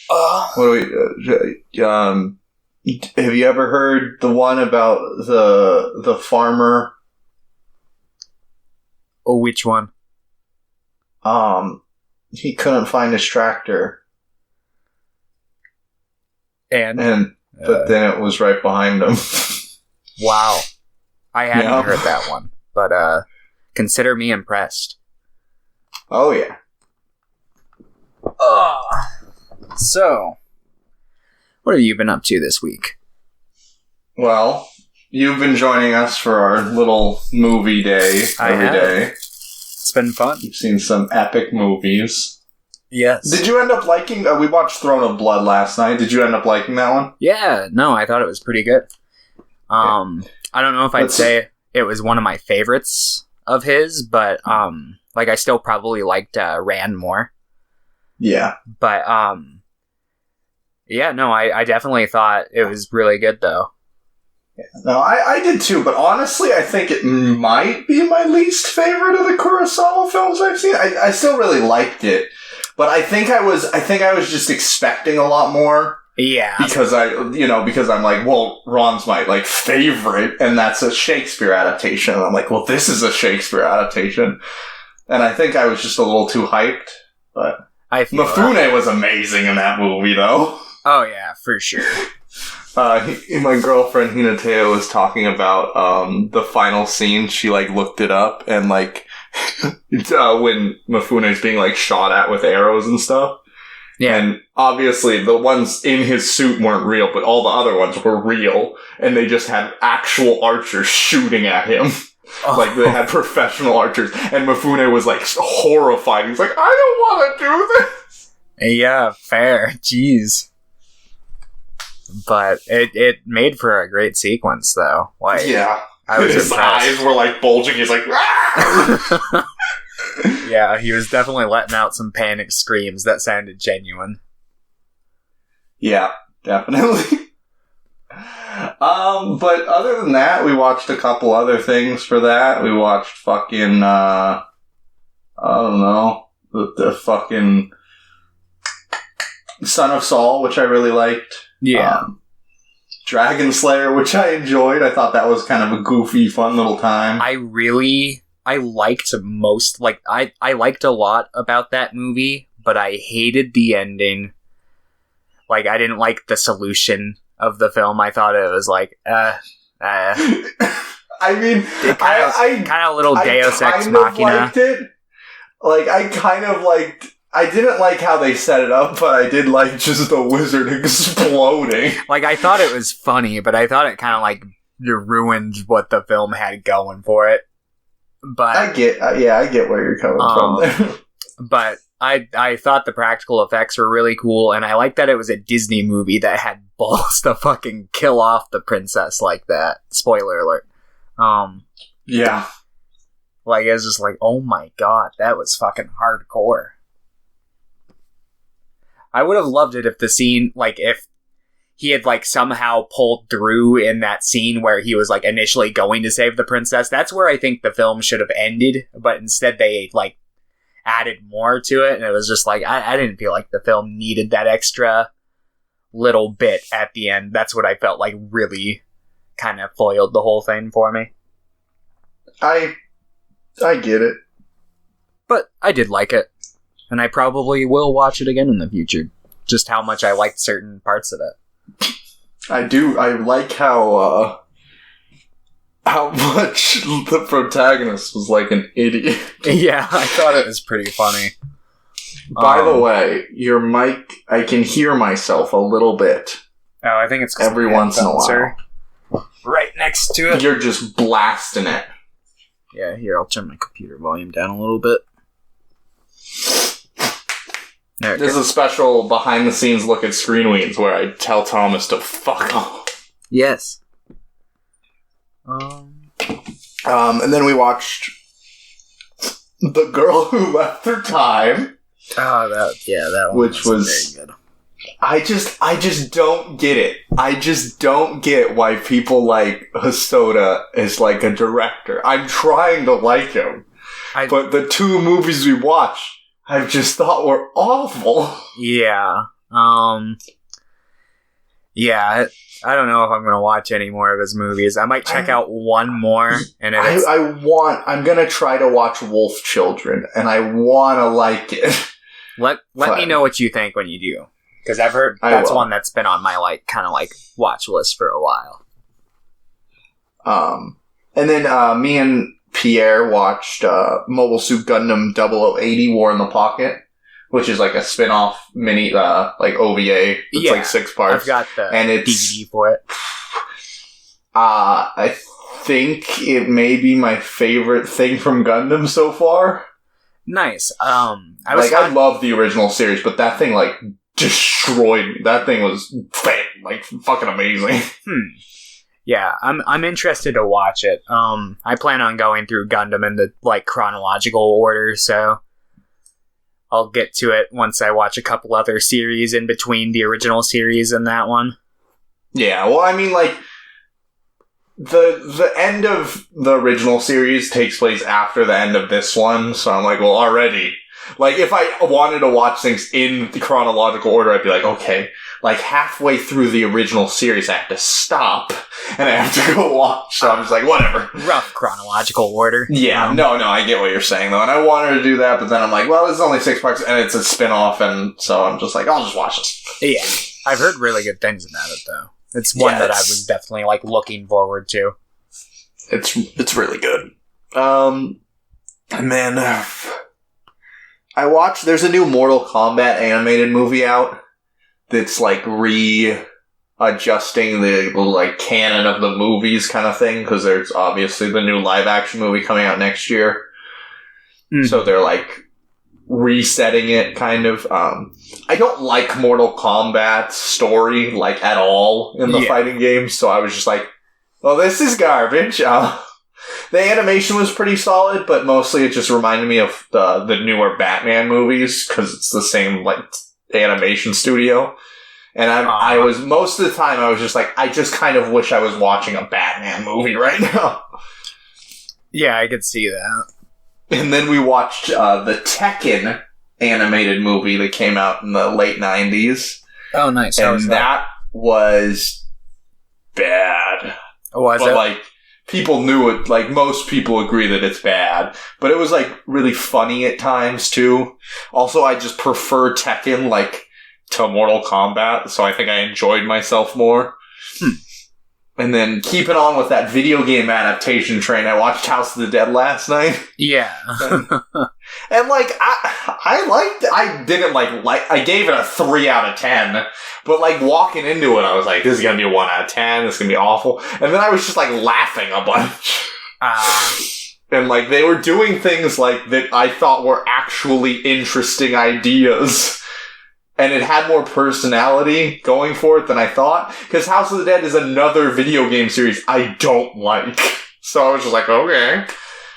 What do we? Have you ever heard the one about the farmer? Oh, which one? He couldn't find his tractor, but then it was right behind him. Wow, I hadn't heard that one, but consider me impressed. Oh yeah. So, what have you been up to this week? Well, you've been joining us for our little movie day every day. It's been fun. You've seen some epic movies. Yes. Did you end up liking... we watched Throne of Blood last night. Did you end up liking that one? Yeah, no, I thought it was pretty good. I don't know if I'd say it was one of my favorites of his, but I still probably liked Rand more. Yeah. But yeah, no, I definitely thought it was really good though. Yeah. No, I did too, but honestly, I think it might be my least favorite of the Kurosawa films I've seen. I still really liked it, but I think I was just expecting a lot more. Yeah. Because I'm like, well, Ron's my favorite, and that's a Shakespeare adaptation. And I'm like, well, this is a Shakespeare adaptation. And I think I was just a little too hyped, but Mifune was amazing in that movie, though. Oh, yeah, for sure. My girlfriend, Hinateo, was talking about the final scene. She, looked it up, and, when Mifune's being, shot at with arrows and stuff. Yeah. And obviously, the ones in his suit weren't real, but all the other ones were real, and they just had actual archers shooting at him. Oh. They had professional archers, and Mifune was, horrified. He's like, I don't want to do this! Yeah, fair. Jeez. But it made for a great sequence, though. Yeah. I was his impressed. Eyes were, bulging. He's like, ah! Yeah, he was definitely letting out some panic screams that sounded genuine. Yeah, definitely. But other than that, we watched a couple other things for that. We watched fucking, I don't know, the fucking Son of Saul, which I really liked. Yeah. Dragon Slayer, which I enjoyed. I thought that was kind of a goofy, fun little time. I liked most, I liked a lot about that movie, but I hated the ending. I didn't like the solution of the film. I thought it was I mean, kind of a little Deus Ex Machina. Liked it. I didn't like how they set it up, but I did like just the wizard exploding. I thought it was funny, but I thought it kind of ruined what the film had going for it. But I get where you're coming from there. But I thought the practical effects were really cool, and I liked that it was a Disney movie that had balls to fucking kill off the princess like that. Spoiler alert. Yeah. It was just oh my god, that was fucking hardcore. I would have loved it if the scene, if he had, somehow pulled through in that scene where he was, initially going to save the princess. That's where I think the film should have ended, but instead they, added more to it, and it was just, I didn't feel like the film needed that extra little bit at the end. That's what I felt really kind of foiled the whole thing for me. I get it. But I did like it. And I probably will watch it again in the future. Just how much I liked certain parts of it. I do. I like how much the protagonist was an idiot. Yeah, I thought it was pretty funny. By the way, your mic, I can hear myself a little bit. Oh, I think it's every once in a while. Right next to it. You're just blasting it. Yeah, here, I'll turn my computer volume down a little bit. There's a special behind-the-scenes look at Screen Weens where I tell Thomas to fuck off. Yes. And then we watched The Girl Who Left Her Time. Oh, that one which was very good. I just don't get it. I just don't get why people like Hosoda as a director. I'm trying to like him. But the two movies we watched, I've just thought were awful. Yeah. Yeah, I don't know if I'm going to watch any more of his movies. I might check out one more. And I'm going to try to watch Wolf Children, and I want to like it. Let me know what you think when you do. Because I've heard that's one that's been on my watch list for a while. And then me and Pierre watched Mobile Suit Gundam 0080 War in the Pocket, which is like a spin-off mini OVA. It's like 6 parts. I've got the DVD for it. I think it may be my favorite thing from Gundam so far. Nice. I love the original series, but that thing destroyed me. That thing was fucking amazing. Yeah, I'm interested to watch it. I plan on going through Gundam in the chronological order, so I'll get to it once I watch a couple other series in between the original series and that one. Yeah, well, I mean, the end of the original series takes place after the end of this one, so I'm like, well, already. If I wanted to watch things in the chronological order, I'd be like, okay, halfway through the original series, I have to stop, and I have to go watch, so I'm just like, whatever. Rough chronological order. Yeah, no, I get what you're saying, though, and I wanted to do that, but then I'm like, well, it's only 6 parts, and it's a spin-off, and so I'm just like, I'll just watch this. Yeah, I've heard really good things about it, though. It's one that I was definitely, looking forward to. It's really good. And then I watched, there's a new Mortal Kombat animated movie out that's readjusting the canon of the movies kind of thing, because there's obviously the new live action movie coming out next year. So they're resetting it kind of. I don't like Mortal Kombat's story at all in the fighting games, so I was just like, well, this is garbage. The animation was pretty solid, but mostly it just reminded me of the newer Batman movies, because it's the same animation studio. And I was, most of the time, I was just like, I just kind of wish I was watching a Batman movie right now. Yeah, I could see that. And then we watched the Tekken animated movie that came out in the late 90s. Oh, nice. And that was bad. Was it? People knew it. Most people agree that it's bad. But it was, really funny at times, too. Also, I just prefer Tekken, to Mortal Kombat, so I think I enjoyed myself more. And then, keeping on with that video game adaptation train, I watched House of the Dead last night. Yeah. And, I liked it. I gave it a 3 out of 10. But, walking into it, I was like, this is gonna be a 1 out of 10, this is gonna be awful. And then I was just, laughing a bunch. And, they were doing things, that I thought were actually interesting ideas. And it had more personality going for it than I thought. Because House of the Dead is another video game series I don't like. So I was just like, okay,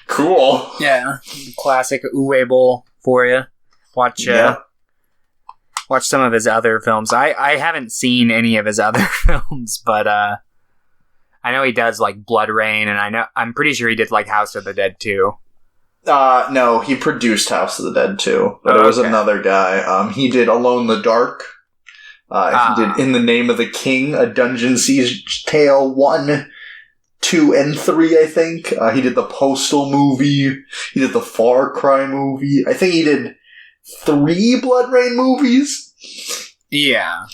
cool. Yeah, classic Uwe for you. Watch some of his other films. I haven't seen any of his other films, but I know he does Blood Rain, and I'm pretty sure he did House of the Dead too. No, he produced House of the Dead too, but it was another guy. He did Alone in the Dark. He did In the Name of the King, A Dungeon Siege Tale 1, 2, and 3, I think. He did the Postal movie. He did the Far Cry movie. I think he did 3 Blood Rain movies. Yeah.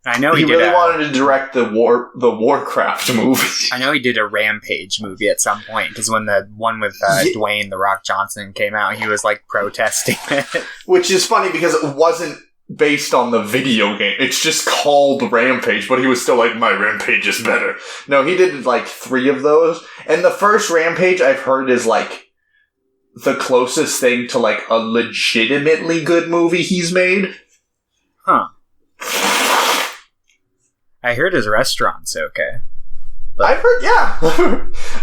I know he really wanted to direct the Warcraft movie. I know he did a Rampage movie at some point, because when the one with Dwayne "The Rock" Johnson came out, he was protesting it. Which is funny because it wasn't based on the video game. It's just called Rampage, but he was still my Rampage is better. No, he did 3 of those, and the first Rampage I've heard is the closest thing to a legitimately good movie he's made. Huh. I heard his restaurant's okay. I've heard, yeah.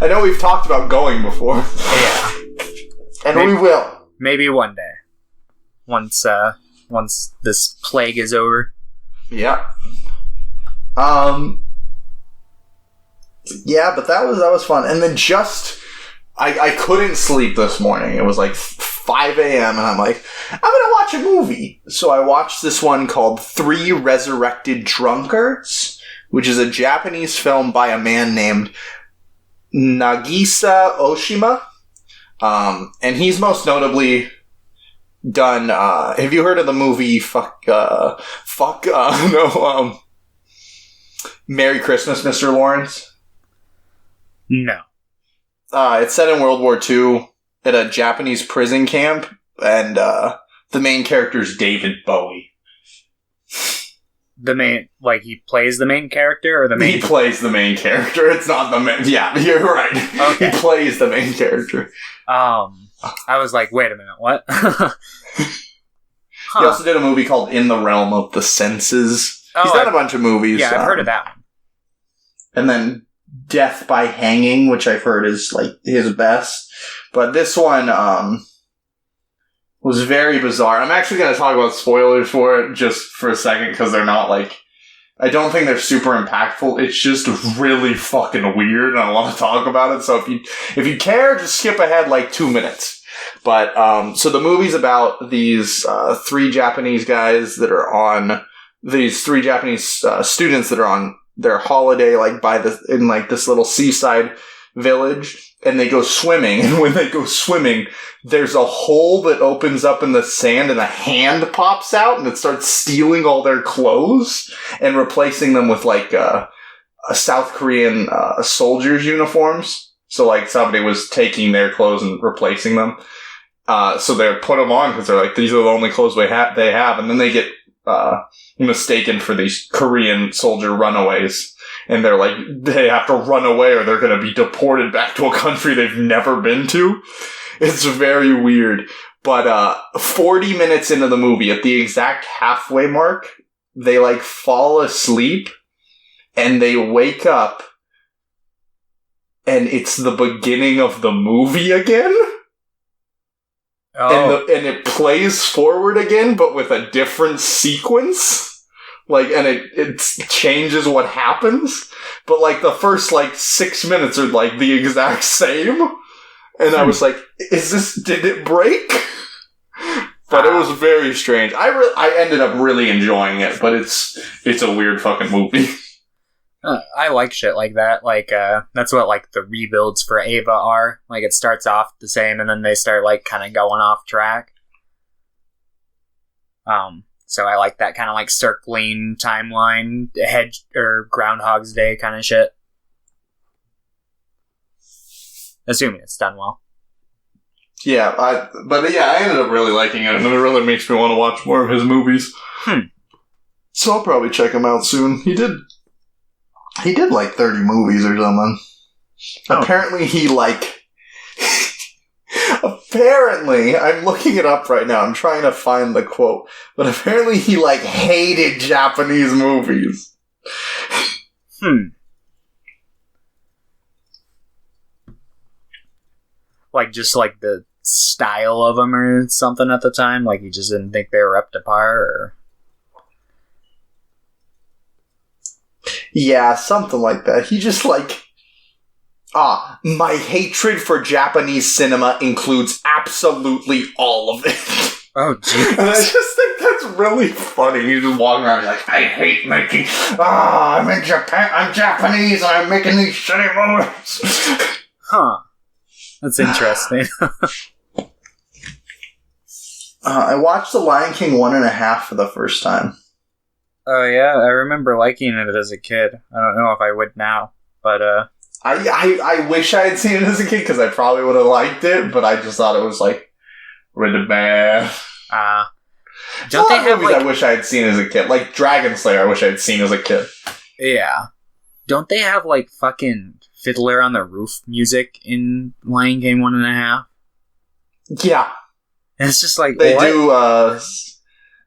I know we've talked about going before. Yeah. And we will. Maybe one day. Once this plague is over. Yeah. Yeah, but that was fun. And then I couldn't sleep this morning. It was 5 a.m. and I'm like, I'm gonna watch a movie. So I watched this one called Three Resurrected Drunkards, which is a Japanese film by a man named Nagisa Oshima. And he's most notably done, have you heard of the movie Merry Christmas, Mr. Lawrence? No. It's set in World War II at a Japanese prison camp, and the main character is David Bowie. He plays the main character, or the main... He plays the main character. It's not the main... Yeah, you're right. Okay. He plays the main character. I was like, wait a minute, what? He also did a movie called In the Realm of the Senses. He's done a bunch of movies. Yeah, I've heard of that one. And then Death by Hanging, which I've heard is like his best. But this one was very bizarre. I'm actually going to talk about spoilers for it just for a second, because they're not like... I don't think they're super impactful. It's just really fucking weird, and I want to talk about it. So if you care, just skip ahead like 2 minutes. But so the movie's about these three Japanese guys that are on... These three Japanese students that are on their holiday, in this little seaside village, and they go swimming. And when they go swimming, there's a hole that opens up in the sand, and a hand pops out, and it starts stealing all their clothes and replacing them with a South Korean soldiers' uniforms. So somebody was taking their clothes and replacing them. So they put them on because they're like, these are the only clothes they have, and then they get mistaken for these Korean soldier runaways, and they're like, they have to run away or they're going to be deported back to a country they've never been to. It's very weird. But 40 minutes into the movie, at the exact halfway mark, they fall asleep and they wake up, and it's the beginning of the movie again. Oh. And it plays forward again, but with a different sequence. And it changes what happens. But, the first, 6 minutes are, the exact same. And I was like, did it break? But it was very strange. I ended up really enjoying it, but it's a weird fucking movie. I like shit like that. That's what, the rebuilds for Ava are. It starts off the same, and then they start, kind of going off track. So I like that kind of, circling timeline, or Groundhog's Day kind of shit. Assuming it's done well. Yeah, I ended up really liking it, and it really makes me want to watch more of his movies. So I'll probably check him out soon. He did 30 movies or something. Oh. Apparently apparently, I'm looking it up right now. I'm trying to find the quote. But apparently he hated Japanese movies. Just the style of them or something at the time? He just didn't think they were up to par, or... Yeah, something like that. He just my hatred for Japanese cinema includes absolutely all of it. Oh, jeez. And I just think that's really funny. He's just walking around I hate making... I'm in Japan, I'm Japanese, and I'm making these shitty movies. Huh. That's interesting. I watched The Lion King 1.5 for the first time. Oh, yeah? I remember liking it as a kid. I don't know if I would now, but, I wish I had seen it as a kid, because I probably would have liked it, but I just thought it was, really bad. Don't they have, movies I wish I had seen as a kid. Dragon Slayer I wish I had seen as a kid. Yeah. Don't they have, fucking Fiddler on the Roof music in Lion King 1.5? Yeah. And it's just They what? Do,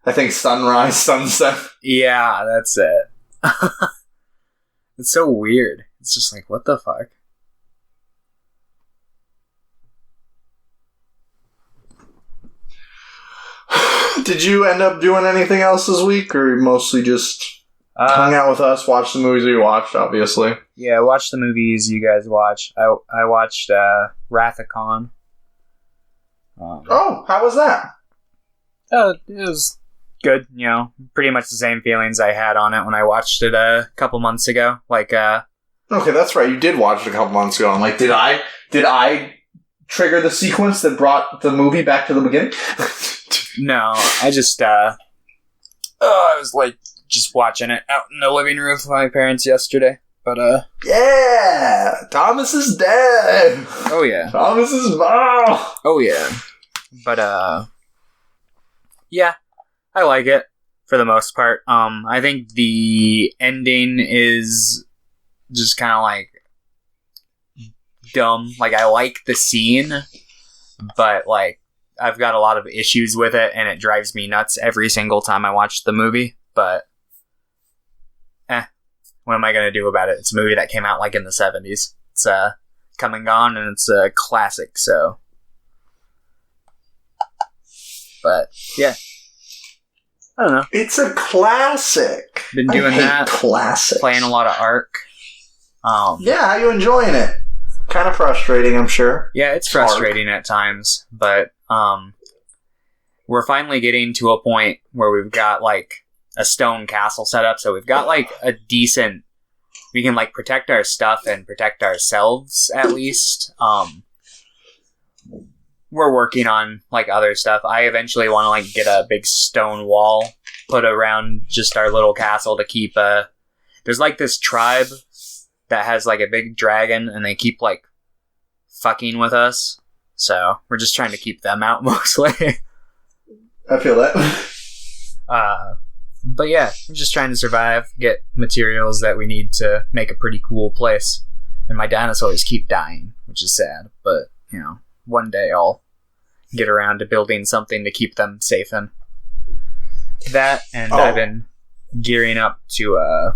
I think Sunrise, Sunset. Yeah, that's it. It's so weird. It's just what the fuck? Did you end up doing anything else this week, or mostly just hung out with us, watched the movies we watched, obviously? Yeah, I watched the movies you guys watched. I watched Wrath of Khan. Oh, how was that? It was good, pretty much the same feelings I had on it when I watched it a couple months ago. Okay, that's right. You did watch it a couple months ago. I'm like, did I trigger the sequence that brought the movie back to the beginning? No, I just, I was just watching it out in the living room with my parents yesterday. But, yeah! Thomas is dead! Oh, yeah. Thomas is mom! Oh, yeah. But, yeah, I like it for the most part. I think the ending is just kind of dumb. I like the scene, but I've got a lot of issues with it, and it drives me nuts every single time I watch the movie. But, what am I going to do about it? It's a movie that came out in the 70s. It's come and gone, and it's a classic, so. But, yeah. I don't know. It's a classic. Been doing that. Classics. Playing a lot of Ark. Yeah, how you enjoying it? Kind of frustrating, I'm sure. Yeah, it's frustrating at times, but we're finally getting to a point where we've got a stone castle set up, so we've got a decent. We can protect our stuff and protect ourselves at least. We're working on other stuff. I eventually want to get a big stone wall put around just our little castle to keep. There's this tribe that has a big dragon, and they keep fucking with us. So we're just trying to keep them out mostly. I feel that. But yeah, we're just trying to survive, get materials that we need to make a pretty cool place. And my dinosaurs keep dying, which is sad. But, one day I'll get around to building something to keep them safe in. That, and I've been gearing up to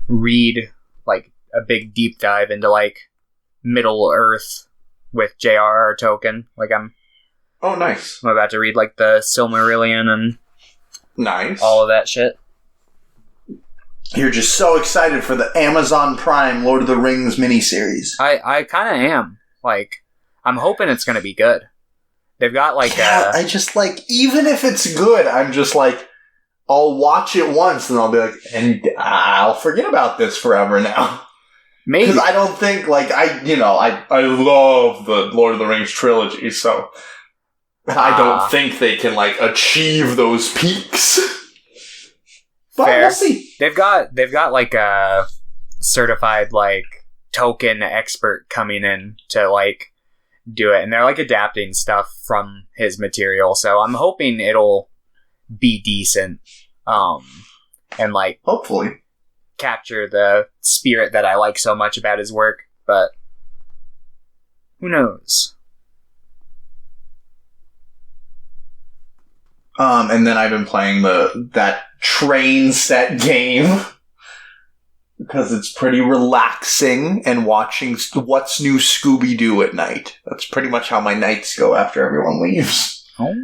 read a big deep dive into Middle Earth with J.R.R. Tolkien. Oh, nice. I'm about to read the Silmarillion and nice all of that shit. You're just so excited for the Amazon Prime Lord of the Rings miniseries. I kind of am. I'm hoping it's going to be good. They've got I just even if it's good, I'm just I'll watch it once and I'll be and I'll forget about this forever now. Maybe. Because I don't think I love the Lord of the Rings trilogy, so I don't think they can achieve those peaks. But fair. We'll see. They've got a certified Tolkien expert coming in to do it, and they're adapting stuff from his material. So I'm hoping it'll be decent, and hopefully capture the spirit that I like so much about his work. But who knows? And then I've been playing that train set game because it's pretty relaxing and watching What's New Scooby-Doo at night. That's pretty much how my nights go after everyone leaves. Oh.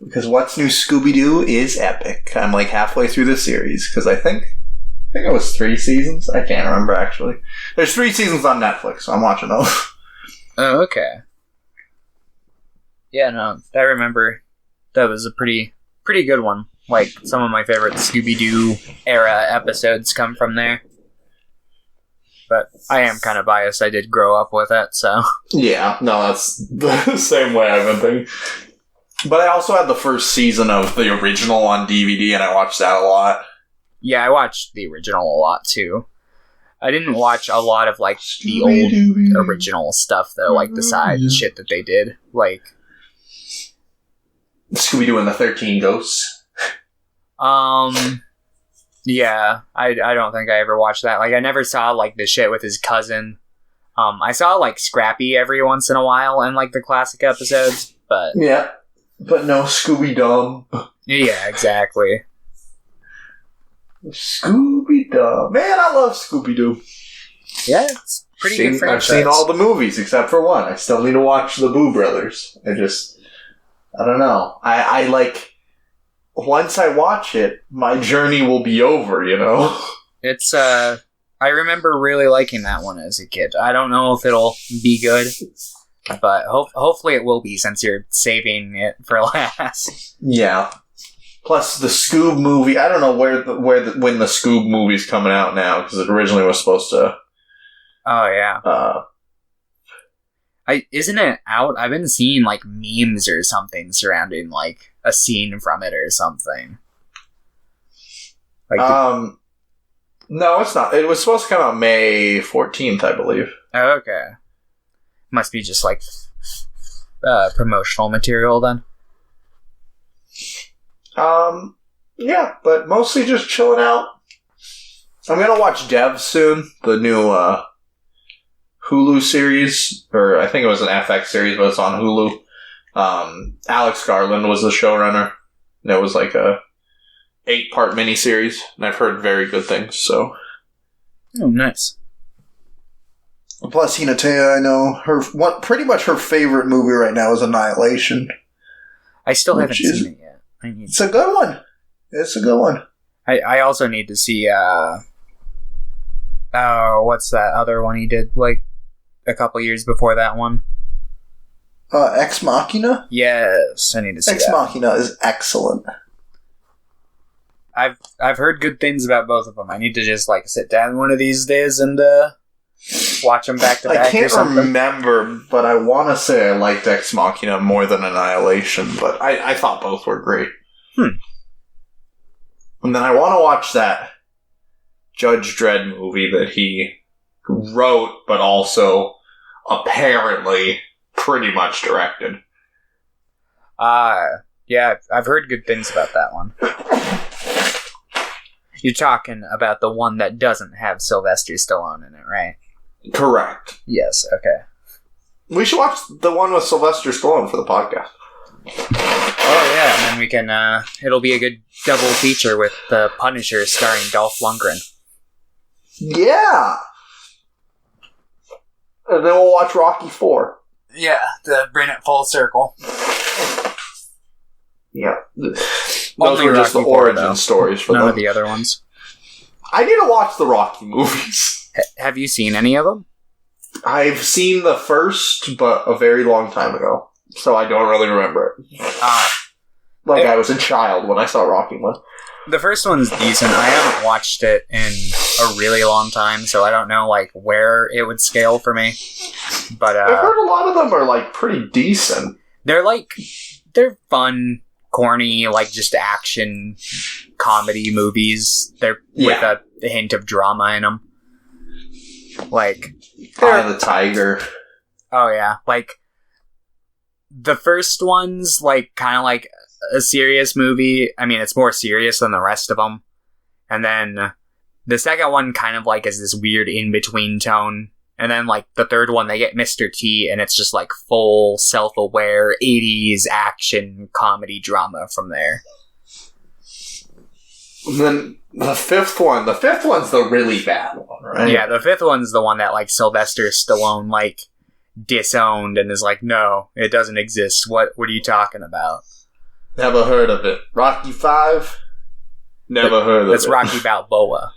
Because What's New Scooby-Doo is epic. I'm halfway through the series because I think it was 3 seasons. I can't remember actually. There's 3 seasons on Netflix, so I'm watching those. Oh, okay. Yeah, no, I remember. That was a pretty good one. Some of my favorite Scooby-Doo era episodes come from there. But I am kind of biased. I did grow up with it, so. Yeah, no, that's the same way I've been thinking. But I also had the first season of the original on DVD, and I watched that a lot. Yeah, I watched the original a lot, too. I didn't watch a lot of, the old original stuff, though, the side shit that they did. Scooby-Doo and the 13 Ghosts. Yeah, I don't think I ever watched that. I never saw, the shit with his cousin. I saw, Scrappy every once in a while in, the classic episodes, but... Yeah, but no Scooby-Dum. Yeah, exactly. Scooby-Doo. Man, I love Scooby-Doo. Yeah, it's pretty good franchise. I've seen all the movies except for one. I still need to watch the Boo Brothers. I don't know. I once I watch it, my journey will be over, It's, I remember really liking that one as a kid. I don't know if it'll be good. But hopefully it will be, since you're saving it for last. Yeah. Plus the Scoob movie. I don't know when the Scoob movie's coming out now, because it originally was supposed to. Oh yeah. Isn't it out? I've been seeing like memes or something surrounding like a scene from it or something. Like no, it's not. It was supposed to come out May 14th, I believe. Oh, okay. Must be just like promotional material then. Yeah, but mostly just chilling out. I'm gonna watch Dev soon, the new Hulu series, or I think it was an FX series, but it's on Hulu. Alex Garland was the showrunner. And it was like a 8-part miniseries, and I've heard very good things. So, oh, nice. Plus, Hinata, I know pretty much her favorite movie right now is Annihilation. I still haven't seen it yet. It's a good one. It's a good one. I also need to see what's that other one he did like a couple years before that one? Ex Machina? Yes, I need to see Ex Machina is excellent. I've heard good things about both of them. I need to just like sit down one of these days and watch them back to back. I can't remember, but I want to say I liked Ex Machina more than Annihilation, but I thought both were great. And then I want to watch that Judge Dredd movie that he wrote, but also apparently pretty much directed. Yeah, I've heard good things about that one. You're talking about the one that doesn't have Sylvester Stallone in it, right? Correct. Yes, okay. We should watch the one with Sylvester Stallone for the podcast. Oh, yeah, and then we can, it'll be a good double feature with The Punisher starring Dolph Lundgren. Yeah! And then we'll watch Rocky 4. Yeah, to bring it full circle. Yeah. Those were just the origin stories for them. None of the other ones. I need to watch the Rocky movies. Have you seen any of them? I've seen the first, but a very long time ago. So I don't really remember it. I was a child when I saw Rocky 1. The first one's decent. I haven't watched it in a really long time, so I don't know like where it would scale for me. But I've heard a lot of them are like pretty decent. They're fun, corny, like just action comedy movies. They're with a hint of drama in them. Like Eye of the Tiger. Oh yeah, like the first one's like kind of like a serious movie. I mean, it's more serious than the rest of them. And then the second one kind of like is this weird in-between tone. And then like the third one, they get Mr. T, and it's just like full self-aware 80s action comedy drama from there. And then the fifth one's the really bad one, right? Yeah, the fifth one's the one that like Sylvester Stallone like disowned and is like, no, it doesn't exist. What are you talking about? Never heard of it. Rocky 5? Never heard of it. That's Rocky Balboa.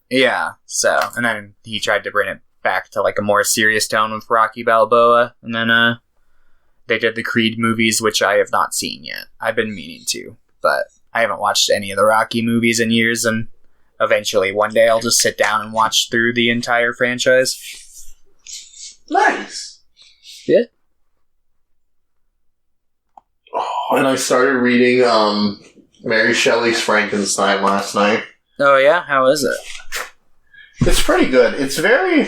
Yeah, so, and then he tried to bring it back to like a more serious tone with Rocky Balboa, and then they did the Creed movies, which I have not seen yet. I've been meaning to, but I haven't watched any of the Rocky movies in years, and eventually one day I'll just sit down and watch through the entire franchise. Nice. Yeah. Oh, and I started reading Mary Shelley's Frankenstein last night. Oh yeah? How is it? It's pretty good. It's very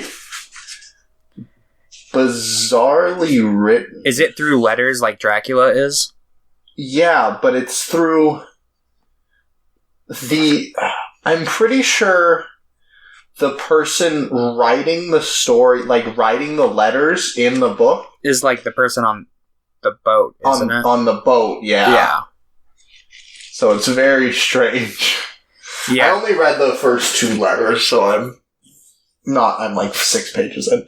bizarrely written. Is it through letters like Dracula is? Yeah, but it's through I'm pretty sure the person writing the story, like writing the letters in the book, is like the person on the boat, isn't it? On the boat, yeah. Yeah. So it's very strange. Yeah. I only read the first 2 letters, so I'm like 6 pages in.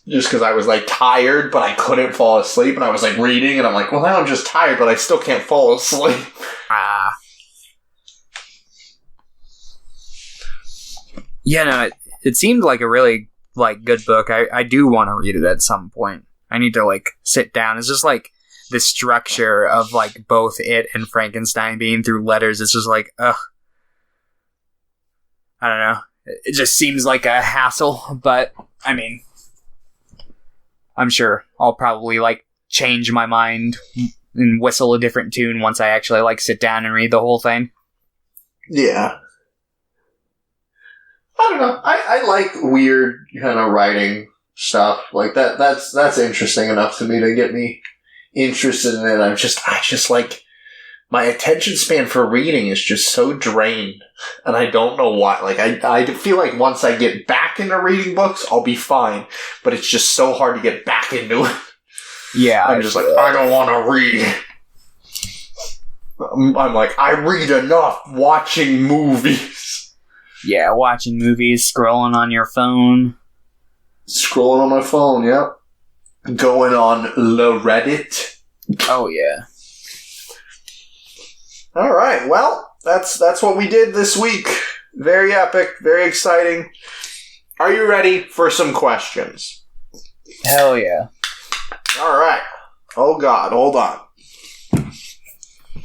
Just because I was like tired, but I couldn't fall asleep, and I was like reading, and I'm like, well, now I'm just tired, but I still can't fall asleep. Yeah, no, it seemed like a really like good book. I do want to read it at some point. I need to like sit down. It's just like the structure of like both it and Frankenstein being through letters. It's just like, ugh. I don't know. It just seems like a hassle, but I mean, I'm sure I'll probably like change my mind and whistle a different tune once I actually like sit down and read the whole thing. Yeah. I don't know. I like weird kind of writing stuff like that. That's interesting enough to me to get me interested in it. I just like my attention span for reading is just so drained, and I don't know why. Like I feel like once I get back into reading books, I'll be fine. But it's just so hard to get back into it. Yeah, I'm just like, I don't want to read. I'm like, I read enough watching movies. Yeah, watching movies, scrolling on your phone. Scrolling on my phone, yep. Going on the Reddit. Oh, yeah. Alright, well, that's what we did this week. Very epic, very exciting. Are you ready for some questions? Hell yeah. Alright. Oh god, hold on.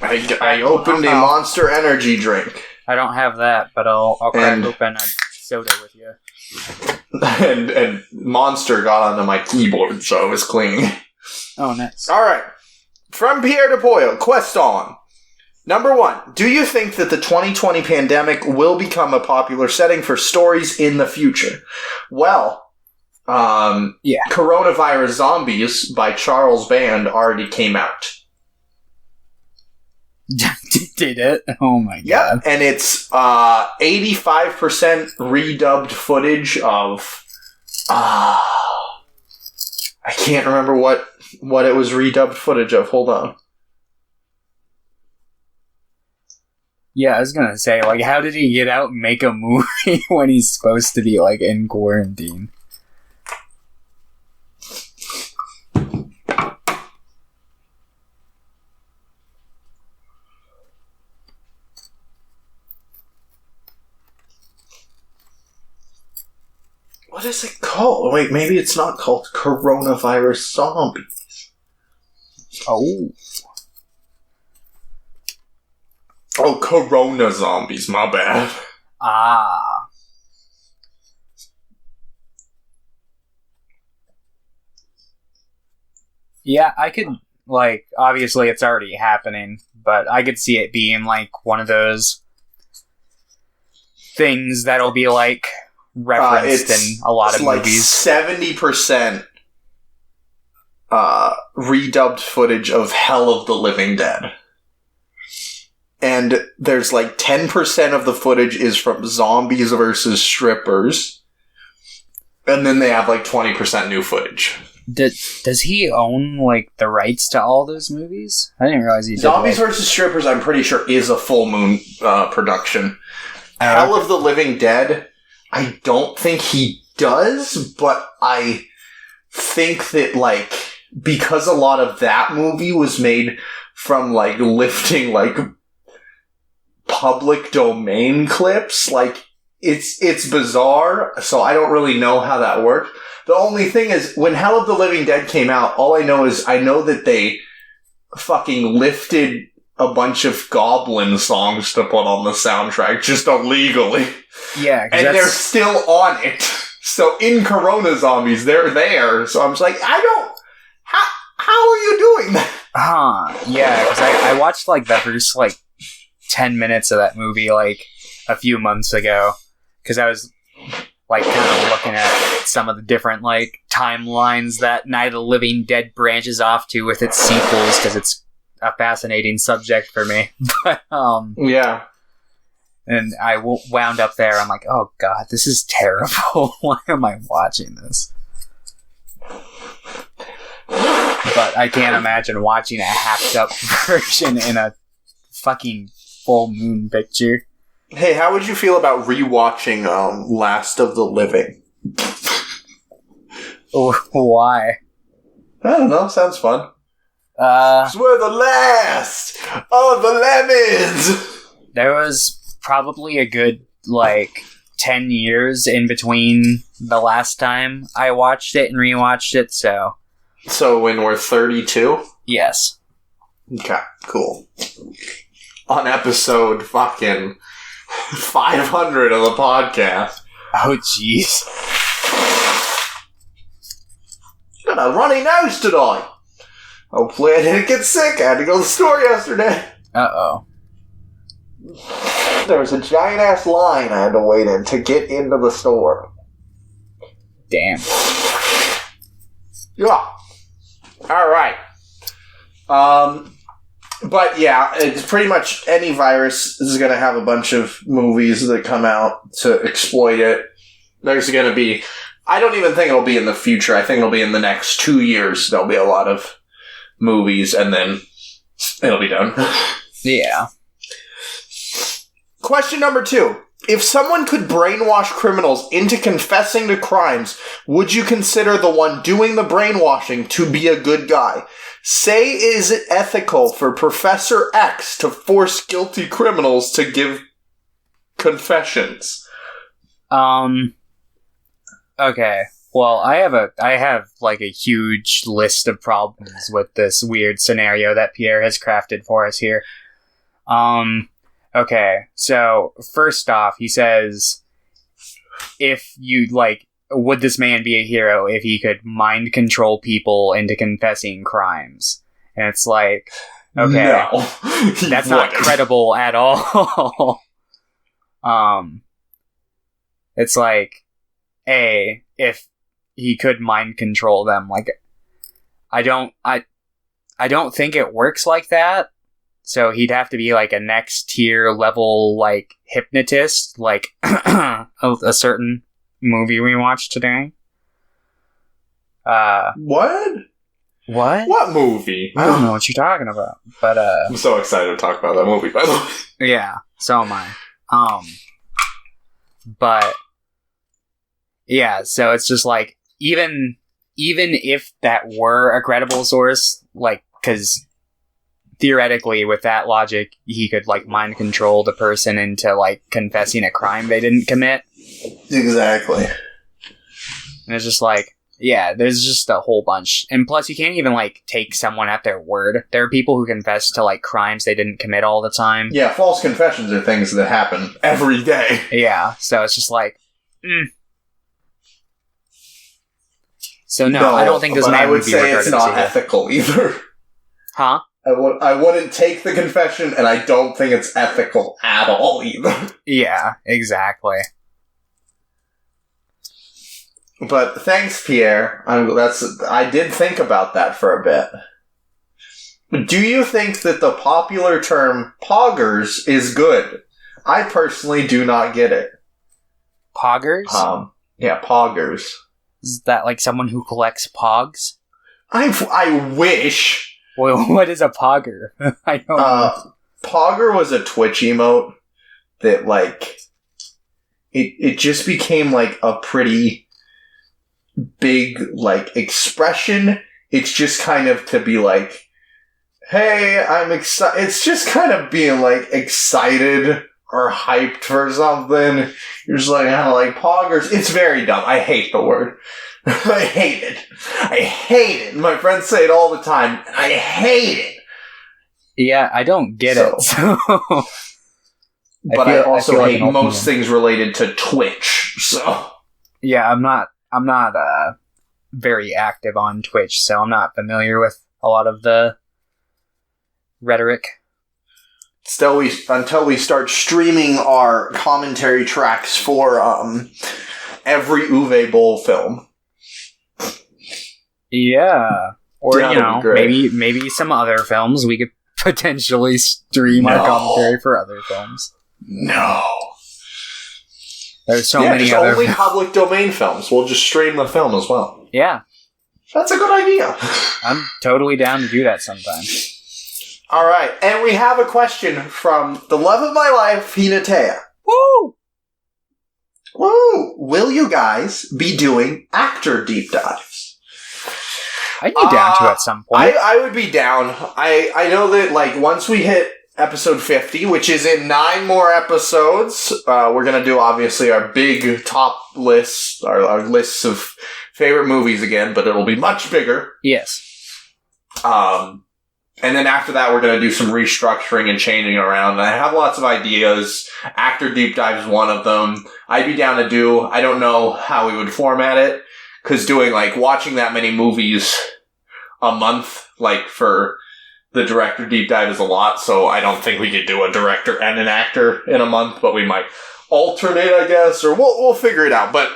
I opened a Monster Energy drink. I don't have that, but I'll crack open a soda with you. And Monster got onto my keyboard, so it was clean. Oh, nice. Alright. From Pierre de Poyo, quest on. Number 1, do you think that the 2020 pandemic will become a popular setting for stories in the future? Well, yeah. Coronavirus Zombies by Charles Band already came out. Did it? Oh my god. Yep, and it's 85% redubbed footage of... I can't remember what it was redubbed footage of. Hold on. Yeah, I was gonna say, like, how did he get out and make a movie when he's supposed to be, like, in quarantine? What is it called? Wait, maybe it's not called Coronavirus Zombies. Oh. Oh, Corona Zombies, my bad. Ah. Yeah, I could, like, obviously it's already happening, but I could see it being, like, one of those things that'll be, like, referenced in a lot of movies. 70% redubbed footage of Hell of the Living Dead. And there's like 10% of the footage is from Zombies versus Strippers. And then they have like 20% new footage. Does he own, like, the rights to all those movies? I didn't realize he did. Zombies versus Strippers, I'm pretty sure, is a Full Moon production. Hell of the Living Dead, I don't think he does, but I think that, like, because a lot of that movie was made from, like, lifting, like, public domain clips, like, it's bizarre, so I don't really know how that worked. The only thing is, when Hell of the Living Dead came out, all I know is I know that they fucking lifted a bunch of Goblin songs to put on the soundtrack, just illegally. Yeah, and they're still on it. So in Corona Zombies, they're there. So I'm just like, how are you doing that? Yeah, because I watched, like, the first, like, 10 minutes of that movie, like, a few months ago. Because I was, like, kind of looking at some of the different, like, timelines that Night of the Living Dead branches off to with its sequels, because it's a fascinating subject for me. But, yeah. And I wound up there. I'm like, oh god, this is terrible. Why am I watching this? But I can't imagine watching a hacked up version in a fucking full moon picture. Hey, how would you feel about rewatching Last of the Living? Why? I don't know. Sounds fun. 'Cause we're the last of the lemons. There was probably a good, like, 10 years in between the last time I watched it and rewatched it, so... So when we're 32? Yes. Okay, cool. On episode fucking 500 of the podcast. Oh, jeez. Got a runny nose today. Hopefully I didn't get sick. I had to go to the store yesterday. Uh-oh. There was a giant-ass line I had to wait in to get into the store. Damn. Yeah. Alright. But yeah, it's pretty much any virus is going to have a bunch of movies that come out to exploit it. There's going to be... I don't even think it'll be in the future. I think it'll be in the next 2 years. There'll be a lot of movies, and then it'll be done. Yeah. Question number 2. If someone could brainwash criminals into confessing to crimes, would you consider the one doing the brainwashing to be a good guy? Say, is it ethical for Professor X to force guilty criminals to give confessions? Okay. Well, I have like a huge list of problems with this weird scenario that Pierre has crafted for us here. Okay. So, first off, he says, if you, like, would this man be a hero if he could mind control people into confessing crimes? And it's like, okay, no, that's not credible at all. It's like, if he could mind control them, like, I don't think it works like that. So he'd have to be like a next tier level, like, hypnotist, like a certain movie we watched today. What? What? What movie? I don't know what you're talking about, but I'm so excited to talk about that movie, by the way. Yeah, so am I. But yeah, so it's just like, even if that were a credible source, like, because theoretically, with that logic, he could, like, mind control the person into, like, confessing a crime they didn't commit. Exactly. And it's just like, yeah, there's just a whole bunch. And plus, you can't even, like, take someone at their word. There are people who confess to, like, crimes they didn't commit all the time. Yeah, false confessions are things that happen every day. Yeah, so it's just like, So no, I don't think this man would be regarded as a hero. I would say it's not ethical either. Huh? I wouldn't take the confession, and I don't think it's ethical at all either. Yeah, exactly. But thanks, Pierre. I did think about that for a bit. Do you think that the popular term poggers is good? I personally do not get it. Poggers? Yeah, poggers. Is that like someone who collects pogs? I wish. Well, what is a pogger? I don't know. Pogger was a Twitch emote that, like, it just became, like, a pretty big, like, expression. It's just kind of to be like, hey, I'm excited. It's just kind of being, like, excited or hyped for something. You're just like, I don't like poggers. It's very dumb. I hate the word. I hate it. I hate it. My friends say it all the time, and I hate it. Yeah, I don't get it. So. But I also hate most things related to Twitch, so. Yeah, I'm not very active on Twitch, so I'm not familiar with a lot of the rhetoric. Until we start streaming our commentary tracks for every Uwe Boll film. Yeah. Or, maybe some other films we could potentially stream our commentary for other films. No. There's so many other... only public domain films. We'll just stream the film as well. Yeah. That's a good idea. I'm totally down to do that sometime. Alright, and we have a question from the love of my life, Hinatea. Woo! Woo! Will you guys be doing actor deep dives? I'd be down to at some point. I would be down. I know that, like, once we hit episode 50, which is in 9 more episodes. We're going to do, obviously, our big top lists, our lists of favorite movies again, but it'll be much bigger. Yes. And then after that, we're going to do some restructuring and changing around. And I have lots of ideas. Actor Deep Dive is one of them. I'd be down to do, I don't know how we would format it, because doing, like, watching that many movies a month, like, for the director deep dive is a lot, so I don't think we could do a director and an actor in a month, but we might alternate, I guess, or we'll figure it out. But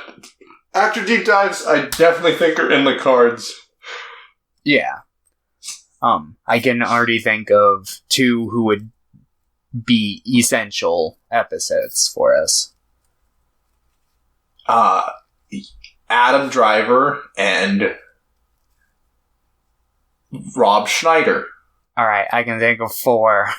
actor deep dives, I definitely think are in the cards. Yeah. I can already think of 2 who would be essential episodes for us. Adam Driver and Rob Schneider. Alright, I can think of 4.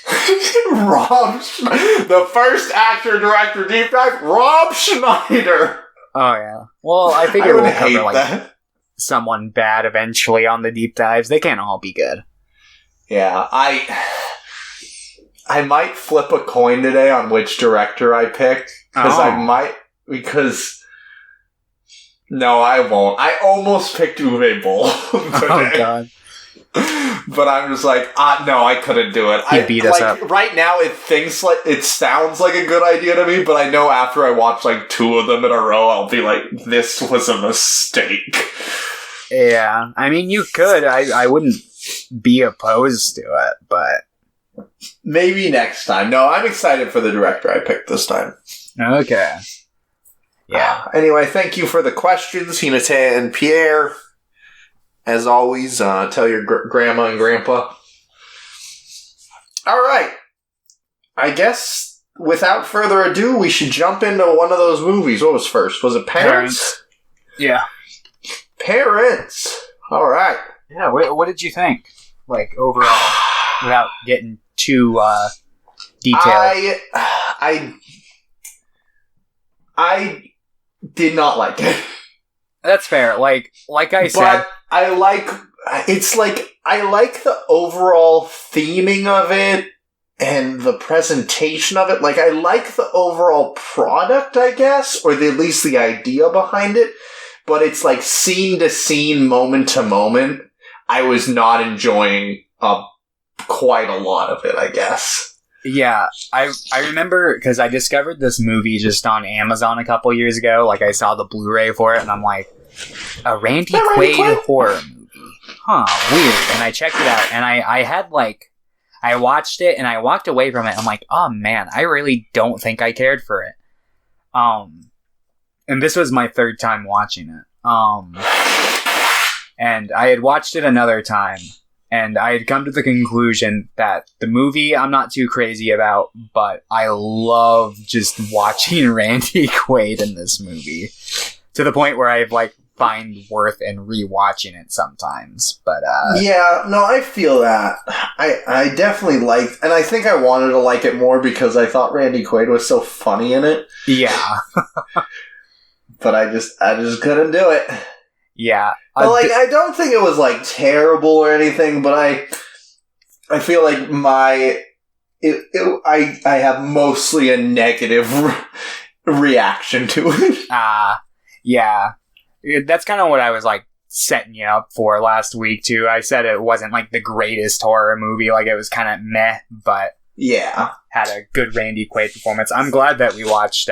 The first actor, director, deep dive, Rob Schneider. Oh, yeah. Well, I figure we'll cover, like, that. Someone bad eventually on the deep dives. They can't all be good. Yeah, I might flip a coin today on which director I pick. No, I won't. I almost picked Uwe Boll today. Oh, God. But I'm just like, no, I couldn't do it. He beat us up. Right now, it sounds like a good idea to me, but I know after I watch like 2 of them in a row, I'll be like, this was a mistake. Yeah, I mean, you could. I wouldn't be opposed to it, but maybe next time. No, I'm excited for the director I picked this time. Okay. Yeah. Anyway, thank you for the questions, Hinata and Pierre. As always, tell your grandma and grandpa. All right. I guess, without further ado, we should jump into one of those movies. What was first? Was it Parents? Yeah. Parents. All right. Yeah, what did you think? Like, overall, without getting too detailed. I did not like it. That's fair. Like I said, I like the overall theming of it and the presentation of it. Like, I like the overall product, I guess, or at least the idea behind it. But it's like scene to scene, moment to moment. I was not enjoying quite a lot of it, I guess. Yeah, I remember because I discovered this movie just on Amazon a couple years ago. Like, I saw the Blu-ray for it, and I'm like, a Randy Quaid horror movie. Huh, weird. And I checked it out, and I watched it, and I walked away from it. I'm like, oh man, I really don't think I cared for it. And this was my 3rd time watching it. And I had watched it another time, and I had come to the conclusion that the movie I'm not too crazy about, but I love just watching Randy Quaid in this movie. To the point where I've, like, find worth in rewatching it sometimes. But, yeah, no, I feel that. I definitely liked, and I think I wanted to like it more because I thought Randy Quaid was so funny in it. Yeah. But I just couldn't do it. Yeah. But, I don't think it was, like, terrible or anything, but I feel like I have mostly a negative reaction to it. Yeah. That's kind of what I was, like, setting you up for last week, too. I said it wasn't, like, the greatest horror movie. Like, it was kind of meh, but yeah, had a good Randy Quaid performance. I'm glad that we watched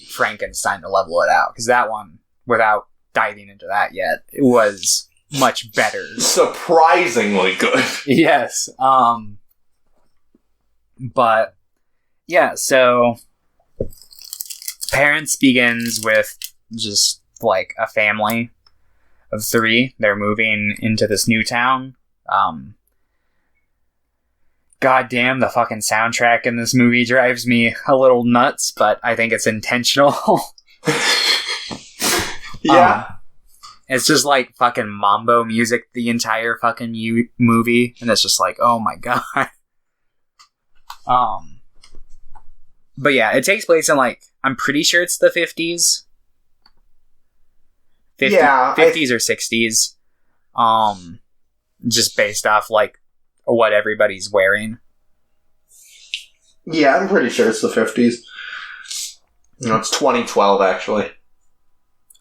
Frankenstein to level it out, because that one, without diving into that yet, it was much better. Surprisingly good. Yes. But, yeah, so Parents begins with just, like, a family of 3. They're moving into this new town. God damn, the fucking soundtrack in this movie drives me a little nuts, but I think it's intentional. Yeah. It's just like fucking mambo music the entire fucking movie, and it's just like, oh my god. But yeah, it takes place in, like, I'm pretty sure it's the 50s. 50s or 60s. Just based off, like, what everybody's wearing. Yeah, I'm pretty sure it's the 50s. No, it's 2012, actually.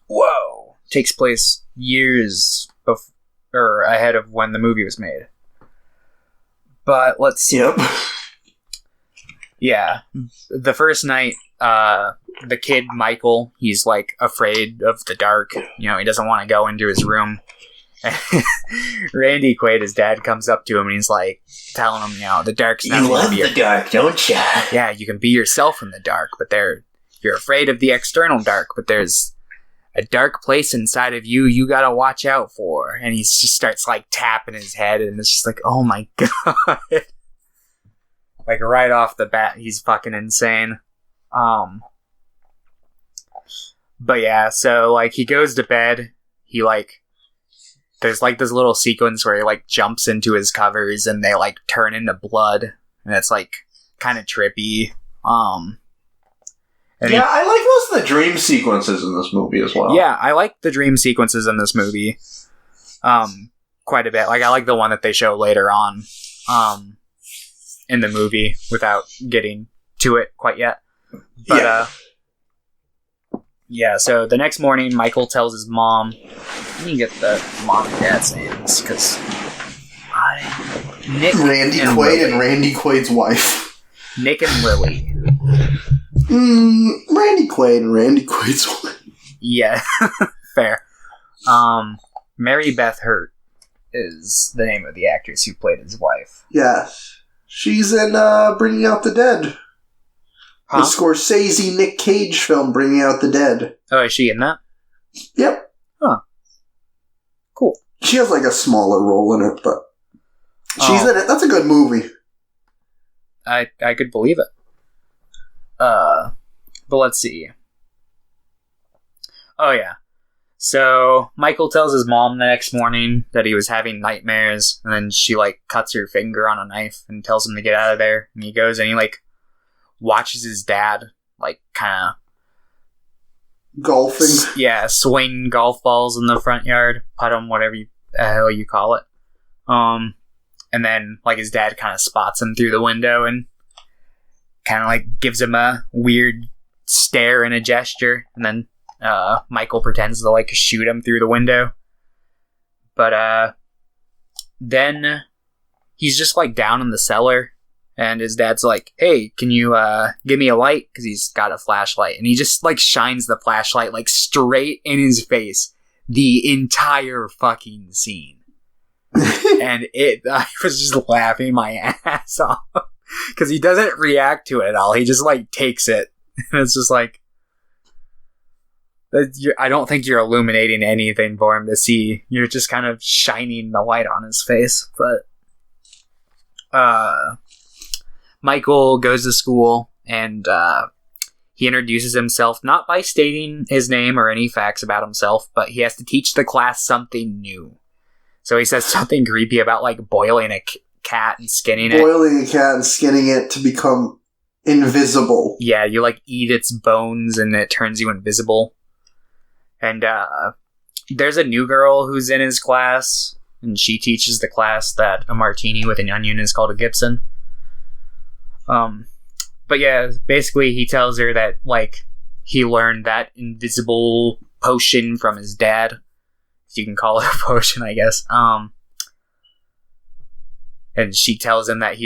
Whoa. Takes place years or ahead of when the movie was made. But let's see. Yep. Yeah. The first night, the kid, Michael, he's, like, afraid of the dark. You know, he doesn't want to go into his room. Randy Quaid, his dad, comes up to him and he's, like, telling him, you know, the dark's not You going to love be... the dark, don't ya? Yeah, you can be yourself in the dark, but you're afraid of the external dark, but there's a dark place inside of you gotta watch out for. And he just starts, like, tapping his head, and it's just like, oh my god. Like, right off the bat, he's fucking insane. But yeah, so, like, he goes to bed, he, like, there's, like, this little sequence where he, like, jumps into his covers, and they, like, turn into blood, and it's, like, kind of trippy. Yeah, I like most of the dream sequences in this movie as well. Yeah, I like the dream sequences in this movie quite a bit. Like, I like the one that they show later on in the movie without getting to it quite yet. But, yeah, so the next morning, Michael tells his mom... Let me get the mom and dad's names, because... Randy Quaid and Randy Quaid's wife. Nick and Lily. Randy Quaid and Randy Quaid's wife. Yeah, fair. Mary Beth Hurt is the name of the actress who played his wife. Yeah. She's in Bringing Out the Dead. Huh? The Scorsese Nick Cage film, Bringing Out the Dead. Oh, is she in that? Yep. Huh. Cool. She has, like, a smaller role in it, but she's in it. That's a good movie. I could believe it. But let's see. Oh, yeah. So, Michael tells his mom the next morning that he was having nightmares, and then she, like, cuts her finger on a knife and tells him to get out of there. And he goes and he, like, watches his dad, like, kind of... Golfing. Swing golf balls in the front yard. Putt 'em, whatever the hell you call it. And then, like, his dad kind of spots him through the window and kind of, like, gives him a weird stare and a gesture. And then Michael pretends to, like, shoot him through the window. But then he's just, like, down in the cellar. And his dad's like, hey, can you give me a light? Because he's got a flashlight. And he just, like, shines the flashlight, like, straight in his face the entire fucking scene. And I was just laughing my ass off. Because he doesn't react to it at all. He just, like, takes it. And it's just like... I don't think you're illuminating anything for him to see. You're just kind of shining the light on his face. But... Michael goes to school, and he introduces himself not by stating his name or any facts about himself, but he has to teach the class something new. So he says something creepy about, like, boiling a cat and skinning it. Boiling a cat and skinning it to become invisible. Yeah, you, like, eat its bones and it turns you invisible. And there's a new girl who's in his class, and she teaches the class that a martini with an onion is called a Gibson. But yeah, basically he tells her that, like, he learned that invisible potion from his dad. You can call it a potion, I guess. And she tells him that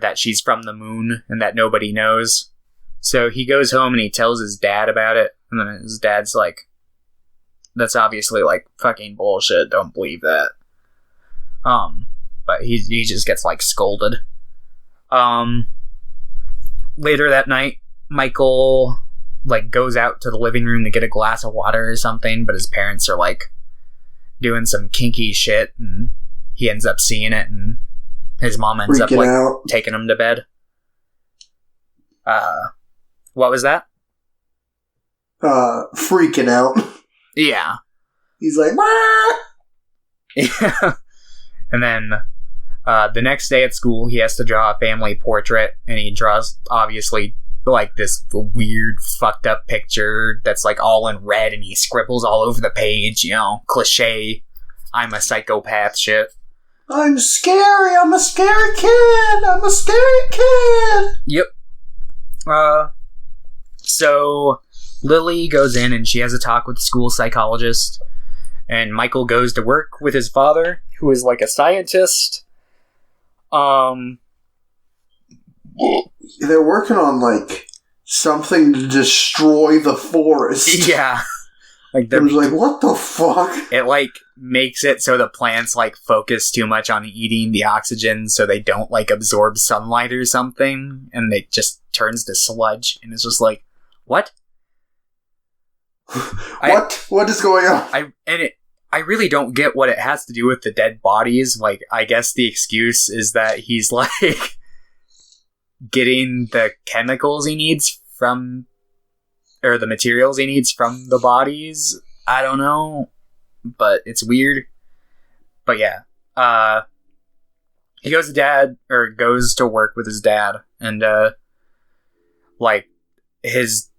that she's from the moon and that nobody knows. So he goes home and he tells his dad about it. And then his dad's like, that's obviously, like, fucking bullshit. Don't believe that. But he just gets, like, scolded. Later that night, Michael, like, goes out to the living room to get a glass of water or something, but his parents are, like, doing some kinky shit, and he ends up seeing it, and his mom ends up, like, taking him to bed. What was that? Freaking out. Yeah. He's like, what? Yeah. And then the next day at school, he has to draw a family portrait, and he draws, obviously, like, this weird, fucked up picture that's, like, all in red, and he scribbles all over the page, you know, cliche, I'm a psychopath shit. I'm scary, I'm a scary kid, I'm a scary kid! Yep. So Lily goes in and she has a talk with the school psychologist, and Michael goes to work with his father, who is like a scientist. They're working on like something to destroy the forest. Yeah. Like I was like, what the fuck? It like makes it so the plants like focus too much on eating the oxygen, so they don't like absorb sunlight or something, and it just turns to sludge. And it's just like, what? What is going on? I really don't get what it has to do with the dead bodies. Like, I guess the excuse is that he's like getting the chemicals he needs from, or the materials he needs from the bodies. I don't know, but it's weird. But yeah, he goes to work with his dad, and like his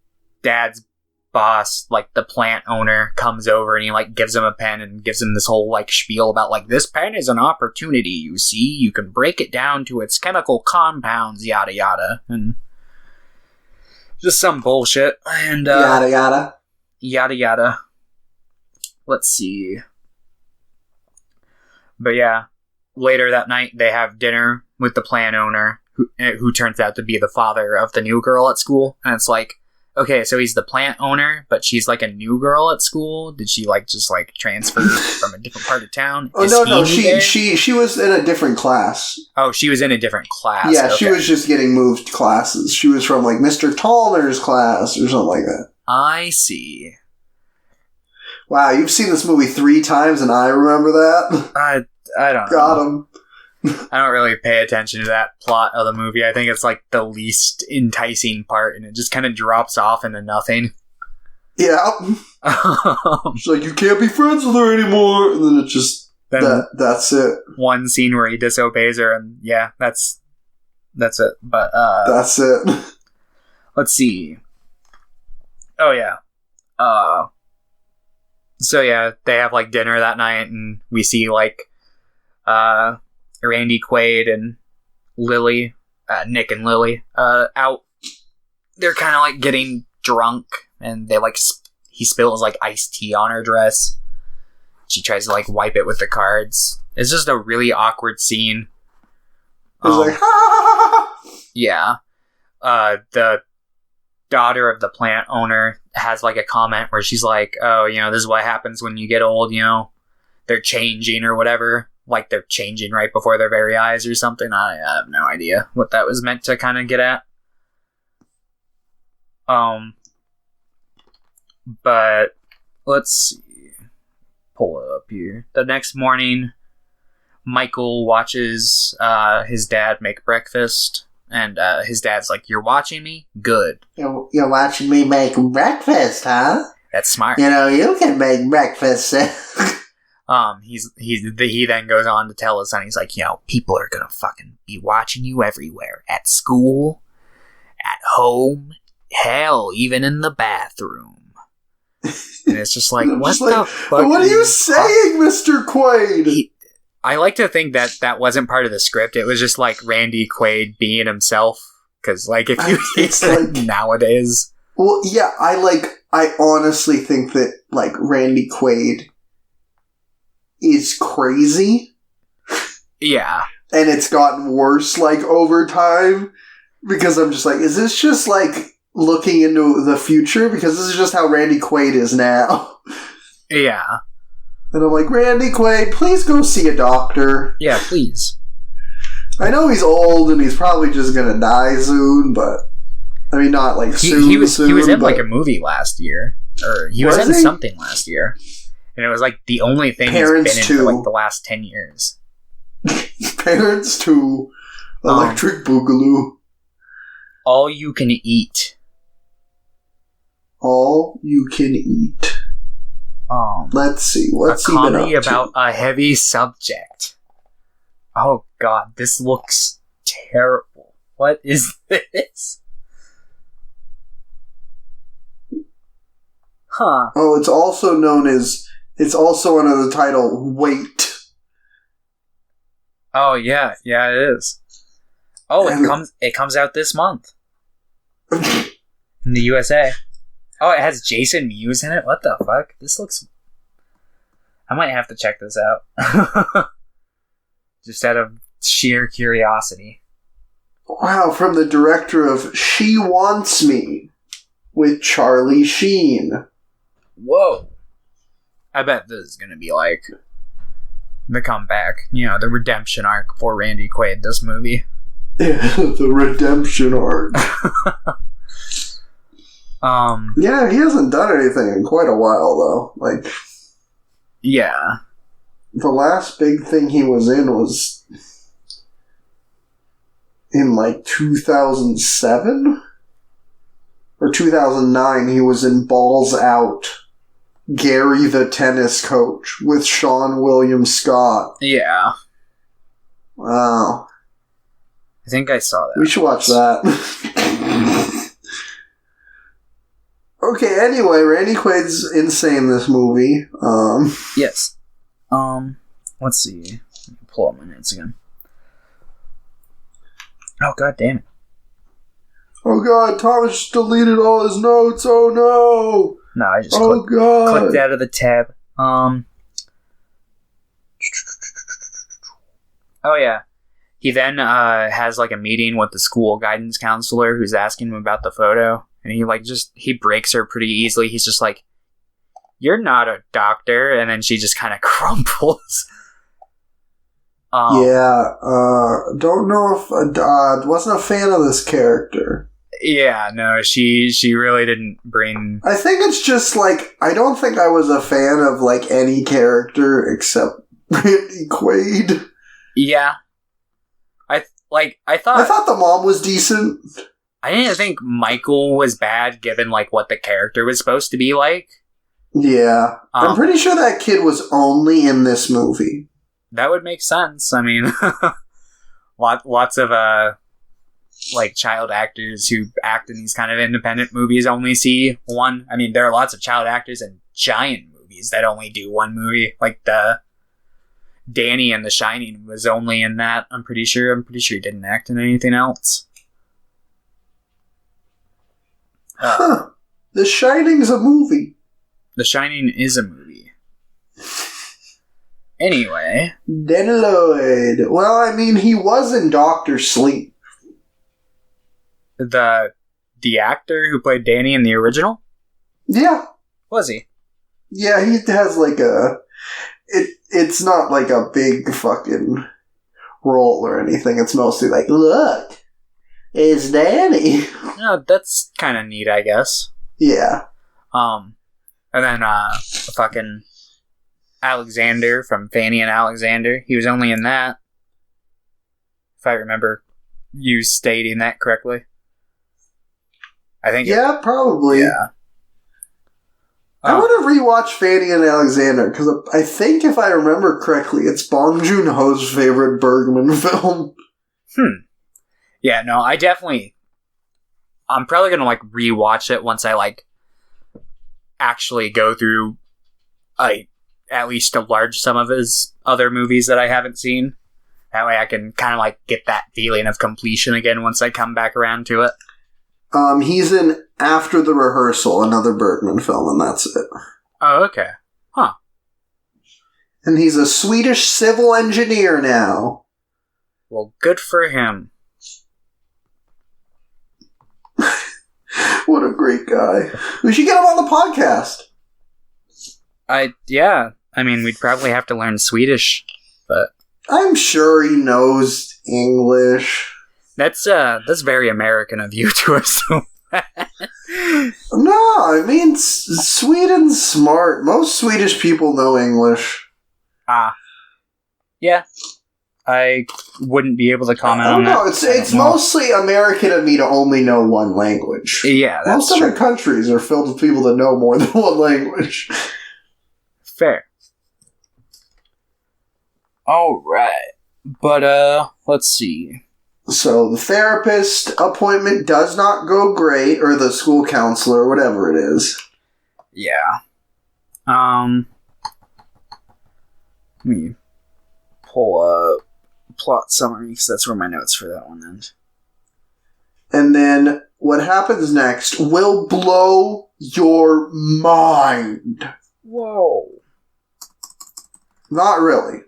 dad's boss, like the plant owner, comes over and he like gives him a pen and gives him this whole like spiel about like, this pen is an opportunity, you see, you can break it down to its chemical compounds, yada yada, and just some bullshit, and yada yada. Let's see. But yeah, later that night they have dinner with the plant owner, who turns out to be the father of the new girl at school, and it's like, okay, so he's the plant owner, but she's like a new girl at school. Did she like just like transfer from a different part of town? Oh, no, she was in a different class. Oh, she was in a different class. Yeah, okay. She was just getting moved classes. She was from like Mr. Tallner's class or something like that. I see. Wow, you've seen this movie 3 times and I remember that? I don't know. Got him. I don't really pay attention to that plot of the movie. I think it's like the least enticing part, and it just kind of drops off into nothing. Yeah. It's like, you can't be friends with her anymore, and then it just that's it. One scene where he disobeys her, and yeah, that's it. But that's it. Let's see. Oh yeah. So yeah, they have like dinner that night, and we see like Randy Quaid and Lily, Nick and Lily, out. They're kind of like getting drunk, and they like he spills like iced tea on her dress. She tries to like wipe it with the cards. It's just a really awkward scene. It's like, ha! Yeah. The daughter of the plant owner has like a comment where she's like, oh, you know, this is what happens when you get old, you know, they're changing or whatever. Like they're changing right before their very eyes or something. I have no idea what that was meant to kind of get at. But let's see. Pull it up here. The next morning, Michael watches his dad make breakfast, and his dad's like, "You're watching me? Good. You're watching me make breakfast, huh? That's smart. You know, you can make breakfast." He then goes on to tell his son, he's like, you know, people are gonna fucking be watching you everywhere. At school, at home, hell, even in the bathroom. And it's just like, what the fuck? What are you saying, Mr. Quaid? I like to think that wasn't part of the script. It was just like Randy Quaid being himself. Because, like, if you like, nowadays. Well, yeah, I honestly think that, like, Randy Quaid is crazy. Yeah. And it's gotten worse, like, over time. Because I'm just like, is this just, like, looking into the future? Because this is just how Randy Quaid is now. Yeah. And I'm like, Randy Quaid, please go see a doctor. Yeah, please. I know he's old and he's probably just gonna die soon, but... I mean, not, like, soon. He was in, like, a movie last year. Or he was in something last year. And it was, like, the only thing he's been in for, like, the last 10 years. Parents 2. Electric Boogaloo. All You Can Eat. All You Can Eat. Let's see. What's he been up to? A comedy about a heavy subject. Oh, God. This looks terrible. What is this? Huh. Oh, it's also known as... It's also under the title, Wait. Oh, yeah. Yeah, it is. Oh, it comes out this month. In the USA. Oh, it has Jason Mewes in it? What the fuck? This looks... I might have to check this out. Just out of sheer curiosity. Wow, from the director of She Wants Me with Charlie Sheen. Whoa. I bet this is going to be like the comeback. You know, the redemption arc for Randy Quaid, this movie. Yeah, the redemption arc. Yeah, he hasn't done anything in quite a while, though. Like, yeah. The last big thing he was in was in, like, 2007? Or 2009, he was in Balls Out. Gary the Tennis Coach with Sean William Scott. Yeah. Wow. I think I saw that. We should watch that. Okay, anyway, Randy Quaid's insane this movie. Yes. Let's see. Let me pull up my notes again. Oh, god damn it. Oh god, Thomas just deleted all his notes, oh no! No, I just clicked out of the tab. Oh yeah. He then has like a meeting with the school guidance counselor who's asking him about the photo. And he breaks her pretty easily. He's just like, "You're not a doctor." And then she just kind of crumples. Don't know if, wasn't a fan of this character. Yeah, no, she really didn't bring... I think it's just like, I don't think I was a fan of like any character except Randy Quaid. Yeah. I thought the mom was decent. I didn't think Michael was bad, given like what the character was supposed to be like. Yeah, I'm pretty sure that kid was only in this movie. That would make sense. I mean, lots of like child actors who act in these kind of independent movies only see one. I mean, there are lots of child actors in giant movies that only do one movie. Like the Danny in The Shining was only in that. I'm pretty sure he didn't act in anything else. The Shining's a movie. The Shining is a movie. Anyway. Danny Lloyd. Well, I mean, he was in Dr. Sleep. The actor who played Danny in the original? Yeah. Was he? Yeah, he has like it's not like a big fucking role or anything. It's mostly like, look, it's Danny. No, that's kind of neat, I guess. Yeah. And then fucking Alexander from Fanny and Alexander. He was only in that. If I remember you stating that correctly. I think. Yeah, probably. Yeah. I want to rewatch Fanny and Alexander because I think if I remember correctly, it's Bong Joon-ho's favorite Bergman film. Yeah, no, I'm probably gonna like rewatch it once I like actually go through at least a large sum of his other movies that I haven't seen. That way I can kind of like get that feeling of completion again once I come back around to it. He's in After the Rehearsal, another Bergman film, and that's it. Oh, okay. Huh. And he's a Swedish civil engineer now. Well, good for him. What a great guy. We should get him on the podcast. Yeah. I mean, we'd probably have to learn Swedish, but... I'm sure he knows English. That's very American of you to assume that. No, I mean, Sweden's smart. Most Swedish people know English. Yeah. I wouldn't be able to comment on that. No, it's mostly American of me to only know one language. Yeah, that's most other countries are filled with people that know more than one language. Fair. Alright. But, let's see. So, the therapist appointment does not go great, or the school counselor, whatever it is. Yeah. Let me pull up plot summary, because that's where my notes for that one end. And then what happens next will blow your mind. Whoa. Not really.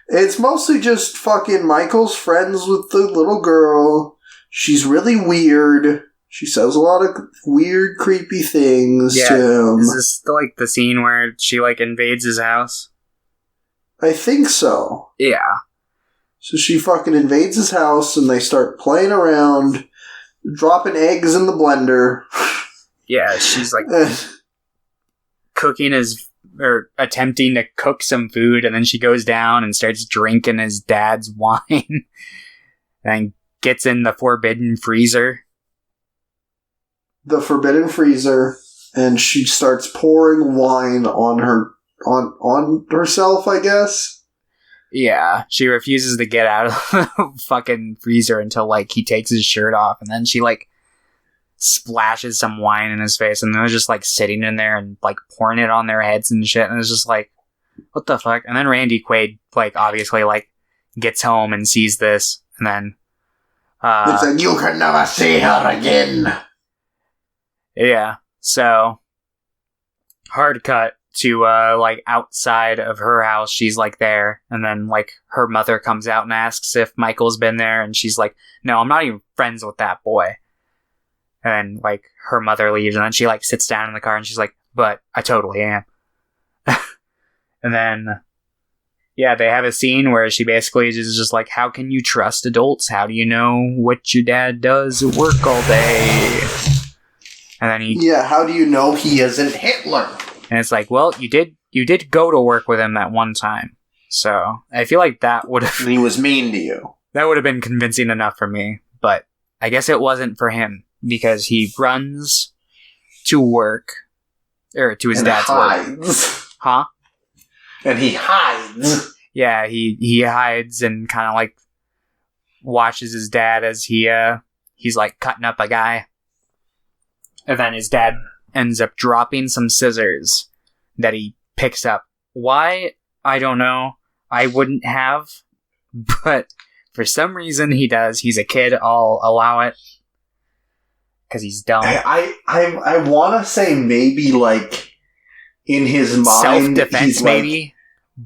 It's mostly just fucking Michael's friends with the little girl. She's really weird. She says a lot of weird, creepy things to him. Is this like the scene where she like invades his house? I think so. Yeah. So she fucking invades his house and they start playing around, dropping eggs in the blender. Yeah, she's like attempting to cook some food, and then she goes down and starts drinking his dad's wine and gets in the forbidden freezer. The forbidden freezer, and she starts pouring wine on herself, I guess. Yeah, she refuses to get out of the fucking freezer until, like, he takes his shirt off, and then she, like, splashes some wine in his face, and they're just, like, sitting in there and, like, pouring it on their heads and shit, and it's just like, what the fuck? And then Randy Quaid, like, obviously, like, gets home and sees this, and then, it's like, you can never see her again. Yeah, so, hard cut to, like, outside of her house, she's, like, there, and then, like, her mother comes out and asks if Michael's been there, and she's like, no, I'm not even friends with that boy. And, like, her mother leaves, and then she, like, sits down in the car, and she's like, but I totally am. And then, yeah, they have a scene where she basically is just like, how can you trust adults? How do you know what your dad does at work all day? And then yeah, how do you know he isn't Hitler? And it's like, well, you did go to work with him that one time. So, I feel like that would have... And he was mean to you. That would have been convincing enough for me, but I guess it wasn't for him, because he runs to work, or to his dad's hides. work. Huh? And he hides. Yeah, he hides and kind of, like, watches his dad as he's, like, cutting up a guy. And then his dad ends up dropping some scissors that he picks up. Why? I don't know. I wouldn't have. But for some reason he does. He's a kid. I'll allow it. Because he's dumb. I want to say maybe, like, in his mind... self-defense, maybe?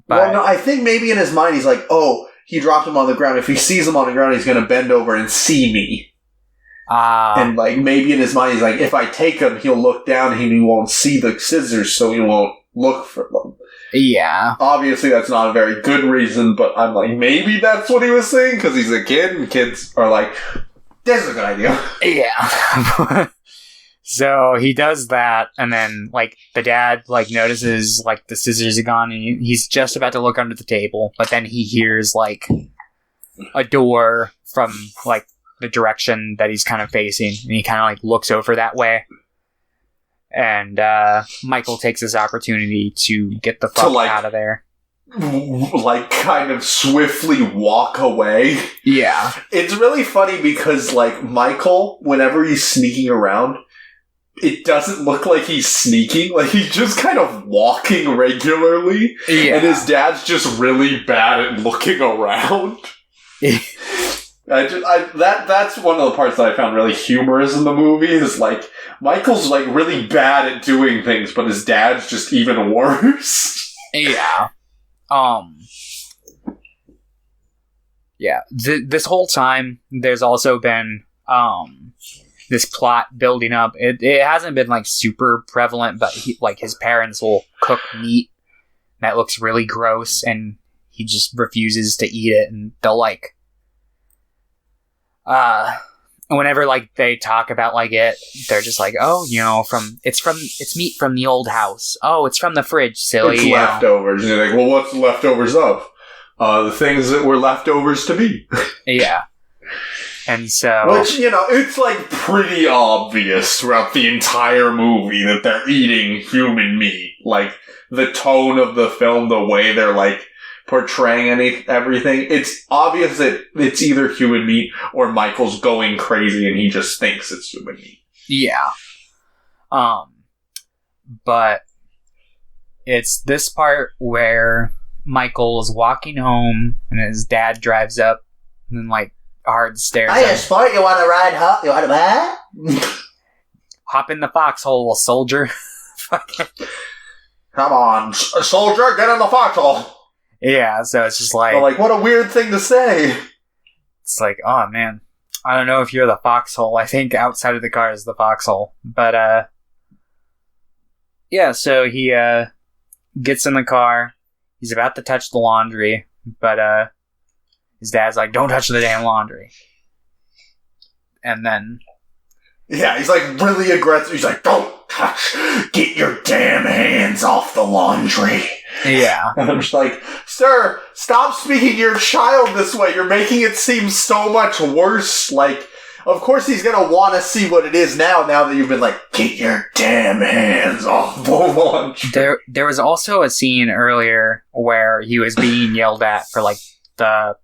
But... Well, no, I think maybe in his mind he's like, oh, he dropped him on the ground. If he sees him on the ground, he's going to bend over and see me. And, like, maybe in his mind, he's like, if I take him, he'll look down and he won't see the scissors, so he won't look for them. Yeah. Obviously, that's not a very good reason, but I'm like, maybe that's what he was saying, because he's a kid, and kids are like, this is a good idea. Yeah. So, he does that, and then, like, the dad, like, notices, like, the scissors are gone, and he's just about to look under the table, but then he hears, like, a door from, like, the direction that he's kind of facing, and he kind of, like, looks over that way. And Michael takes this opportunity to get the fuck out of there. Like, kind of swiftly walk away. Yeah. It's really funny because, like, Michael, whenever he's sneaking around, it doesn't look like he's sneaking. Like, he's just kind of walking regularly. Yeah. And his dad's just really bad at looking around. That's one of the parts that I found really humorous in the movie, is, like, Michael's, like, really bad at doing things, but his dad's just even worse. Yeah. Yeah. This whole time, there's also been, this plot building up. It hasn't been, like, super prevalent, but, his parents will cook meat that looks really gross, and he just refuses to eat it, and they'll, like, whenever, like, they talk about, like, it, they're just like, oh, you know, it's meat from the old house. Oh, it's from the fridge, silly. It's leftovers. And you're like, well, what's the leftovers of? The things that were leftovers to be. Yeah. And so... Which, you know, it's, like, pretty obvious throughout the entire movie that they're eating human meat. Like, the tone of the film, the way they're, like, portraying everything, it's obvious that it's either human meat or Michael's going crazy and he just thinks it's human meat. Yeah. But it's this part where Michael is walking home and his dad drives up and then, like, hard stares. Hiya, sport, you want to ride hop? You want to what? Hop in the foxhole, soldier. Come on, soldier, get in the foxhole. Yeah, so it's just like... But like, what a weird thing to say. It's like, oh man, I don't know if you're the foxhole. I think outside of the car is the foxhole. But, yeah, so he, gets in the car. He's about to touch the laundry, but, his dad's like, don't touch the damn laundry. And then... Yeah, he's like really aggressive. He's like, don't touch. Get your damn hands off the laundry. Yeah. And I'm just like, sir, stop speaking to your child this way. You're making it seem so much worse. Like, of course he's going to want to see what it is now that you've been like, get your damn hands off the laundry. There was also a scene earlier where he was being yelled at for, like, the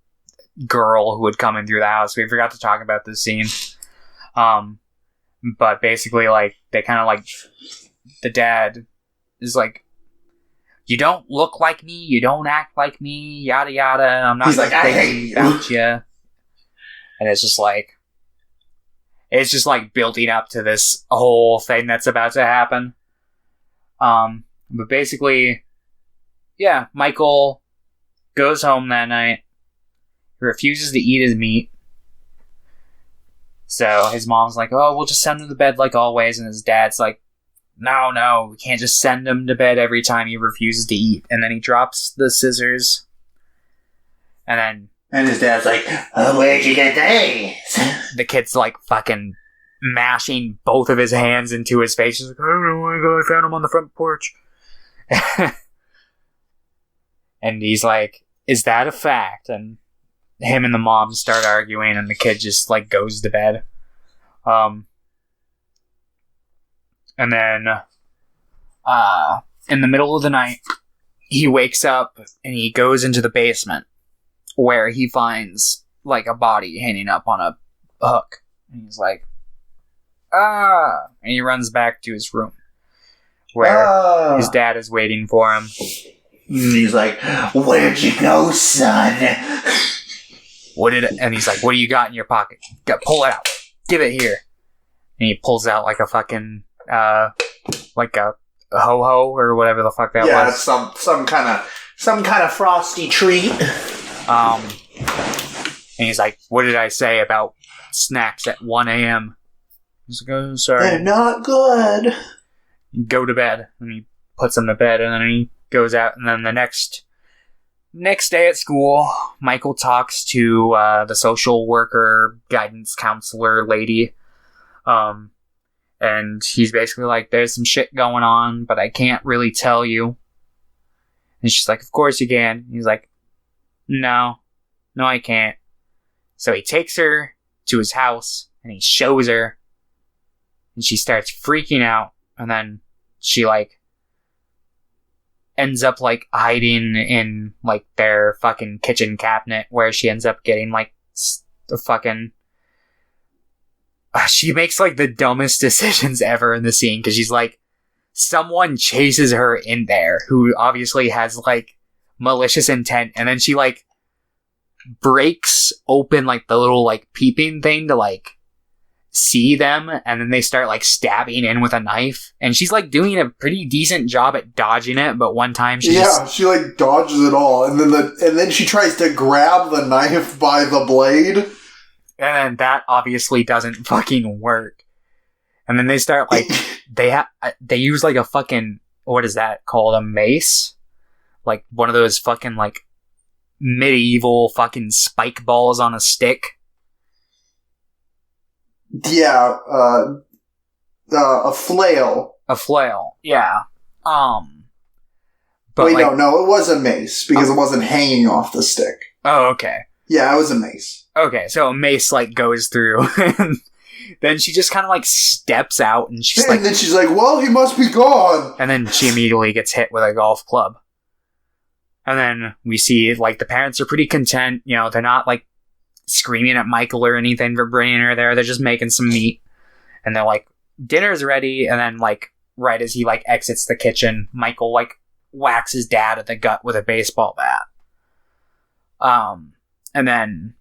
girl who had come in through the house. We forgot to talk about this scene. But basically, like, they kind of, like, the dad is like, you don't look like me, you don't act like me, yada yada, I'm not thinking about you. And it's just like building up to this whole thing that's about to happen. But basically, yeah, Michael goes home that night. He refuses to eat his meat. So his mom's like, oh, we'll just send him to bed like always. And his dad's like, no, we can't just send him to bed every time he refuses to eat. And then he drops the scissors. And his dad's like, oh, where'd you get these? The kid's like fucking mashing both of his hands into his face. He's like, I don't know where I go. I found him on the front porch. And he's like, is that a fact? And him and the mom start arguing, and the kid just, like, goes to bed. And then, in the middle of the night, he wakes up, and he goes into the basement, where he finds, like, a body hanging up on a hook. And he's like, ah! And he runs back to his room, where his dad is waiting for him. And he's like, where'd you go, son? And he's like, what do you got in your pocket? Pull it out. Give it here. And he pulls out like a fucking, like a ho-ho or whatever the fuck that was. Yeah, some kind of frosty treat. And he's like, what did I say about snacks at 1 a.m.? He's like, oh, sorry. They're not good. Go to bed. And he puts him to bed, and then he goes out, and then the next day at school, Michael talks to the social worker, guidance counselor lady. And he's basically like, there's some shit going on, but I can't really tell you. And she's like, of course you can. He's like, no, I can't. So he takes her to his house, and he shows her. And she starts freaking out. And then she, like, ends up, like, hiding in, like, their fucking kitchen cabinet, where she ends up getting, like, the fucking... she makes, like, the dumbest decisions ever in the scene, because she's like, someone chases her in there, who obviously has, like, malicious intent, and then she, like, breaks open, like, the little, like, peeping thing to, like, see them, and then they start, like, stabbing in with a knife, and she's, like, doing a pretty decent job at dodging it, but one time she she, like, dodges it all, and then she tries to grab the knife by the blade, and then that obviously doesn't fucking work. And then they start, like, they use, like, a fucking, what is that called, a mace? Like, one of those fucking, like, medieval fucking spike balls on a stick. Yeah, a flail. A flail, yeah. But wait, like, no, it was a mace, because it wasn't hanging off the stick. Oh, okay. Yeah, it was a mace. Okay, so a mace, like, goes through, and then she just kind of, like, steps out, and she's like... And then she's like, well, he must be gone! And then she immediately gets hit with a golf club. And then we see, like, the parents are pretty content, you know, they're not, like, screaming at Michael or anything for bringing her there. They're just making some meat, and they're like, dinner's ready. And then, like, right as he, like, exits the kitchen, Michael, like, whacks his dad in the gut with a baseball bat. And then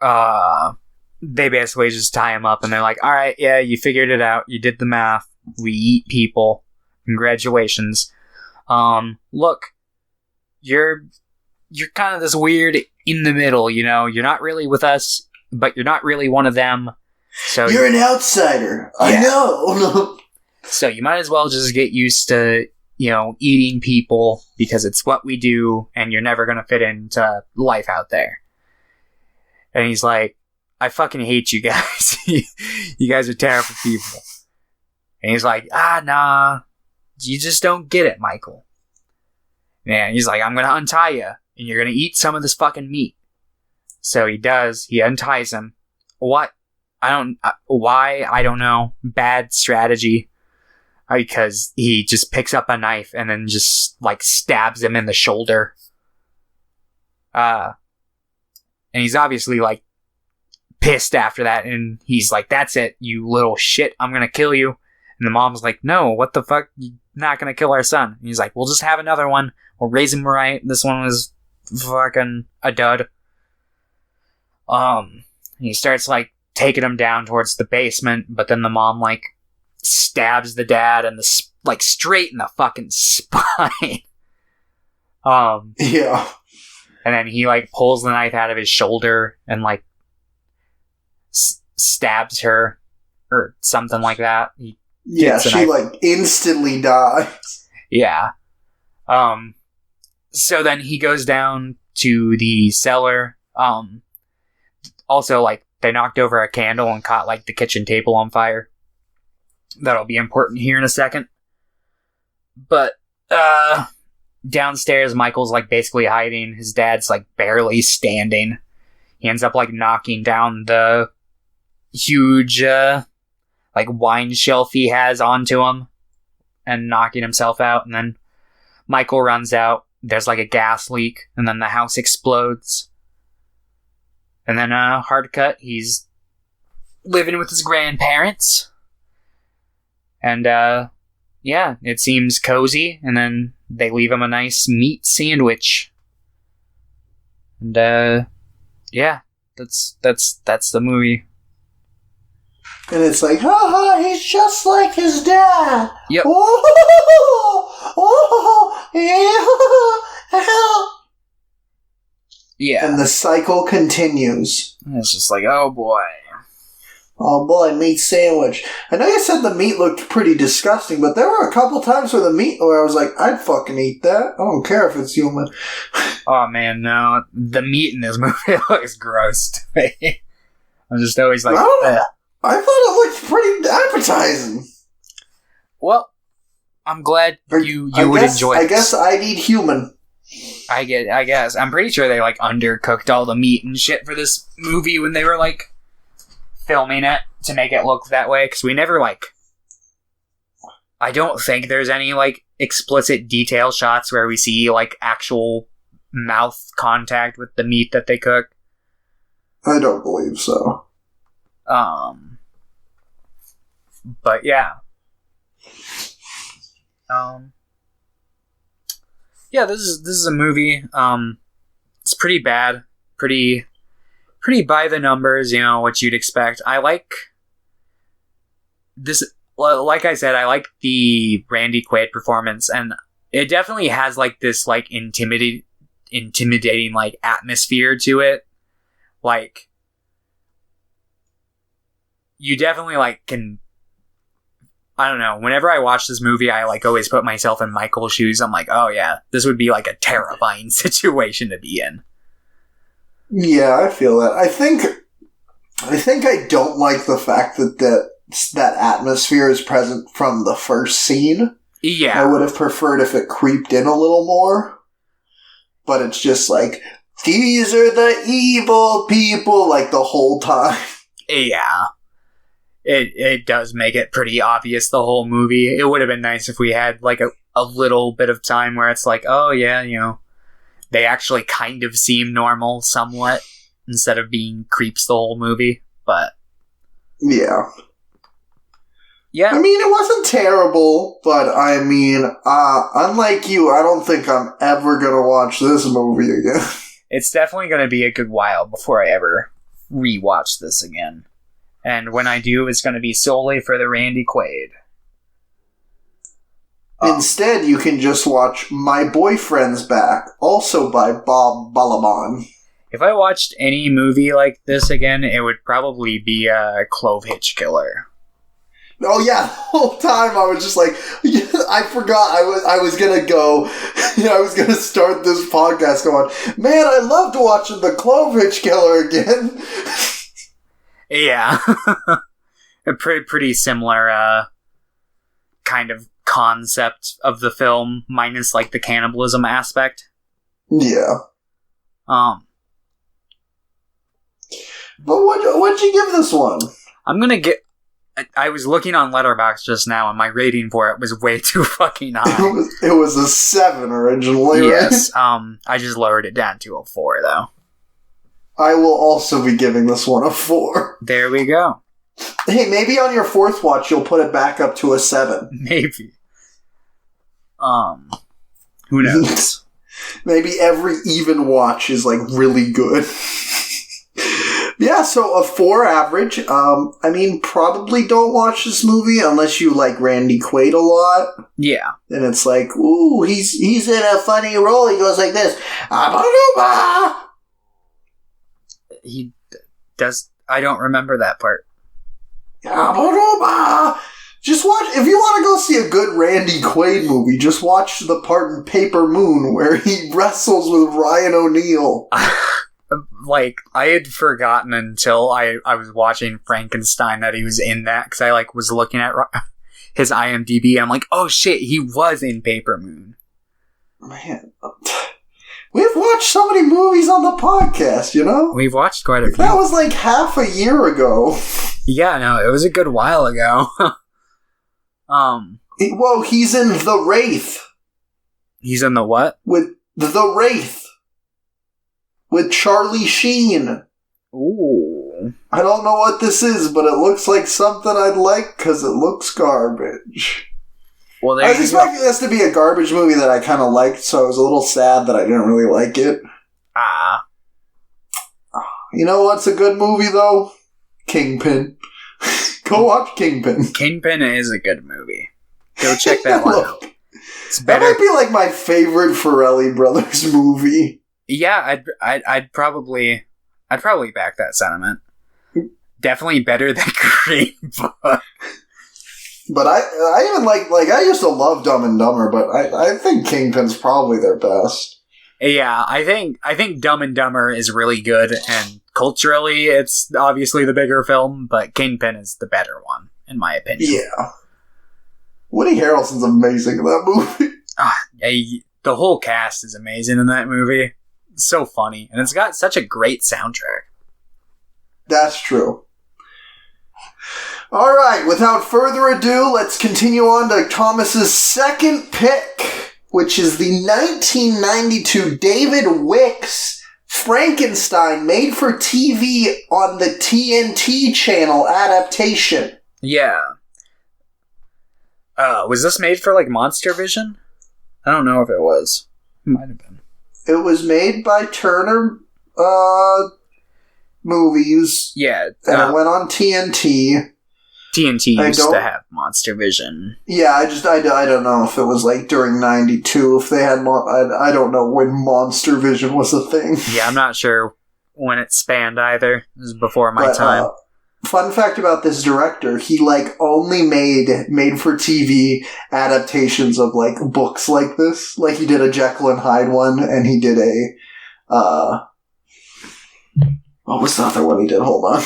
they basically just tie him up and they're like, all right, yeah, you figured it out. You did the math. We eat people. Congratulations. Look, you're kind of this weird in the middle, you know? You're not really with us, but you're not really one of them. So you're an outsider. Yeah. I know. So you might as well just get used to, you know, eating people because it's what we do and you're never going to fit into life out there. And he's like, I fucking hate you guys. You guys are terrible people. And he's like, nah, you just don't get it, Michael. And he's like, I'm going to untie you and you're going to eat some of this fucking meat. So he does. He unties him. What? Why? I don't know. Bad strategy. Because he just picks up a knife and then just, like, stabs him in the shoulder. And he's obviously, like, pissed after that. And he's like, that's it, you little shit. I'm gonna kill you. And the mom's like, no, what the fuck? You're not gonna kill our son. And he's like, we'll just have another one. We'll raise him right. This one was fucking a dud. And he starts, like, taking him down towards the basement. But then the mom, like, stabs the dad and like straight in the fucking spine. Yeah. And then he like pulls the knife out of his shoulder and like stabs her or something like that. She like instantly dies. Yeah. So then he goes down to the cellar. Also, like, they knocked over a candle and caught like the kitchen table on fire. That'll be important here in a second. But, downstairs, Michael's, like, basically hiding. His dad's, like, barely standing. He ends up, like, knocking down the huge, like, wine shelf he has onto him and knocking himself out. And then Michael runs out. There's, like, a gas leak. And then the house explodes. And then, hard cut, he's living with his grandparents. And, yeah, it seems cozy, and then they leave him a nice meat sandwich. And, yeah, that's the movie. And it's like, haha, he's just like his dad. Yep. Yeah. And the cycle continues. And it's just like, oh boy. Oh boy, meat sandwich. I know you said the meat looked pretty disgusting, but there were a couple times where the meat, where I was like, I'd fucking eat that. I don't care if it's human. Oh man, no. The meat in this movie looks gross to me. I'm just always like, I thought it looked pretty appetizing. Well, I'm glad you would enjoy it. I guess I'd eat human. I guess. I'm pretty sure they, like, undercooked all the meat and shit for this movie when they were, like, filming it to make it look that way, because we never, like, I don't think there's any, like, explicit detail shots where we see, like, actual mouth contact with the meat that they cook. I don't believe so. But yeah. Yeah, this is a movie. It's pretty bad. Pretty by the numbers, you know, what you'd expect. I like this, like I said, I like the Randy Quaid performance, and it definitely has, like, this, like, intimidating, like, atmosphere to it. Like, you definitely, like, can, I don't know, whenever I watch this movie, I, like, always put myself in Michael's shoes. I'm like, oh yeah, this would be, like, a terrifying situation to be in. Yeah, I feel that. I think I don't like the fact that atmosphere is present from the first scene. Yeah. I would have preferred if it creeped in a little more. But it's just like, these are the evil people, like, the whole time. Yeah. It does make it pretty obvious the whole movie. It would have been nice if we had, like, a little bit of time where it's like, oh yeah, you know, they actually kind of seem normal somewhat instead of being creeps the whole movie. But yeah. Yeah. I mean, it wasn't terrible, but I mean, unlike you, I don't think I'm ever gonna watch this movie again. It's definitely gonna be a good while before I ever rewatch this again. And when I do, it's going to be solely for the Randy Quaid. Instead, you can just watch My Boyfriend's Back, also by Bob Balaban. If I watched any movie like this again, it would probably be a Clove Hitch Killer. Oh yeah, the whole time I was just like, I forgot I was gonna go, I was gonna start this podcast going, man, I loved watching the Clove Hitch Killer again. Yeah. A pretty similar kind of concept of the film, minus like the cannibalism aspect. Yeah. But what'd you give this one? I'm gonna get... I was looking on Letterboxd just now, and my rating for it was way too fucking high. It was a 7 originally, yes, right? I just lowered it down to a 4, though. I will also be giving this one a 4. There we go. Hey, maybe on your 4th watch you'll put it back up to a 7. Maybe. Who knows? Maybe every even watch is, like, really good. Yeah, so a 4 average. I mean, probably don't watch this movie unless you like Randy Quaid a lot. Yeah. And it's like, ooh, he's in a funny role. He goes like this. Abaruba! He does... I don't remember that part. Abaruba! Just watch... If you want to go see a good Randy Quaid movie, just watch the part in Paper Moon where he wrestles with Ryan O'Neal. Like, I had forgotten until I was watching Frankenstein that he was in that, because I, like, was looking at his IMDb, and I'm like, oh shit, he was in Paper Moon. Man, we've watched so many movies on the podcast, you know? We've watched quite a few. That was like half a year ago. Yeah, no, it was a good while ago. Whoa, he's in The Wraith. He's in the what? With The Wraith. With Charlie Sheen. Ooh. I don't know what this is, but it looks like something I'd like because it looks garbage. Well, I was expecting this to be a garbage movie that I kind of liked, so I was a little sad that I didn't really like it. Ah. You know what's a good movie, though? Kingpin. Go watch Kingpin. Kingpin is a good movie. Go check that one out. It's better. That might be like my favorite Farrelly Brothers movie. Yeah, I'd probably back that sentiment. Definitely better than Green Book. But I even like I used to love Dumb and Dumber, but I think Kingpin's probably their best. Yeah, I think Dumb and Dumber is really good, and culturally it's obviously the bigger film, but Kingpin is the better one, in my opinion. Yeah. Woody Harrelson's amazing in that movie. The whole cast is amazing in that movie. It's so funny, and it's got such a great soundtrack. That's true. All right, without further ado, let's continue on to Thomas's second pick, which is the 1992 David Wicks Frankenstein made for TV on the TNT channel adaptation. Yeah. Was this made for, like, Monster Vision? I don't know if it was. It might have been. It was made by Turner Movies. Yeah. And it went on TNT. TNT used to have Monster Vision. Yeah, I don't know if it was like during 92, if they had, I don't know when Monster Vision was a thing. Yeah, I'm not sure when it spanned either. It was before my time. Fun fact about this director, he like only made for TV adaptations of like books like this. Like he did a Jekyll and Hyde one, and he did a, what was the other one he did? Hold on.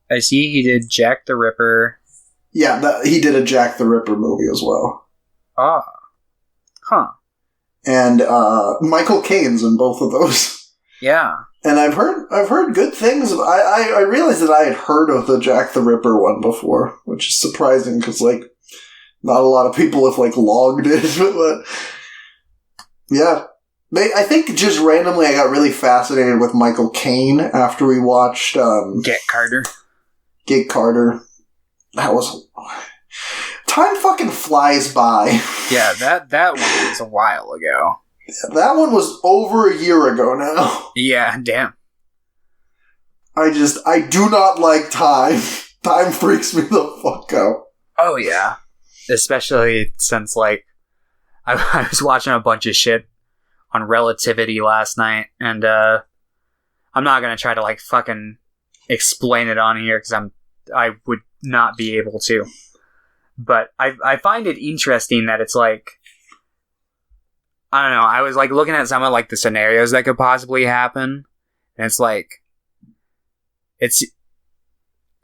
I see he did Jack the Ripper. Yeah, he did a Jack the Ripper movie as well. Ah. Huh. And Michael Caine's in both of those. Yeah. And I've heard good things. I realized that I had heard of the Jack the Ripper one before, which is surprising because like not a lot of people have like logged it. But yeah. I think just randomly I got really fascinated with Michael Caine after we watched Get Carter. Get Carter. That was... Time fucking flies by. Yeah, that one was a while ago. That one was over a year ago now. Yeah, damn. I do not like time. Time freaks me the fuck out. Oh, yeah. Especially since, like, I was watching a bunch of shit on Relativity last night, and, I'm not gonna try to, like, fucking explain it on here, because I would not be able to. But I find it interesting that it's, like, I don't know, I was, like, looking at some of, like, the scenarios that could possibly happen, and it's, like,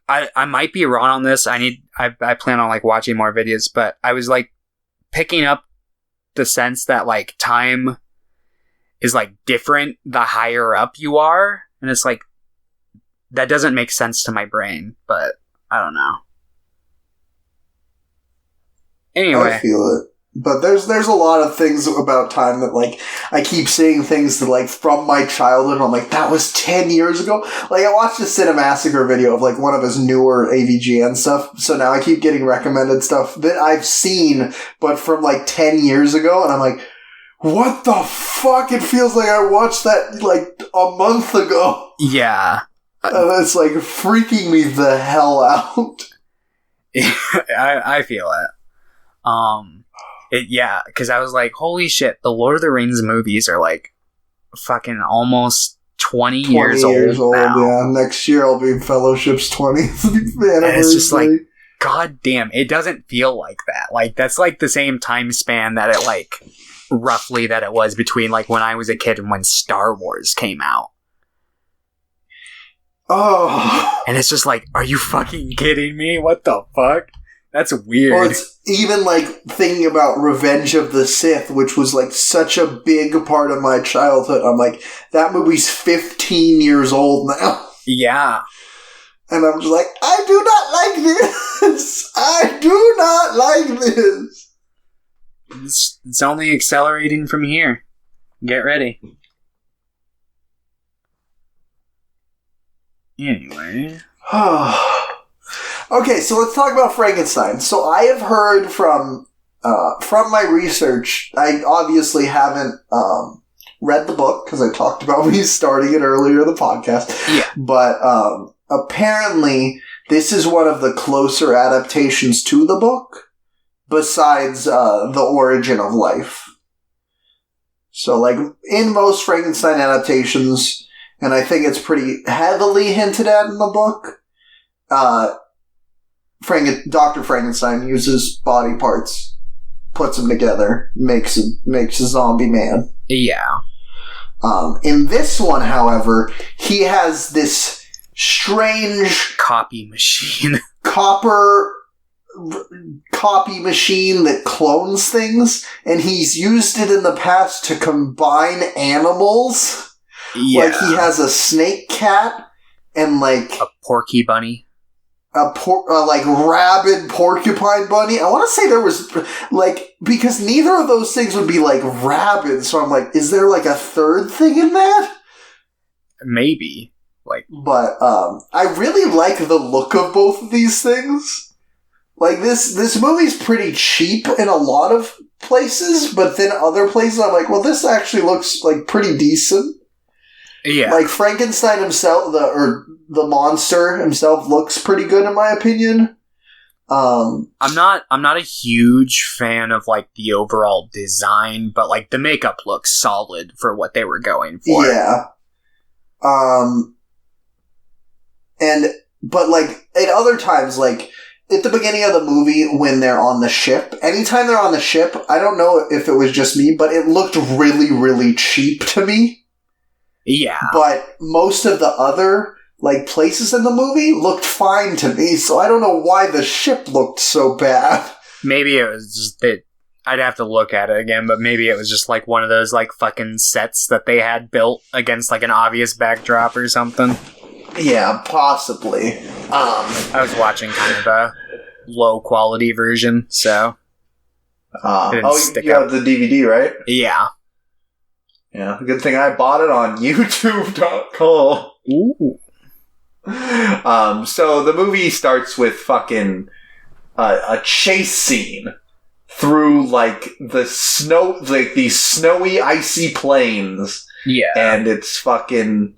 I might be wrong on this. I plan on, like, watching more videos, but I was, like, picking up the sense that, like, time is, like, different the higher up you are, and it's, like, that doesn't make sense to my brain, but I don't know. Anyway. I feel it. But there's a lot of things about time that, like, I keep seeing things that, like, from my childhood, and I'm like, that was 10 years ago? Like, I watched a Cinemassacre video of, like, one of his newer AVGN stuff, so now I keep getting recommended stuff that I've seen, but from, like, 10 years ago, and I'm like, what the fuck? It feels like I watched that, like, a month ago. Yeah. It's, like, freaking me the hell out. I feel it. Yeah, because I was like, holy shit, the Lord of the Rings movies are, like, fucking almost 20 years old now. Yeah, next year I'll be in Fellowship's 20th anniversary. And it's just like, god damn, it doesn't feel like that. Like, that's, like, the same time span that it, like, roughly that it was between, like, when I was a kid and when Star Wars came out. Oh. And it's just like, are you fucking kidding me? What the fuck? That's weird. Or it's even, like, thinking about Revenge of the Sith, which was, like, such a big part of my childhood. I'm like, that movie's 15 years old now. Yeah. And I'm just like, I do not like this. I do not like this. It's only accelerating from here. Get ready. Anyway. Okay, so let's talk about Frankenstein. So I have heard from my research, I obviously haven't read the book, because I talked about me starting it earlier in the podcast. Yeah. But apparently, this is one of the closer adaptations to the book, besides The Origin of Life. So, like, in most Frankenstein adaptations, and I think it's pretty heavily hinted at in the book, Dr. Frankenstein uses body parts, puts them together, makes a zombie man. Yeah. In this one, however, he has this strange copy machine. copy machine that clones things, and he's used it in the past to combine animals. Yeah. Like, he has a snake cat and, like, a porky bunny. Like, rabid porcupine bunny. I want to say there was, like, because neither of those things would be, like, rabid, so I'm like, is there, like, a third thing in that? Maybe. Like, but, I really like the look of both of these things. Like, this movie's pretty cheap in a lot of places, but then other places I'm like, well, this actually looks, like, pretty decent. yeah. Like, Frankenstein himself, the monster himself looks pretty good in my opinion. I'm not a huge fan of, like, the overall design, but, like, the makeup looks solid for what they were going for. Yeah. But, like, at other times, like, at the beginning of the movie when they're on the ship, anytime they're on the ship, I don't know if it was just me, but it looked really, really cheap to me. Yeah. But most of the other, like, places in the movie looked fine to me, so I don't know why the ship looked so bad. Maybe it was just that I'd have to look at it again, but maybe it was just, like, one of those, like, fucking sets that they had built against, like, an obvious backdrop or something. Yeah, possibly. I was watching kind of a low-quality version, so... you have the DVD, right? Yeah. Yeah, good thing I bought it on YouTube.com. Ooh. So the movie starts with fucking a chase scene through, like, the snow, like, these snowy, icy plains. Yeah. And it's fucking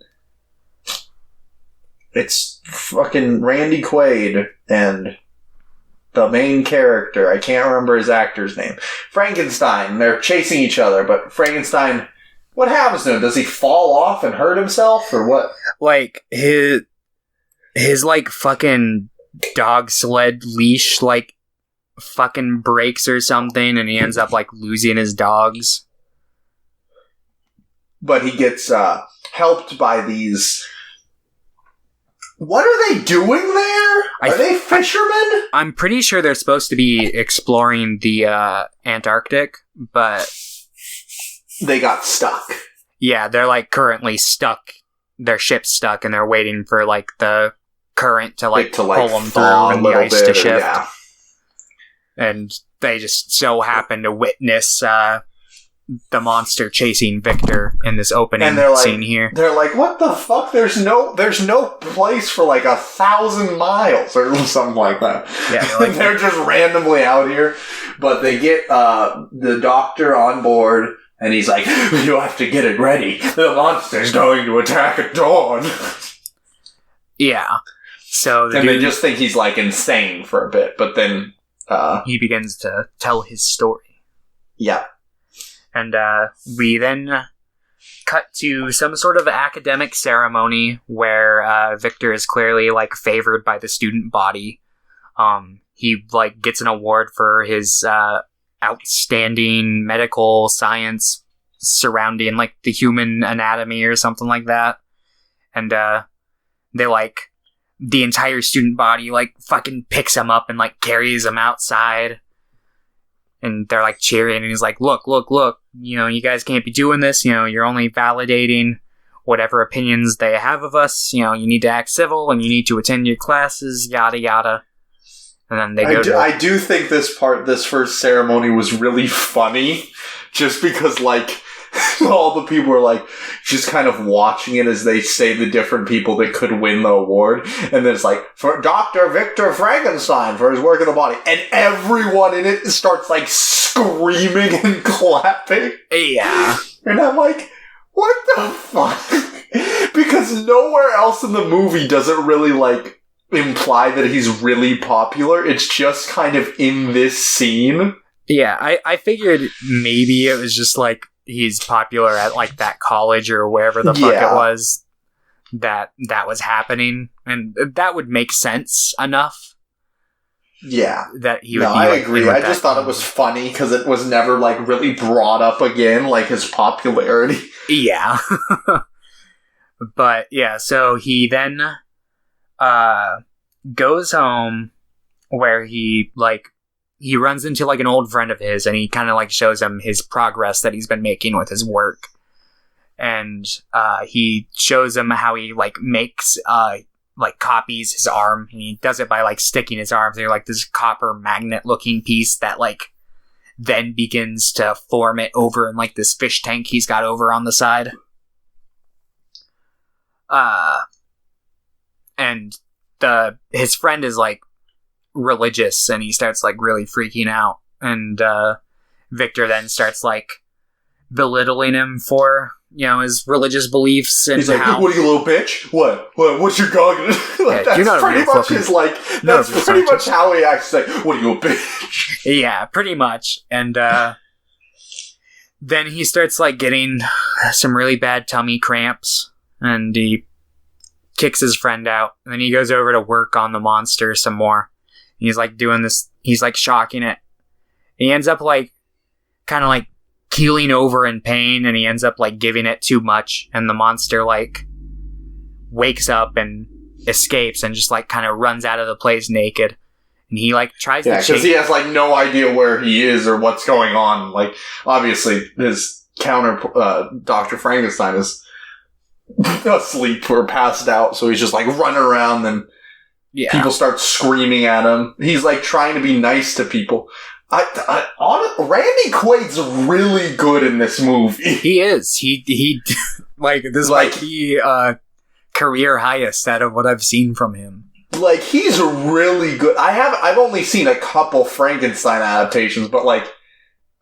Randy Quaid and the main character, I can't remember his actor's name, Frankenstein. They're chasing each other, but Frankenstein, what happens to him? Does he fall off and hurt himself, or what? Like, his like, fucking dog sled leash, like, fucking breaks or something, and he ends up, like, losing his dogs. But he gets helped by these... What are they doing there? Are they fishermen? I'm pretty sure they're supposed to be exploring the Antarctic, but... They got stuck. Yeah, they're, like, currently stuck. Their ship's stuck, and they're waiting for, like, the current to pull them through and the ice to shift. Yeah. And they just so happen to witness the monster chasing Victor in this opening scene here. They're like, what the fuck? There's no place for like 1,000 miles or something like that. Yeah, like, they're just randomly out here. But they get the doctor on board, and he's like, you have to get it ready. The monster's going to attack at dawn. Yeah. So they just think he's like insane for a bit, but then he begins to tell his story. Yeah. And we then cut to some sort of academic ceremony where Victor is clearly, like, favored by the student body. He, like, gets an award for his outstanding medical science surrounding, like, the human anatomy or something like that. And they, like, the entire student body, like, fucking picks him up and, like, carries him outside. And they're, like, cheering, and he's like, look, you know, you guys can't be doing this, you know, you're only validating whatever opinions they have of us, you know, you need to act civil, and you need to attend your classes, yada yada. And then they go I do think this first ceremony was really funny, just because, like, all the people are, like, just kind of watching it as they say the different people that could win the award. And then it's like, for Dr. Victor Frankenstein for his work in the body. And everyone in it starts, like, screaming and clapping. Yeah. And I'm like, what the fuck? Because nowhere else in the movie does it really, like, imply that he's really popular. It's just kind of in this scene. Yeah, I figured maybe it was just, like, he's popular at, like, that college or wherever the fuck it was that was happening, and that would make sense enough. Yeah, that he would. No, I agree. I just thought it was funny because it was never, like, really brought up again, like, his popularity. Yeah, but yeah, so he then goes home where he runs into, like, an old friend of his, and he kind of, like, shows him his progress that he's been making with his work. And he shows him how he, like, makes, like, copies his arm. And he does it by, like, sticking his arm through, like, this copper magnet-looking piece that, like, then begins to form it over in, like, this fish tank he's got over on the side. And his friend is, like, religious, and he starts, like, really freaking out, and Victor then starts, like, belittling him for, you know, his religious beliefs, and he's like, how, what are you, little bitch? What's your god gonna do? Like, yeah, that's pretty much his, like, that's pretty much how he acts, like, what are you, a bitch? Yeah, pretty much. And then he starts, like, getting some really bad tummy cramps, and he kicks his friend out, and then he goes over to work on the monster some more. He's, like, doing this, he's, like, shocking it. He ends up, like, kind of, like, keeling over in pain, and he ends up, like, giving it too much, and the monster, like, wakes up and escapes and just, like, kind of runs out of the place naked. And he, like, tries to chase... Yeah, because he has, like, no idea where he is or what's going on. Like, obviously, his counter, Dr. Frankenstein is asleep or passed out, so he's just, like, running around, and people start screaming at him. He's, like, trying to be nice to people. Randy Quaid's really good in this movie. He is. He like, this might be career highest out of what I've seen from him. like, he's really good. I've only seen a couple Frankenstein adaptations, but, like,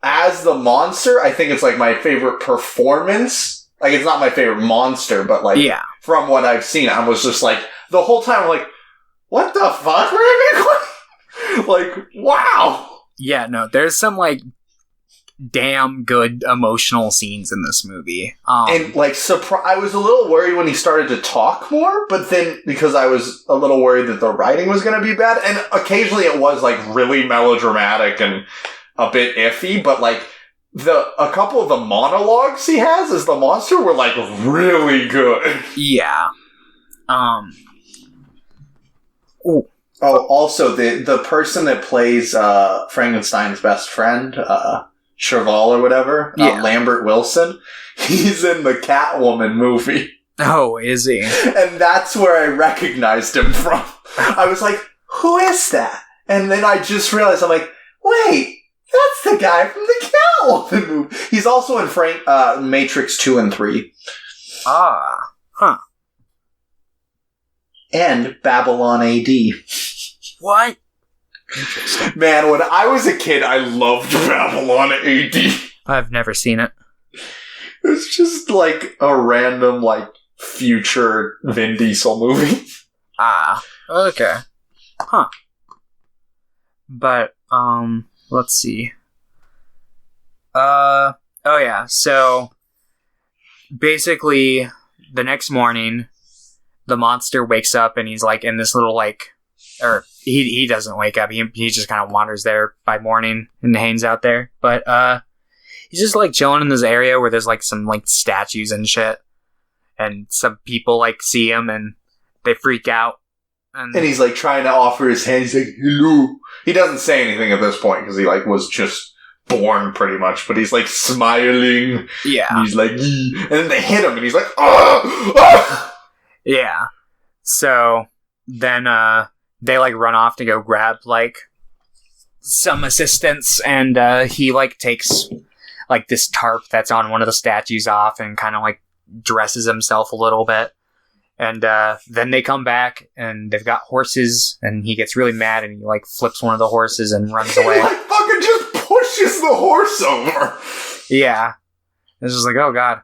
as the monster, I think it's, like, my favorite performance. Like, it's not my favorite monster, but, like, from what I've seen, I was just, like, the whole time, like, what the fuck, Randy Quaid? Like, wow! Yeah, no, there's some, like, damn good emotional scenes in this movie. And, like, I was a little worried when he started to talk more, but then, because I was a little worried that the writing was going to be bad, and occasionally it was, like, really melodramatic and a bit iffy, but, like, a couple of the monologues he has as the monster were, like, really good. Yeah. Ooh. Oh, also, the person that plays Frankenstein's best friend, Cheval or whatever, Lambert Wilson, he's in the Catwoman movie. Oh, is he? And that's where I recognized him from. I was like, who is that? And then I just realized, I'm like, wait, that's the guy from the Catwoman movie. He's also in Matrix 2 and 3. Ah, huh. And Babylon AD. What? Interesting. Man, when I was a kid, I loved Babylon AD. I've never seen it. It was just like a random, like, future Vin Diesel movie. Ah, okay. Huh. But, let's see. Oh yeah, so, basically, the next morning, the monster wakes up and he's, like, in this little, like, or he doesn't wake up. He just kind of wanders there by morning and hangs out there. But he's just like chilling in this area where there's like some like statues and shit. And some people like see him and they freak out. And he's like trying to offer his hand. He's like, hello. He doesn't say anything at this point because he like was just born pretty much. But he's like smiling. Yeah. And he's like, ee. And then they hit him and he's like, ah! Ah! Yeah. So then they like run off to go grab like some assistance, and he like takes like this tarp that's on one of the statues off and kind of like dresses himself a little bit. And then they come back and they've got horses, and he gets really mad and he like flips one of the horses and runs away. He like fucking just pushes the horse over. Yeah. It's just like, oh god.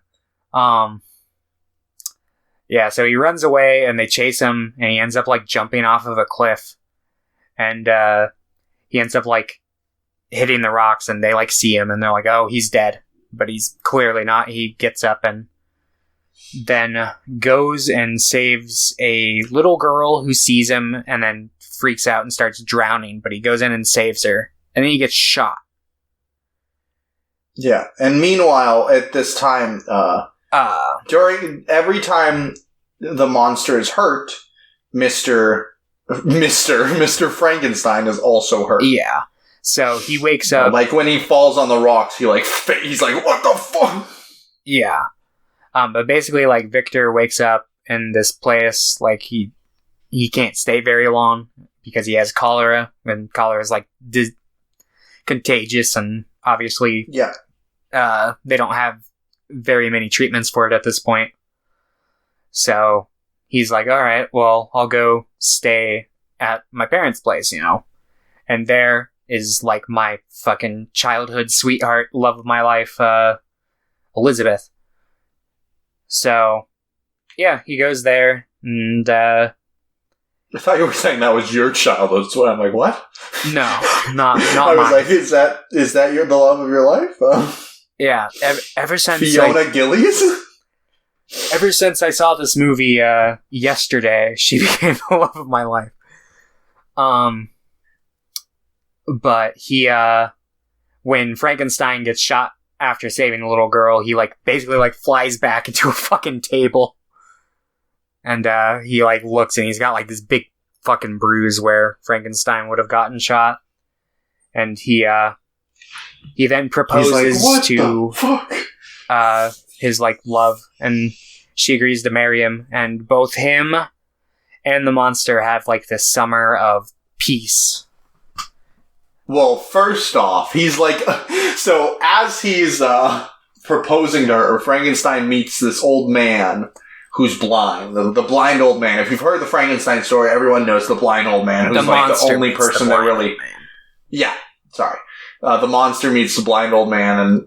Yeah, so he runs away, and they chase him, and he ends up, like, jumping off of a cliff. And, he ends up, like, hitting the rocks, and they, like, see him, and they're like, oh, he's dead. But he's clearly not. He gets up and then goes and saves a little girl who sees him, and then freaks out and starts drowning. But he goes in and saves her, and then he gets shot. Yeah, and meanwhile, at this time, during every time the monster is hurt, Mr. Frankenstein is also hurt. Yeah. So he wakes up. Like when he falls on the rocks, he's like, what the fuck? Yeah. But basically, like, Victor wakes up in this place, like, he can't stay very long because he has cholera, and cholera is, like, contagious, and obviously, they don't have very many treatments for it at this point. So he's like, all right, well, I'll go stay at my parents' place, you know. And there is like my fucking childhood sweetheart, love of my life, Elizabeth. So yeah, he goes there, and I thought you were saying that was your childhood. So I'm like, what? No, not I was mine. like, is that the love of your life? Yeah, ever since Fiona Gillies? Ever since I saw this movie yesterday, she became the love of my life. But he when Frankenstein gets shot after saving the little girl, he like basically like flies back into a fucking table. And he like looks, and he's got like this big fucking bruise where Frankenstein would have gotten shot. And he then proposes like, to his like love, and she agrees to marry him, and both him and the monster have like this summer of peace. Well, first off, he's like, so as he's proposing to her, Frankenstein meets this old man who's blind. The blind old man. If you've heard the Frankenstein story, everyone knows the blind old man who's like the only person that really... Yeah, sorry. The monster meets the blind old man, and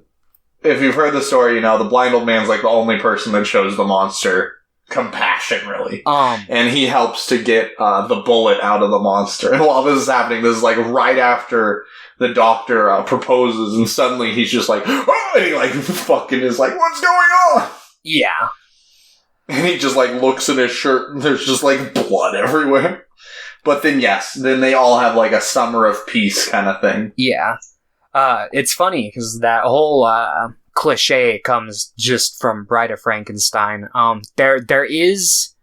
if you've heard the story, you know, the blind old man's like the only person that shows the monster compassion, really. And he helps to get the bullet out of the monster. And while this is happening, this is like right after the doctor proposes, and suddenly he's just like, oh! And he like fucking is like, what's going on? Yeah. And he just like looks at his shirt and there's just like blood everywhere. But then then they all have like a summer of peace kind of thing. Yeah. It's funny because that whole cliche comes just from Bride of Frankenstein. There is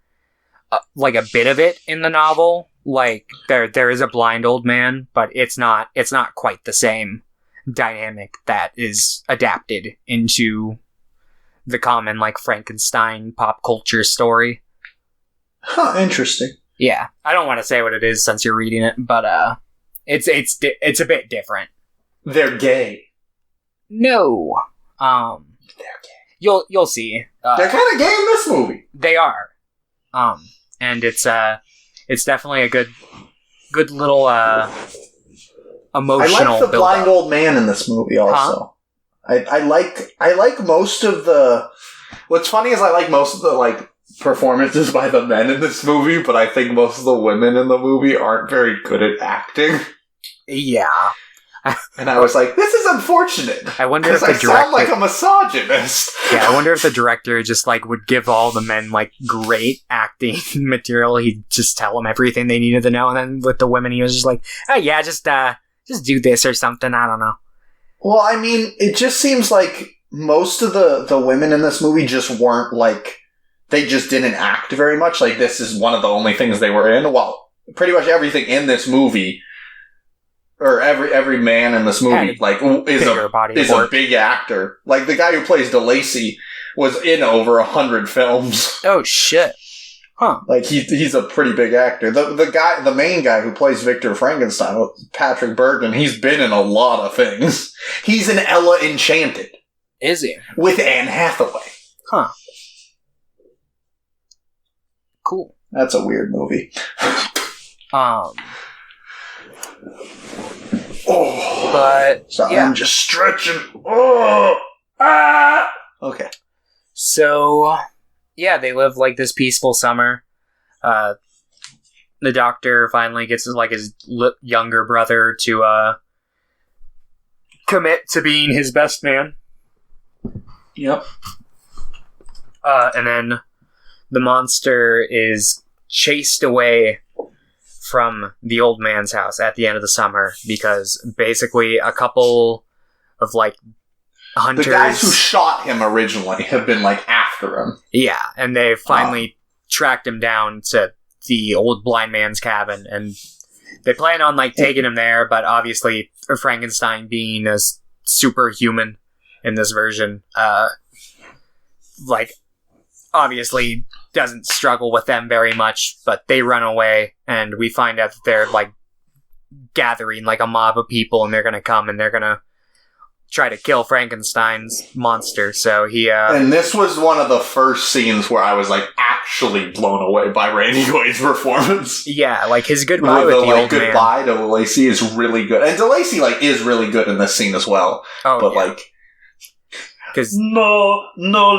like a bit of it in the novel. Like there is a blind old man, but it's not quite the same dynamic that is adapted into the common like Frankenstein pop culture story. Huh, interesting. Yeah, I don't want to say what it is since you're reading it, but it's a bit different. They're gay. No. They're gay. You'll see. They're kind of gay in this movie. They are. And it's definitely a good little emotional. I like the blind old man in this movie also. Huh? I like most of the... What's funny is I like most of the like performances by the men in this movie, but I think most of the women in the movie aren't very good at acting. Yeah. And I was like, this is unfortunate. I wonder if the director... sound like a misogynist. Yeah, I wonder if the director just, like, would give all the men, like, great acting material. He'd just tell them everything they needed to know. And then with the women, he was just like, oh, yeah, just do this or something. I don't know. Well, I mean, it just seems like most of the women in this movie just weren't, like... They just didn't act very much. Like, this is one of the only things they were in. Well, pretty much everything in this movie... Or every man in this movie, like, is a big actor. Like, the guy who plays DeLacy was in over 100 films. Oh, shit. Huh. Like, he's a pretty big actor. The main guy who plays Victor Frankenstein, Patrick Bergman, he's been in a lot of things. He's in Ella Enchanted. Is he? With Anne Hathaway. Huh. Cool. That's a weird movie. Oh, but sorry, yeah. I'm just stretching. Oh, ah. Okay. So, yeah, they live like this peaceful summer. The doctor finally gets his younger brother to commit to being his best man. Yep. And then the monster is chased away from the old man's house at the end of the summer because basically a couple of like hunters... The guys who shot him originally have been like after him. Yeah, and they finally tracked him down to the old blind man's cabin, and they plan on like taking him there, but obviously Frankenstein being a superhuman in this version, like obviously doesn't struggle with them very much, but they run away, and we find out that they're like gathering like a mob of people, and they're gonna come and they're gonna try to kill Frankenstein's monster. So he and this was one of the first scenes where I was like actually blown away by Randy Quaid's performance. Yeah, like his goodbye with the old man. Goodbye to DeLacy is really good, and DeLacy like is really good in this scene as well. Oh, but yeah. Like. No,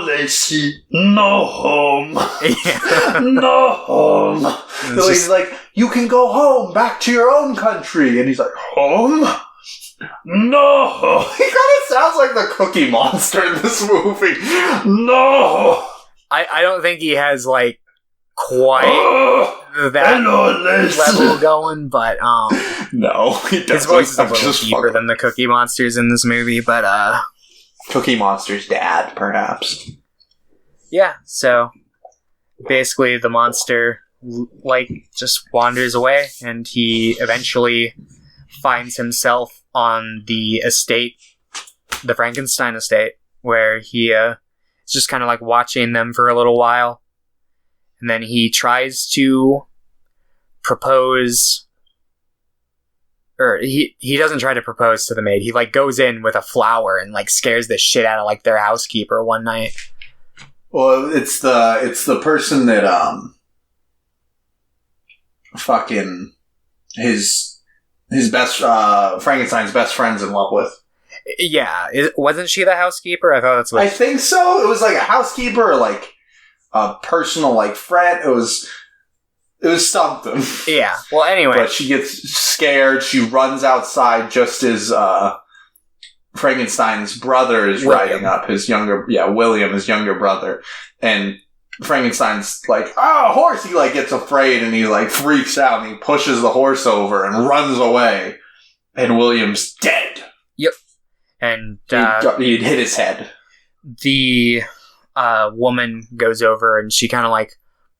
Lacey, no home. Yeah. No home. So he's like, you can go home, back to your own country. And he's like, home? No. He kind of sounds like the Cookie Monster in this movie. No. I don't think he has like quite that level going, but no, he doesn't. His voice is a little deeper than the Cookie Monsters in this movie, but Cookie Monster's dad, perhaps. Yeah, so basically the monster like just wanders away, and he eventually finds himself on the estate, the Frankenstein estate, where he is just kind of like watching them for a little while, and then he tries to propose. Or he doesn't try to propose to the maid. He like goes in with a flower and like scares the shit out of like their housekeeper one night. Well, it's the person that fucking his best Frankenstein's best friend's in love with. Yeah, wasn't she the housekeeper? I thought that's what. I think so. It was like a housekeeper, or like a personal like friend. It was something. Yeah. Well, anyway, but she gets scared. She runs outside just as Frankenstein's brother is riding up. William, his younger brother, and Frankenstein's like, "Oh, horse!" He like gets afraid and he like freaks out and he pushes the horse over and runs away, and William's dead. Yep. And he'd hit his head. The woman goes over and she kind of like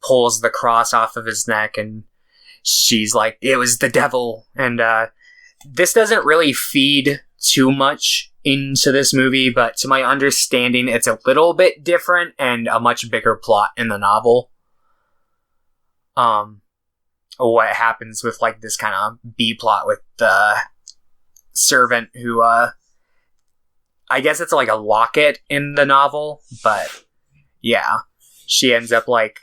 pulls the cross off of his neck, and she's like, "It was the devil." And this doesn't really feed too much into this movie, but to my understanding, it's a little bit different and a much bigger plot in the novel. What happens with like this kind of B plot with the servant who, I guess it's like a locket in the novel, but yeah, she ends up like,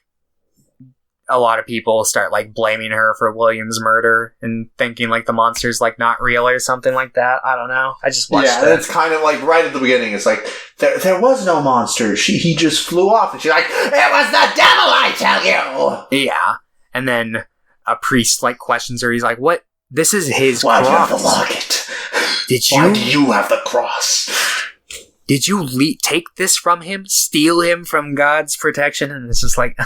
a lot of people start like blaming her for William's murder and thinking like the monster's like not real or something like that. I don't know. I just watched it. Yeah, it's kind of like right at the beginning. It's like there was no monster. He just flew off, and she's like, "It was the devil, I tell you." Yeah, and then a priest like questions her. He's like, "What? This is his Why cross. do you have the locket? Why do you have the cross? Did you take this from him? Steal him from God's protection?" And it's just like.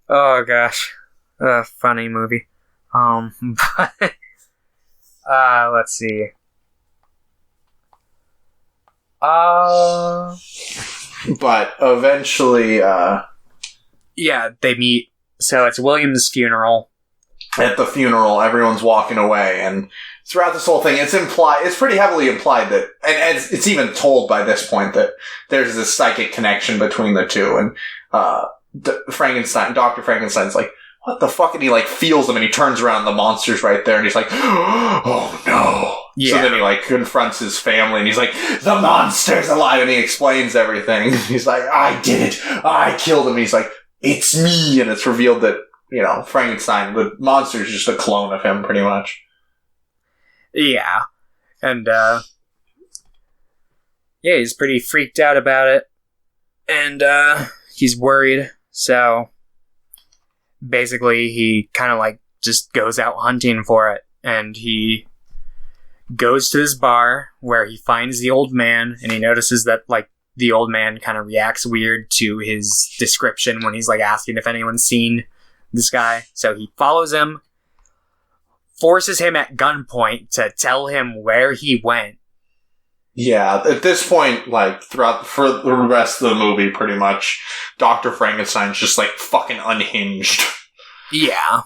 Oh gosh, funny movie. But let's see. But eventually, yeah, they meet. So it's William's funeral. At the funeral, everyone's walking away, and throughout this whole thing, it's pretty heavily implied that, and it's even told by this point that there's this psychic connection between the two, and, Dr. Frankenstein's like, "What the fuck?" And he like feels them and he turns around, the monster's right there, and he's like, "Oh no." Yeah. So then he like confronts his family and he's like, "The monster's alive," and he explains everything. He's like, "I did it. I killed him." He's like, "It's me." And it's revealed that, Frankenstein, the monster's just a clone of him pretty much. Yeah. And yeah, he's pretty freaked out about it. And he's worried. So basically he kind of like just goes out hunting for it, and he goes to this bar where he finds the old man, and he notices that like the old man kind of reacts weird to his description when he's like asking if anyone's seen this guy. So he follows him, forces him at gunpoint to tell him where he went. Yeah, at this point, like, for the rest of the movie, pretty much, Dr. Frankenstein's just, like, fucking unhinged. Yeah.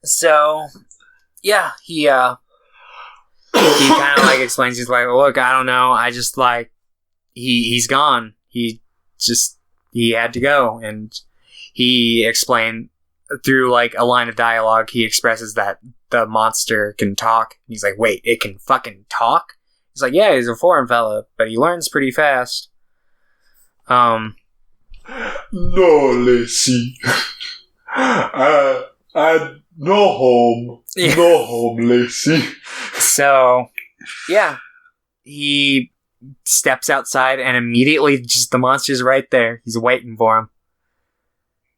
So, yeah, he kind of, like, explains, he's like, "Look, I don't know, I just, like, he's gone. He had to go," and he explained, through, like, a line of dialogue, he expresses that the monster can talk. He's like, "Wait, it can fucking talk?" He's like, "Yeah, he's a foreign fella, but he learns pretty fast." No, Lacey. No home. Yeah. No home, Lacey. So, yeah. He steps outside, and immediately just the monster's right there. He's waiting for him.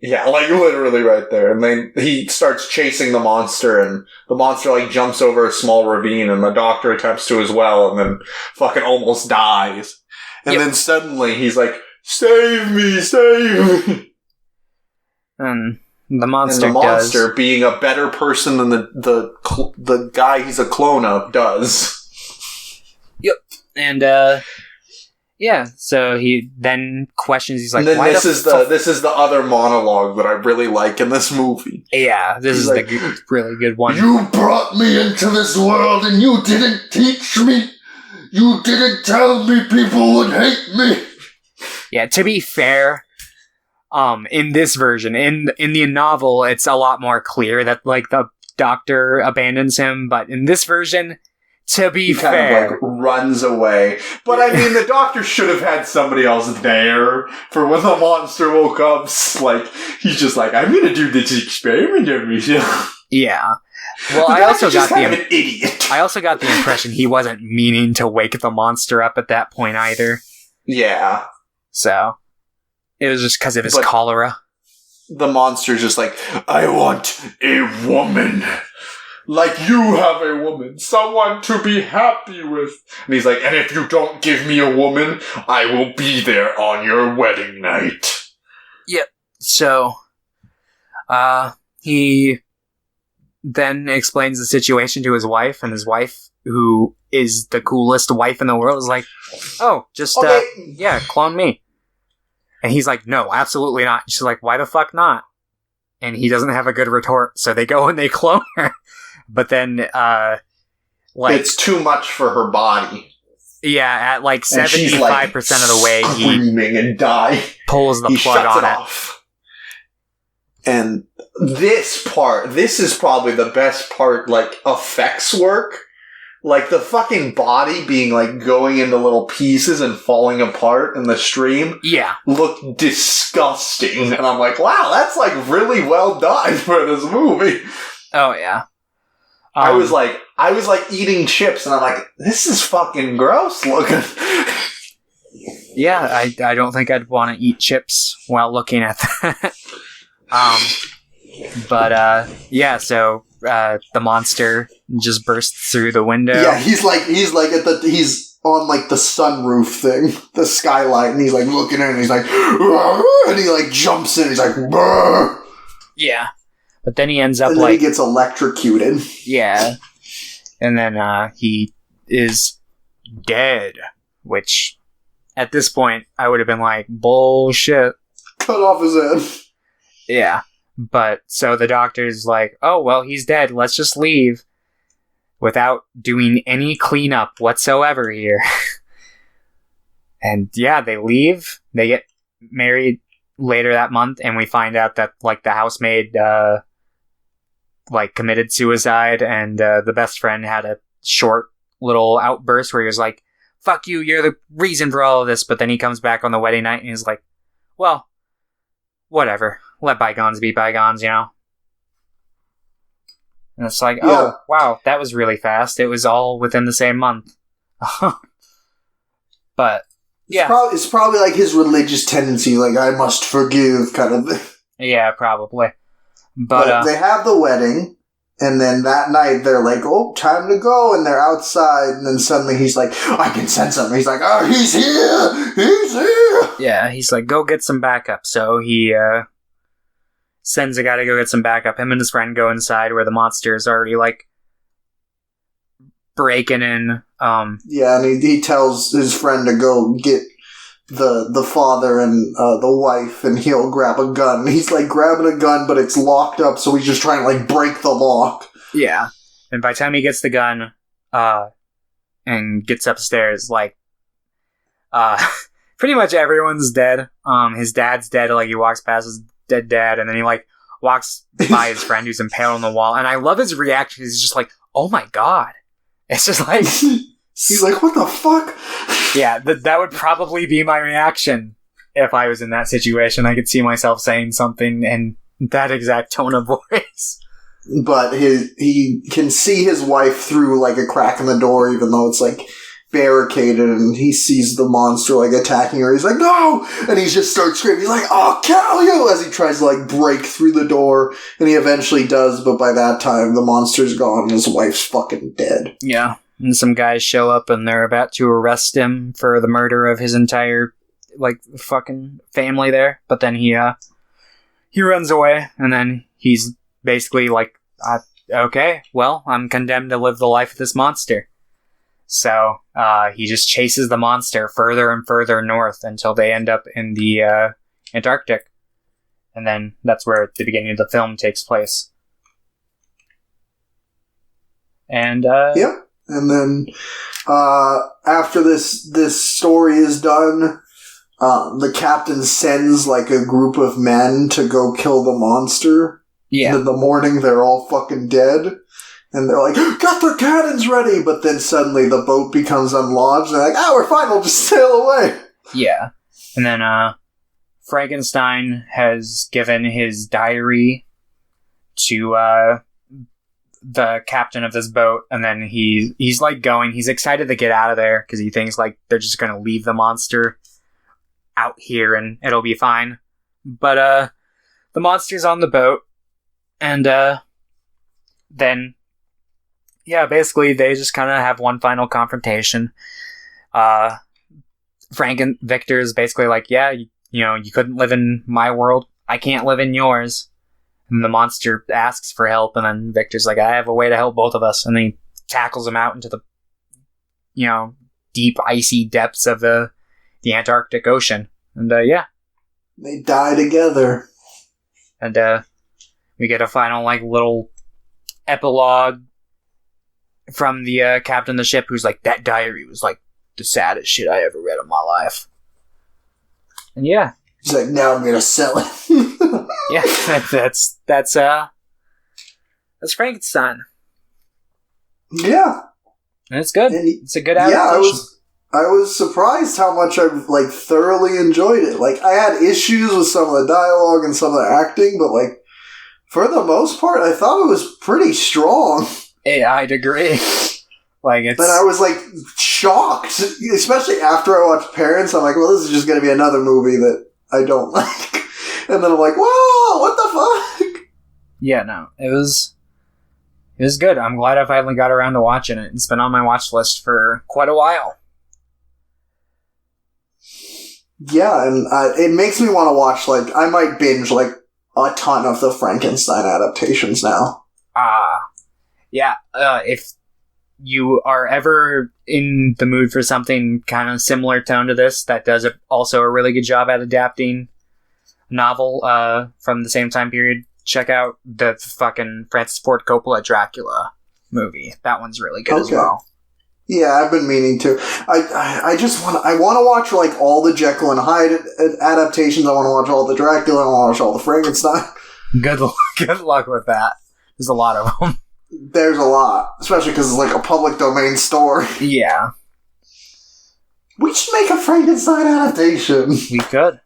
Yeah, like literally right there. And then he starts chasing the monster, and the monster like jumps over a small ravine, and the doctor attempts to as well, and then fucking almost dies. And then suddenly he's like, "Save me, save me." And the monster being a better person than the guy he's a clone of, does. Yep. And yeah, so he then questions. He's like, and then "Why this is the other monologue that I really like in this movie." Yeah, this is like, the really good one. "You brought me into this world and you didn't teach me. You didn't tell me people would hate me." Yeah, to be fair, in this version, in the novel, it's a lot more clear that like the doctor abandons him, but in this version, To be he fair. kind of, runs away. But I mean, the doctor should have had somebody else there for when the monster woke up. He's just like, I'm gonna do this experiment every day. Yeah. Well, I also got an idiot. I also got the impression he wasn't meaning to wake the monster up at that point either. Yeah. So, it was just because of his cholera. The monster's just like, I want a woman. Like you have a woman. Someone to be happy with. And he's like, and if you don't give me a woman, I will be there on your wedding night. Yep. So, he then explains the situation to his wife, and his wife, who is the coolest wife in the world, is like, oh, just, clone me. And he's like, no, absolutely not. She's like, why the fuck not? And he doesn't have a good retort, so they go and they clone her. But then, it's too much for her body. Yeah, at 75% of the way, screaming and die. Pulls the plug on it. Off. And this is probably the best part, effects work. The fucking body being, going into little pieces and falling apart in the stream. Yeah. Looked disgusting. And I'm like, wow, that's, really well done for this movie. Oh, yeah. I was eating chips, and I'm like, this is fucking gross looking. Yeah, I don't think I'd want to eat chips while looking at that. So the monster just bursts through the window. Yeah, he's on the sunroof thing, the skylight, and he's looking in, and he's like, and he jumps in, he's like, Burr! Yeah. But then he ends up and then he gets electrocuted. Yeah. And then he is dead, which at this point I would have been like, bullshit. Cut off his head. Yeah. But so the doctor's like, oh, well, he's dead. Let's just leave without doing any cleanup whatsoever here. And yeah, they leave. They get married later that month, and we find out that the housemaid committed suicide, and the best friend had a short little outburst where he was like, fuck you, you're the reason for all of this. But then he comes back on the wedding night and he's like, well, whatever, let bygones be bygones, And it's like, oh, wow, that was really fast. It was all within the same month. But yeah, it's probably his religious tendency, I must forgive kind of thing. Yeah, probably. But they have the wedding, and then that night they're like, oh, time to go, and they're outside, and then suddenly he's like, I can sense something. He's like, oh, he's here! He's here! Yeah, he's like, go get some backup. So he sends a guy to go get some backup. Him and his friend go inside where the monster is already, breaking in. Yeah, and he tells his friend to go get the father and the wife, and he'll grab a gun. He's grabbing a gun, but it's locked up, so he's just trying to break the lock. Yeah. And by the time he gets the gun and gets upstairs, pretty much everyone's dead. His dad's dead. He walks past his dead dad, and then he walks by his friend who's impaled on the wall. And I love his reaction. He's just like, oh my god. It's just he's like, what the fuck? Yeah, that would probably be my reaction if I was in that situation. I could see myself saying something in that exact tone of voice. But he can see his wife through a crack in the door, even though it's barricaded, and he sees the monster attacking her. He's like, no! And he just starts screaming. He's like, I'll kill you! As he tries to break through the door, and he eventually does, but by that time the monster's gone and his wife's fucking dead. Yeah. And some guys show up, and they're about to arrest him for the murder of his entire, fucking family there. But then he runs away, and then he's basically okay, well, I'm condemned to live the life of this monster. So, he just chases the monster further and further north until they end up in the, Antarctic. And then that's where the beginning of the film takes place. And, Yep. And then, after this story is done, the captain sends, a group of men to go kill the monster. Yeah. In the morning, they're all fucking dead. And they're like, got their cannons ready! But then suddenly the boat becomes unlodged, and they're like, we're fine, we'll just sail away. Yeah. And then, Frankenstein has given his diary to, the captain of this boat, and then he's like he's excited to get out of there, because he thinks, like, they're just gonna leave the monster out here, and it'll be fine. But, the monster's on the boat, and, then, yeah, basically, they just kind of have one final confrontation. Frank and Victor is basically like, yeah, you couldn't live in my world, I can't live in yours. And the monster asks for help, and then Victor's like, I have a way to help both of us. And then he tackles him out into the, deep, icy depths of the Antarctic Ocean. And, yeah. They die together. And, we get a final, like, little epilogue from the captain of the ship, who's like, that diary was, like, the saddest shit I ever read in my life. And, yeah. He's like, now I'm gonna sell it. Yeah, that's Frankenstein. Yeah, And it's good. It's a good adaptation. Yeah, I was surprised how much I like thoroughly enjoyed it. Like, I had issues with some of the dialogue and some of the acting, but like for the most part, I thought it was pretty strong. Yeah, I'd agree. Like, it's... But I was like shocked, especially after I watched Parents. I'm like, well, this is just going to be another movie that I don't like. And then I'm like, whoa, what the fuck? Yeah, no, it was good. I'm glad I finally got around to watching it. It's been on my watch list for quite a while. Yeah, and it makes me want to watch, like, I might binge, like, a ton of the Frankenstein adaptations now. Yeah, if you are ever in the mood for something kind of similar tone to this, that does also a really good job at adapting a novel from the same time period, check out the fucking Francis Ford Coppola Dracula movie. That one's really good as well. Yeah, I've been meaning to. I want to watch like all the Jekyll and Hyde adaptations. I want to watch all the Dracula. I want to watch all the Frankenstein. Good luck with that. There's a lot of them. There's a lot, especially because it's like a public domain story. Yeah. We should make a Frankenstein adaptation. We could.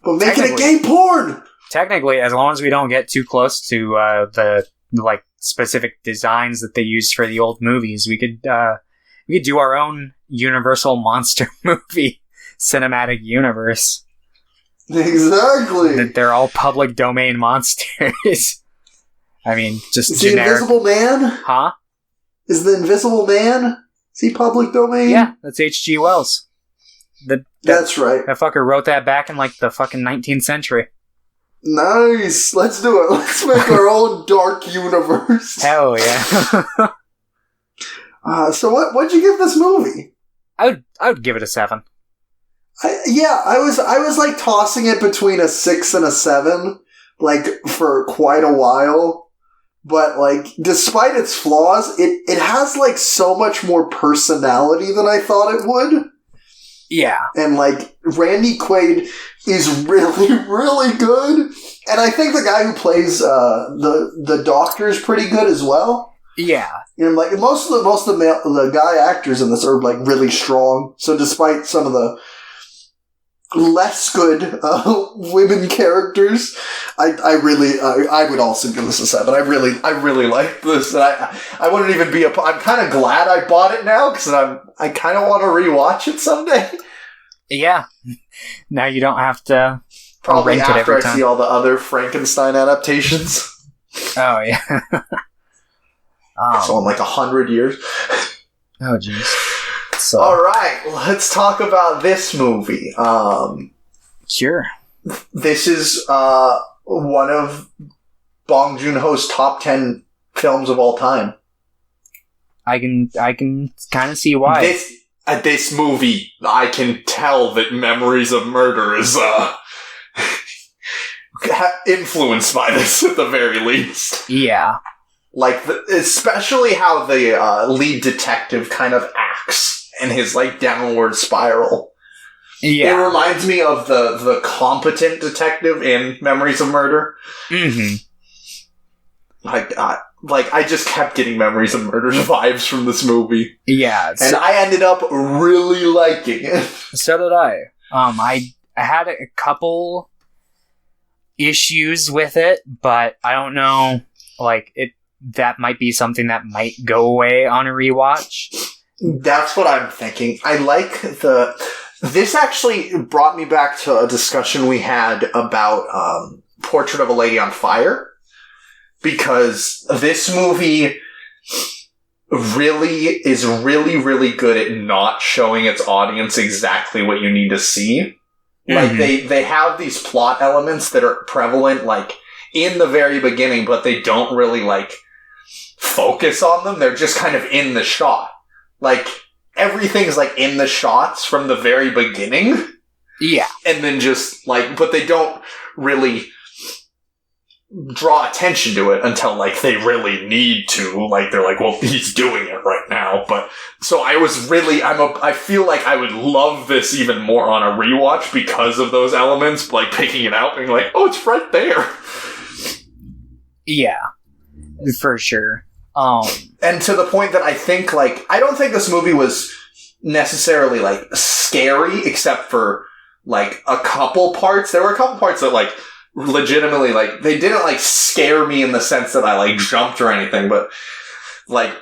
But make it a gay porn! Technically, as long as we don't get too close to the like specific designs that they used for the old movies, we could do our own Universal monster movie cinematic universe. Exactly. They're all public domain monsters. I mean, just is generic. The Invisible Man? Huh? Is the Invisible Man? Is he public domain? Yeah, that's H.G. Wells. That's right. That fucker wrote that back in like the fucking 19th century. Nice. Let's do it. Let's make our own dark universe. Hell yeah. So what'd you give this movie? I would give it a 7. I was like tossing it between a 6 and a 7, like for quite a while. But like, despite its flaws, it has like so much more personality than I thought it would. Yeah. And like, Randy Quaid is really, really good. And I think the guy who plays the doctor is pretty good as well. Yeah. And like, most of the guy actors in this are like really strong. So despite some of the less good women characters, I would also give this a 7. I really like this. And I wouldn't even be I'm kind of glad I bought it now, because I kind of want to rewatch it someday. Yeah. Now you don't have to probably rent it after every time. I see all the other Frankenstein adaptations. Oh yeah. So in like 100 years. Oh jeez. So. All right, let's talk about this movie. Sure. This is one of Bong Joon-ho's top 10 films of all time. I can kind of see why. This movie, I can tell that Memories of Murder is influenced by this at the very least. Yeah. Like, especially how the lead detective kind of acts. And his, like, downward spiral. Yeah. It reminds me of the competent detective in Memories of Murder. Mm-hmm. Like, like, I just kept getting Memories of Murder vibes from this movie. Yeah. And I ended up really liking it. So did I. I had a couple issues with it, but I don't know, like, that might be something that might go away on a rewatch. That's what I'm thinking. I like this actually brought me back to a discussion we had about Portrait of a Lady on Fire, because this movie is really good at not showing its audience exactly what you need to see. Mm-hmm. Like, they have these plot elements that are prevalent, like, in the very beginning, but they don't really, like, focus on them. They're just kind of in the shot. Like, everything's, like, in the shots from the very beginning. Yeah. And then just, like, but they don't really draw attention to it until, like, they really need to. Like, they're like, well, he's doing it right now. But, so I feel like I would love this even more on a rewatch because of those elements, like, picking it out and being like, oh, it's right there. Yeah. For sure. And to the point that I think, like, I don't think this movie was necessarily, like, scary, except for, like, a couple parts. There were a couple parts that, like, legitimately, like, they didn't, like, scare me in the sense that I, like, jumped or anything, but, like,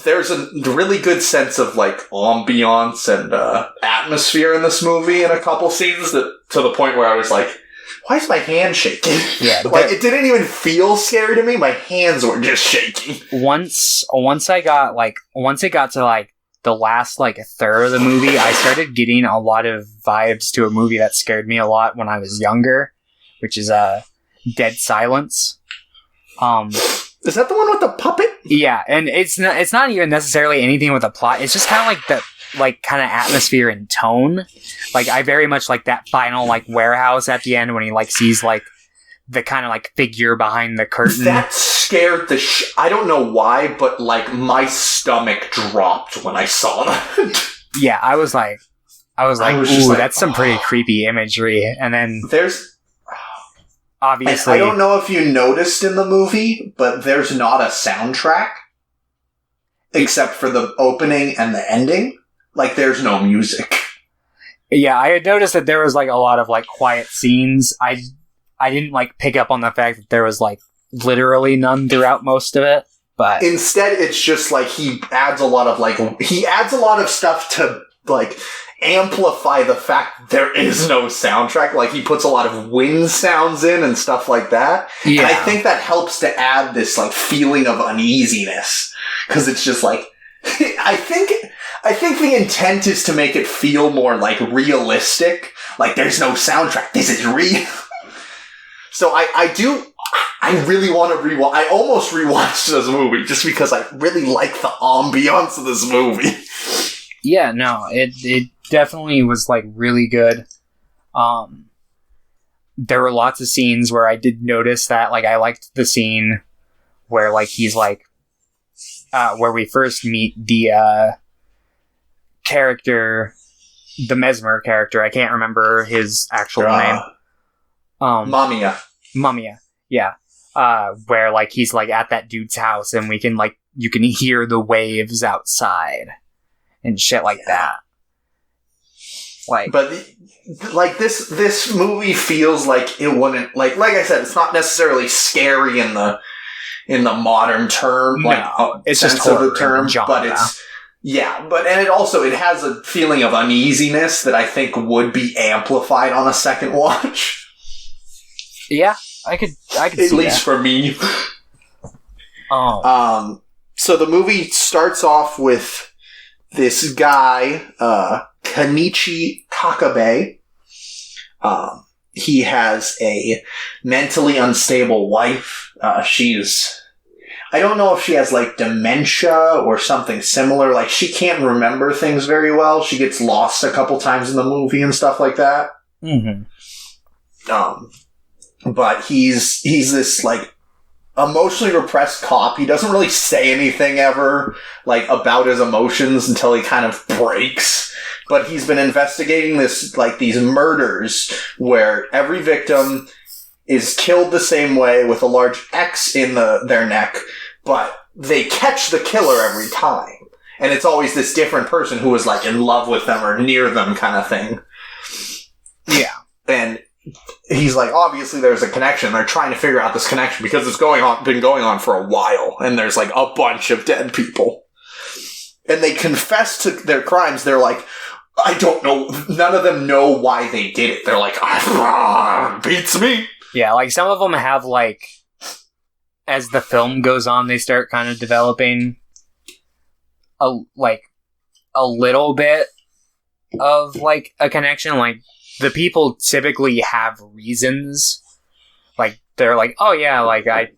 there's a really good sense of, like, ambiance and atmosphere in this movie in a couple scenes, that to the point where I was like, why is my hand shaking? Yeah, like, it didn't even feel scary to me. My hands were just shaking. Once it got to, like, the last, like, third of the movie, I started getting a lot of vibes to a movie that scared me a lot when I was younger, which is Dead Silence. Is that the one with the puppet? Yeah, and it's not even necessarily anything with a plot. It's just kind of like the kind of atmosphere and tone. Like, I very much like that final, like, warehouse at the end when he, like, sees, like, the kind of, like, figure behind the curtain. That scared I don't know why, but, like, my stomach dropped when I saw that. Yeah, I was like, ooh, that's some pretty creepy imagery. And then there's obviously, I don't know if you noticed in the movie, but there's not a soundtrack except for the opening and the ending. Like, there's no music. Yeah, I had noticed that there was, like, a lot of, like, quiet scenes. I didn't, like, pick up on the fact that there was, like, literally none throughout most of it. But instead, it's just, like, he adds a lot of stuff to, like, amplify the fact there is no soundtrack. Like, he puts a lot of wind sounds in and stuff like that. Yeah. And I think that helps to add this, like, feeling of uneasiness. Because it's just, like, I think the intent is to make it feel more, like, realistic. Like, there's no soundtrack. This is real. So I really want to rewatch. I almost rewatched this movie just because I really like the ambiance of this movie. Yeah, no, it definitely was, like, really good. There were lots of scenes where I did notice that, like, I liked the scene where, like, he's, like, where we first meet the character, the Mesmer character. I can't remember his actual name. Mamiya. Yeah. Where, like, he's, like, at that dude's house and we can, like, you can hear the waves outside and shit like that. Like, but like this movie feels like it wouldn't, like I said, it's not necessarily scary in the modern term, it's sense just of the term, but it's it has a feeling of uneasiness that I think would be amplified on a second watch. Yeah, I could at least for me. So the movie starts off with this guy, Kenichi Takabe. He has a mentally unstable wife. I don't know if she has, like, dementia or something similar. Like, she can't remember things very well. She gets lost a couple times in the movie and stuff like that. Mm-hmm. But he's this, like, emotionally repressed cop. He doesn't really say anything ever, like, about his emotions until he kind of breaks. But he's been investigating these murders where every victim is killed the same way with a large X in their neck, but they catch the killer every time. And it's always this different person who is, like, in love with them or near them kind of thing. Yeah. And he's like, obviously there's a connection. They're trying to figure out this connection because it's been going on for a while. And there's, like, a bunch of dead people. And they confess to their crimes. They're like, I don't know. None of them know why they did it. They're like, beats me. Yeah, like, some of them have, like, as the film goes on, they start kind of developing a little bit of, like, a connection. Like, the people typically have reasons. Like, they're like, oh yeah, like, I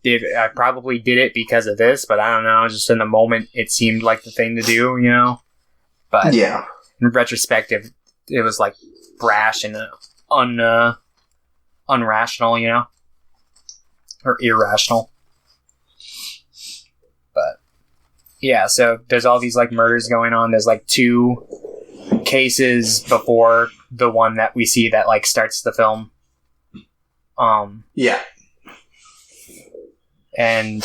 probably did it because of this, but I don't know, just in the moment, it seemed like the thing to do, you know? But yeah, in retrospective, it was, like, brash and unrational, you know? Or irrational. But yeah, so there's all these, like, murders going on. There's, like, 2 cases before the one that we see that, like, starts the film. Yeah. And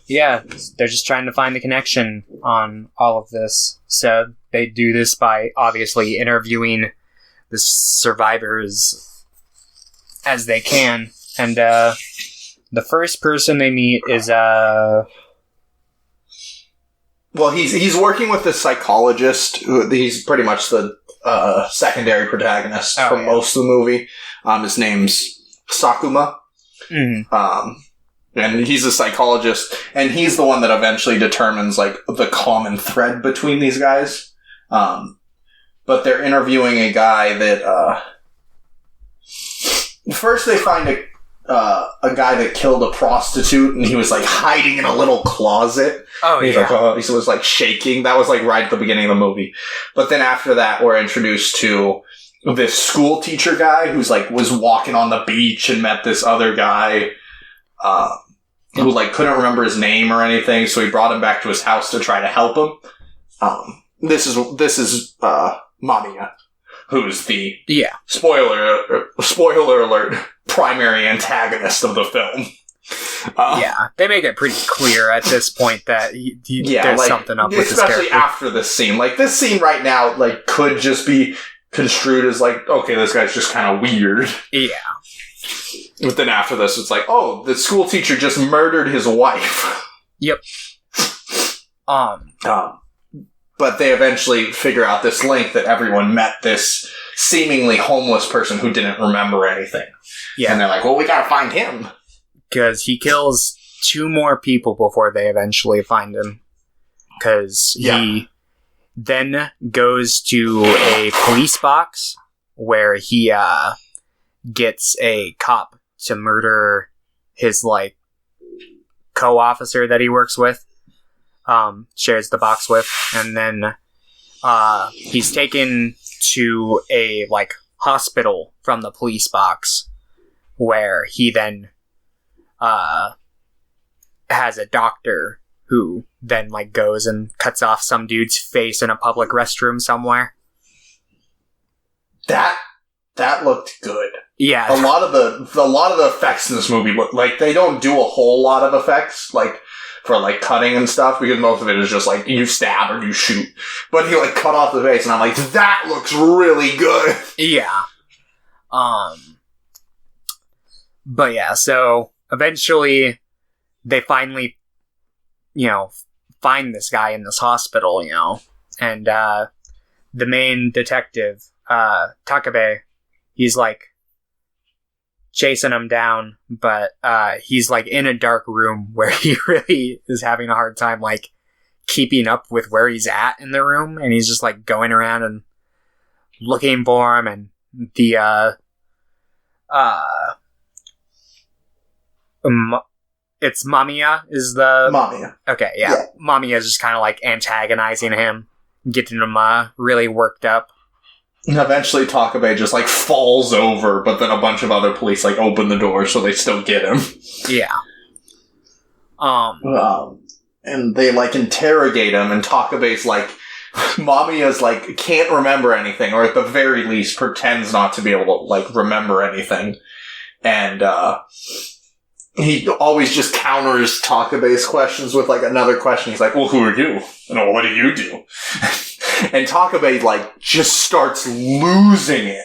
yeah, they're just trying to find the connection on all of this. So they do this by obviously interviewing the survivors as they can. And the first person they meet is well, he's working with this psychologist. He's pretty much the secondary protagonist for most of the movie. His name's Sakuma. Mm-hmm. And he's a psychologist, and he's the one that eventually determines, like, the common thread between these guys. But they're interviewing a guy that, first they find a guy that killed a prostitute, and he was, like, hiding in a little closet. Oh, he's yeah. Like, he was, like, shaking. That was, like, right at the beginning of the movie. But then after that, we're introduced to this school teacher guy who's, like, was walking on the beach and met this other guy, who, like, couldn't remember his name or anything, so he brought him back to his house to try to help him. This is Mamiya, who's the spoiler alert primary antagonist of the film. Yeah, they make it pretty clear at this point that there's like, something up with this character. Especially after this scene. Like, this scene right now, like, could just be construed as, like, okay, this guy's just kind of weird. Yeah. But then after this, it's like, oh, the school teacher just murdered his wife. Yep. But they eventually figure out this link that everyone met this seemingly homeless person who didn't remember anything. Yeah. And they're like, well, we gotta find him. Because he kills 2 more people before they eventually find him. Because he then goes to a police box where he gets a cop to murder his, like, co-officer that he works with, shares the box with, and then he's taken to a, like, hospital from the police box where he then has a doctor who then, like, goes and cuts off some dude's face in a public restroom somewhere. That looked good. Yeah. A lot of the effects in this movie look like they don't do a whole lot of effects, like, for, like, cutting and stuff, because most of it is just, like, you stab or you shoot. But he, like, cut off the face, and I'm like, that looks really good. Yeah. But yeah, so eventually they finally, find this guy in this hospital, and the main detective, Takabe, he's, like, chasing him down, but he's, like, in a dark room where he really is having a hard time, like, keeping up with where he's at in the room, and he's just, like, going around and looking for him, and the it's Mamiya is the... Mamiya. Okay, yeah. Mamiya is just kind of, like, antagonizing him, getting him really worked up. And eventually Takabe just, like, falls over, but then a bunch of other police, like, open the door so they still get him. Yeah. And they, like, interrogate him, and Takabe's like, Mamiya's, like, can't remember anything, or at the very least pretends not to be able to, like, remember anything. And, he always just counters Takabe's questions with, like, another question. He's like, well, who are you? And what do you do? And Takabe, like, just starts losing it.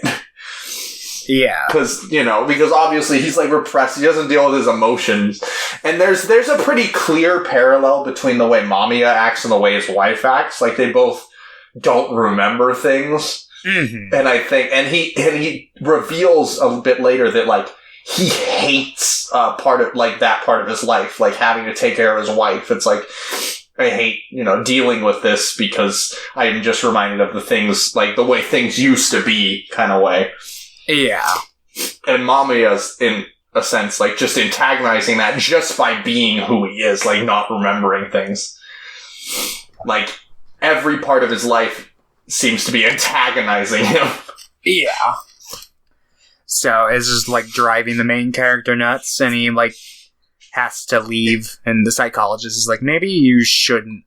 Yeah. Because obviously he's, like, repressed. He doesn't deal with his emotions. And there's a pretty clear parallel between the way Mamiya acts and the way his wife acts. Like, they both don't remember things. Mm-hmm. And I think, and he reveals a bit later that, like, he hates part of his life, like having to take care of his wife. It's like, I hate, dealing with this because I'm just reminded of the things, like the way things used to be kind of way. Yeah. And Mamiya's, in a sense, like, just antagonizing that just by being who he is, like, not remembering things. Like, every part of his life seems to be antagonizing him. Yeah. So it's just, like, driving the main character nuts, and he, like, has to leave, and the psychologist is like, maybe you shouldn't,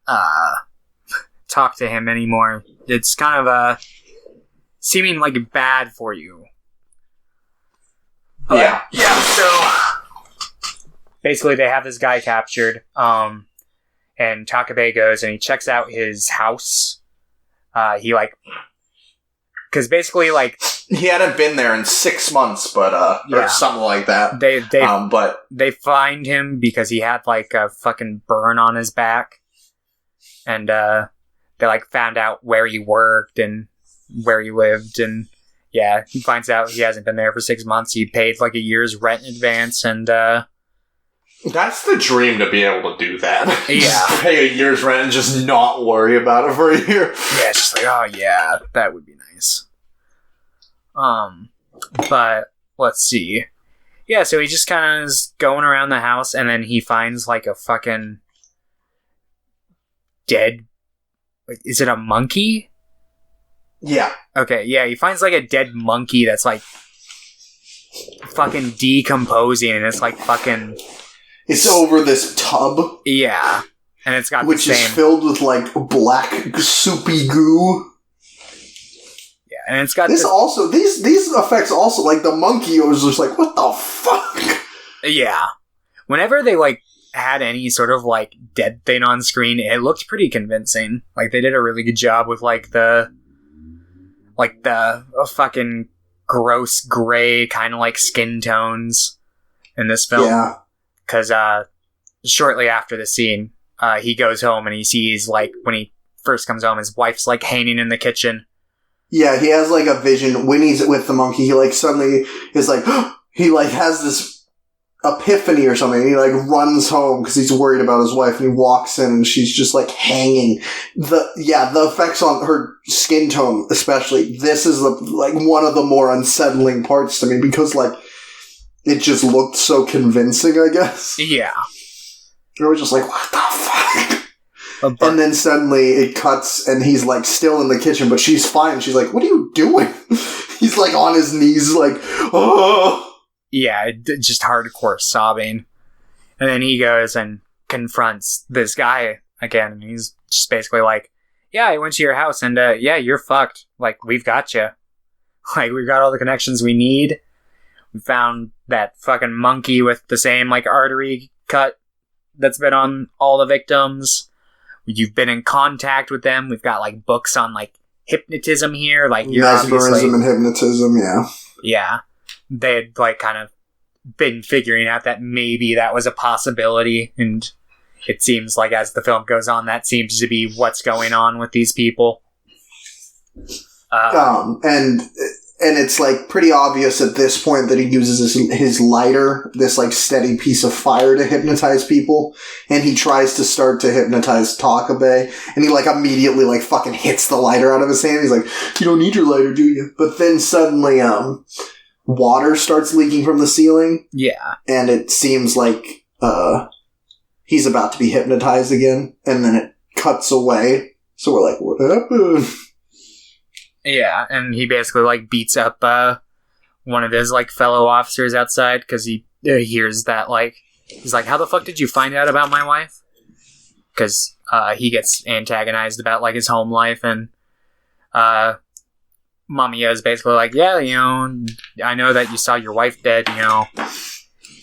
talk to him anymore. It's kind of, seeming, like, bad for you. Yeah. So basically they have this guy captured, and Takabe goes and he checks out his house. He, like, because basically, like, he hadn't been there in 6 months, but or something like that. They find him because he had, like, a fucking burn on his back, and they, like, found out where he worked and where he lived, and yeah, he finds out he hasn't been there for 6 months. He paid, like, a year's rent in advance, and that's the dream, to be able to do that. Yeah. Just pay a year's rent and just not worry about it for a year. Yeah, it's just like, oh yeah, that would be nice. But let's see. Yeah, so he just kind of is going around the house, and then he finds, like, a fucking dead... Is it a monkey? Yeah. Okay, yeah, he finds, like, a dead monkey that's, like, fucking decomposing, and it's, like, fucking... It's over this tub. Yeah. And it's got which the same... is filled with, like, black soupy goo. Yeah, and it's got this also... These effects also, like, the monkey was just like, what the fuck? Yeah. Whenever they, like, had any sort of, like, dead thing on screen, it looked pretty convincing. Like, they did a really good job with, like, the fucking gross gray kind of, like, skin tones in this film. Yeah. Because shortly after the scene, he goes home and he sees, like, when he first comes home, his wife's, like, hanging in the kitchen. Yeah, he has, like, a vision. When he's with the monkey, he, like, suddenly is like, he, like, has this epiphany or something. And he, like, runs home because he's worried about his wife, and he walks in and she's just, like, hanging. The effects on her skin tone, especially, this is, like, one of the more unsettling parts to me because, like, it just looked so convincing, I guess. Yeah. We were just like, what the fuck? And then suddenly it cuts and he's, like, still in the kitchen, but she's fine. She's like, what are you doing? He's, like, on his knees, like, oh. Yeah, just hardcore sobbing. And then he goes and confronts this guy again, and he's just basically like, yeah, I went to your house, and yeah, you're fucked. Like, we've got you. Like, we've got all the connections we need. We found that fucking monkey with the same, like, artery cut that's been on all the victims. You've been in contact with them. We've got, like, books on, like, hypnotism here. Like, you're mesmerism and hypnotism, yeah. Yeah. They had, like, kind of been figuring out that maybe that was a possibility, and it seems like as the film goes on, that seems to be what's going on with these people. And it's, like, pretty obvious at this point that he uses his lighter, this, like, steady piece of fire to hypnotize people. And he tries to start to hypnotize Takabe. And he, like, immediately, like, fucking hits the lighter out of his hand. He's like, you don't need your lighter, do you? But then suddenly, water starts leaking from the ceiling. Yeah. And it seems like, he's about to be hypnotized again. And then it cuts away. So we're like, what happened? Yeah, and he basically, like, beats up one of his, like, fellow officers outside because he hears that, like, he's like, how the fuck did you find out about my wife? Because he gets antagonized about, like, his home life, and Mamiya is basically like, yeah, I know that you saw your wife dead,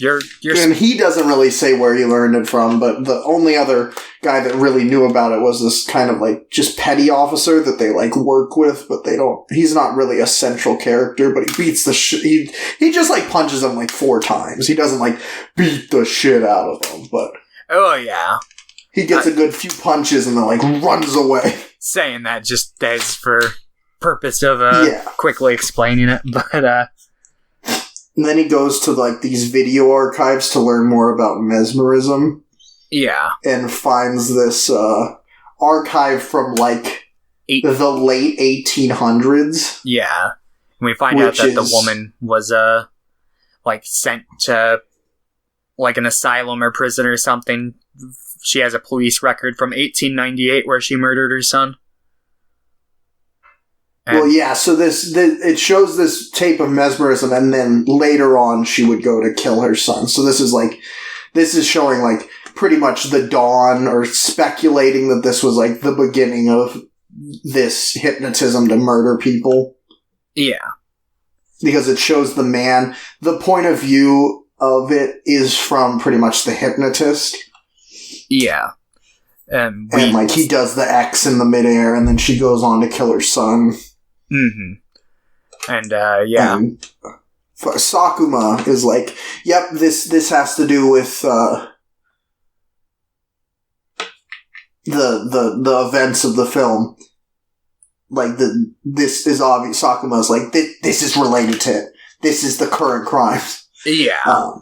And he doesn't really say where he learned it from, but the only other guy that really knew about it was this kind of like just petty officer that they like work with, but they don't. He's not really a central character, but he beats the shit. He just like punches him like 4 times. He doesn't like beat the shit out of him, but oh yeah, he gets a good few punches and then like runs away. Saying that just is for purpose of quickly explaining it, but and then he goes to like these video archives to learn more about mesmerism. Yeah. And finds this archive from like the late 1800s. Yeah. And we find out that the woman was like sent to like an asylum or prison or something. She has a police record from 1898 where she murdered her son. Well, yeah, so it shows this tape of mesmerism, and then later on she would go to kill her son. So this is showing, like, pretty much the dawn, or speculating that this was, like, the beginning of this hypnotism to murder people. Yeah. Because it shows the man. The point of view of it is from pretty much the hypnotist. Yeah. And like, he does the X in the midair, and then she goes on to kill her son. Mm-hmm. And, yeah. And Sakuma is like, yep, this has to do with, the events of the film. Like, this is obvious. Sakuma is like, this is related to it. This is the current crimes. Yeah.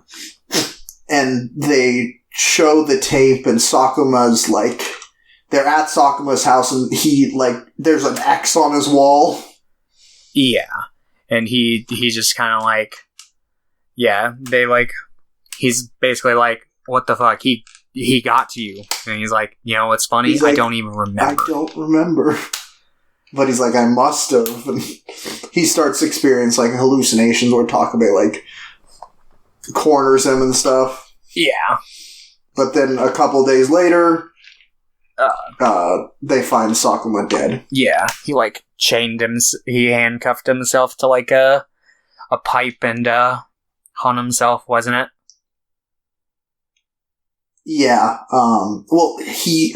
And they show the tape, and Sakuma's like, they're at Sakuma's house, and he, like, there's an X on his wall. Yeah. And he just kind of like, yeah, they like, he's basically like, what the fuck? He got to you. And he's like, you know what's funny? Like, I don't even remember. I don't remember. But he's like, I must have. And he starts experiencing like hallucinations where Takabe like corners him and stuff. Yeah. But then a couple days later, they find Sakuma dead. Yeah, he like he handcuffed himself to like a pipe and hung himself, wasn't it? Yeah. Well, he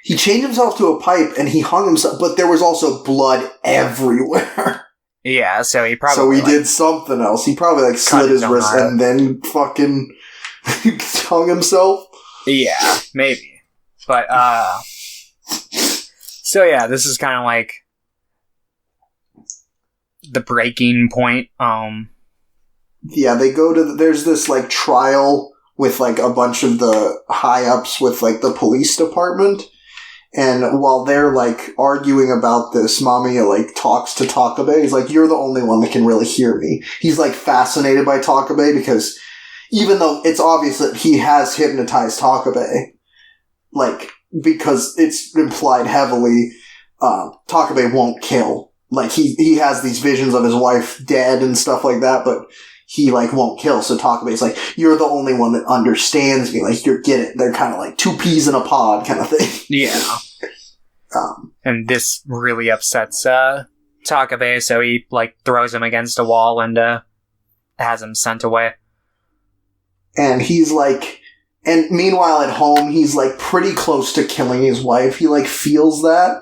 chained himself to a pipe and he hung himself, but there was also blood everywhere. Yeah, so he probably did something else. He probably like slit his wrist and then fucking hung himself. Yeah, maybe. But so yeah, this is kind of like the breaking point. Yeah, they go to there's this like trial with like a bunch of the high ups with like the police department, and while they're like arguing about this, Mamiya like talks to Takabe. He's like, "You're the only one that can really hear me." He's like fascinated by Takabe because even though it's obvious that he has hypnotized Takabe, like, because it's implied heavily, Takabe won't kill. Like, he has these visions of his wife dead and stuff like that, but he, like, won't kill. So Takabe's like, you're the only one that understands me. Like, you get it. They're kind of like 2 peas in a pod kind of thing. Yeah. And this really upsets Takabe, so he, like, throws him against a wall and has him sent away. And he's like... And meanwhile, at home, he's, like, pretty close to killing his wife. He, like, feels that.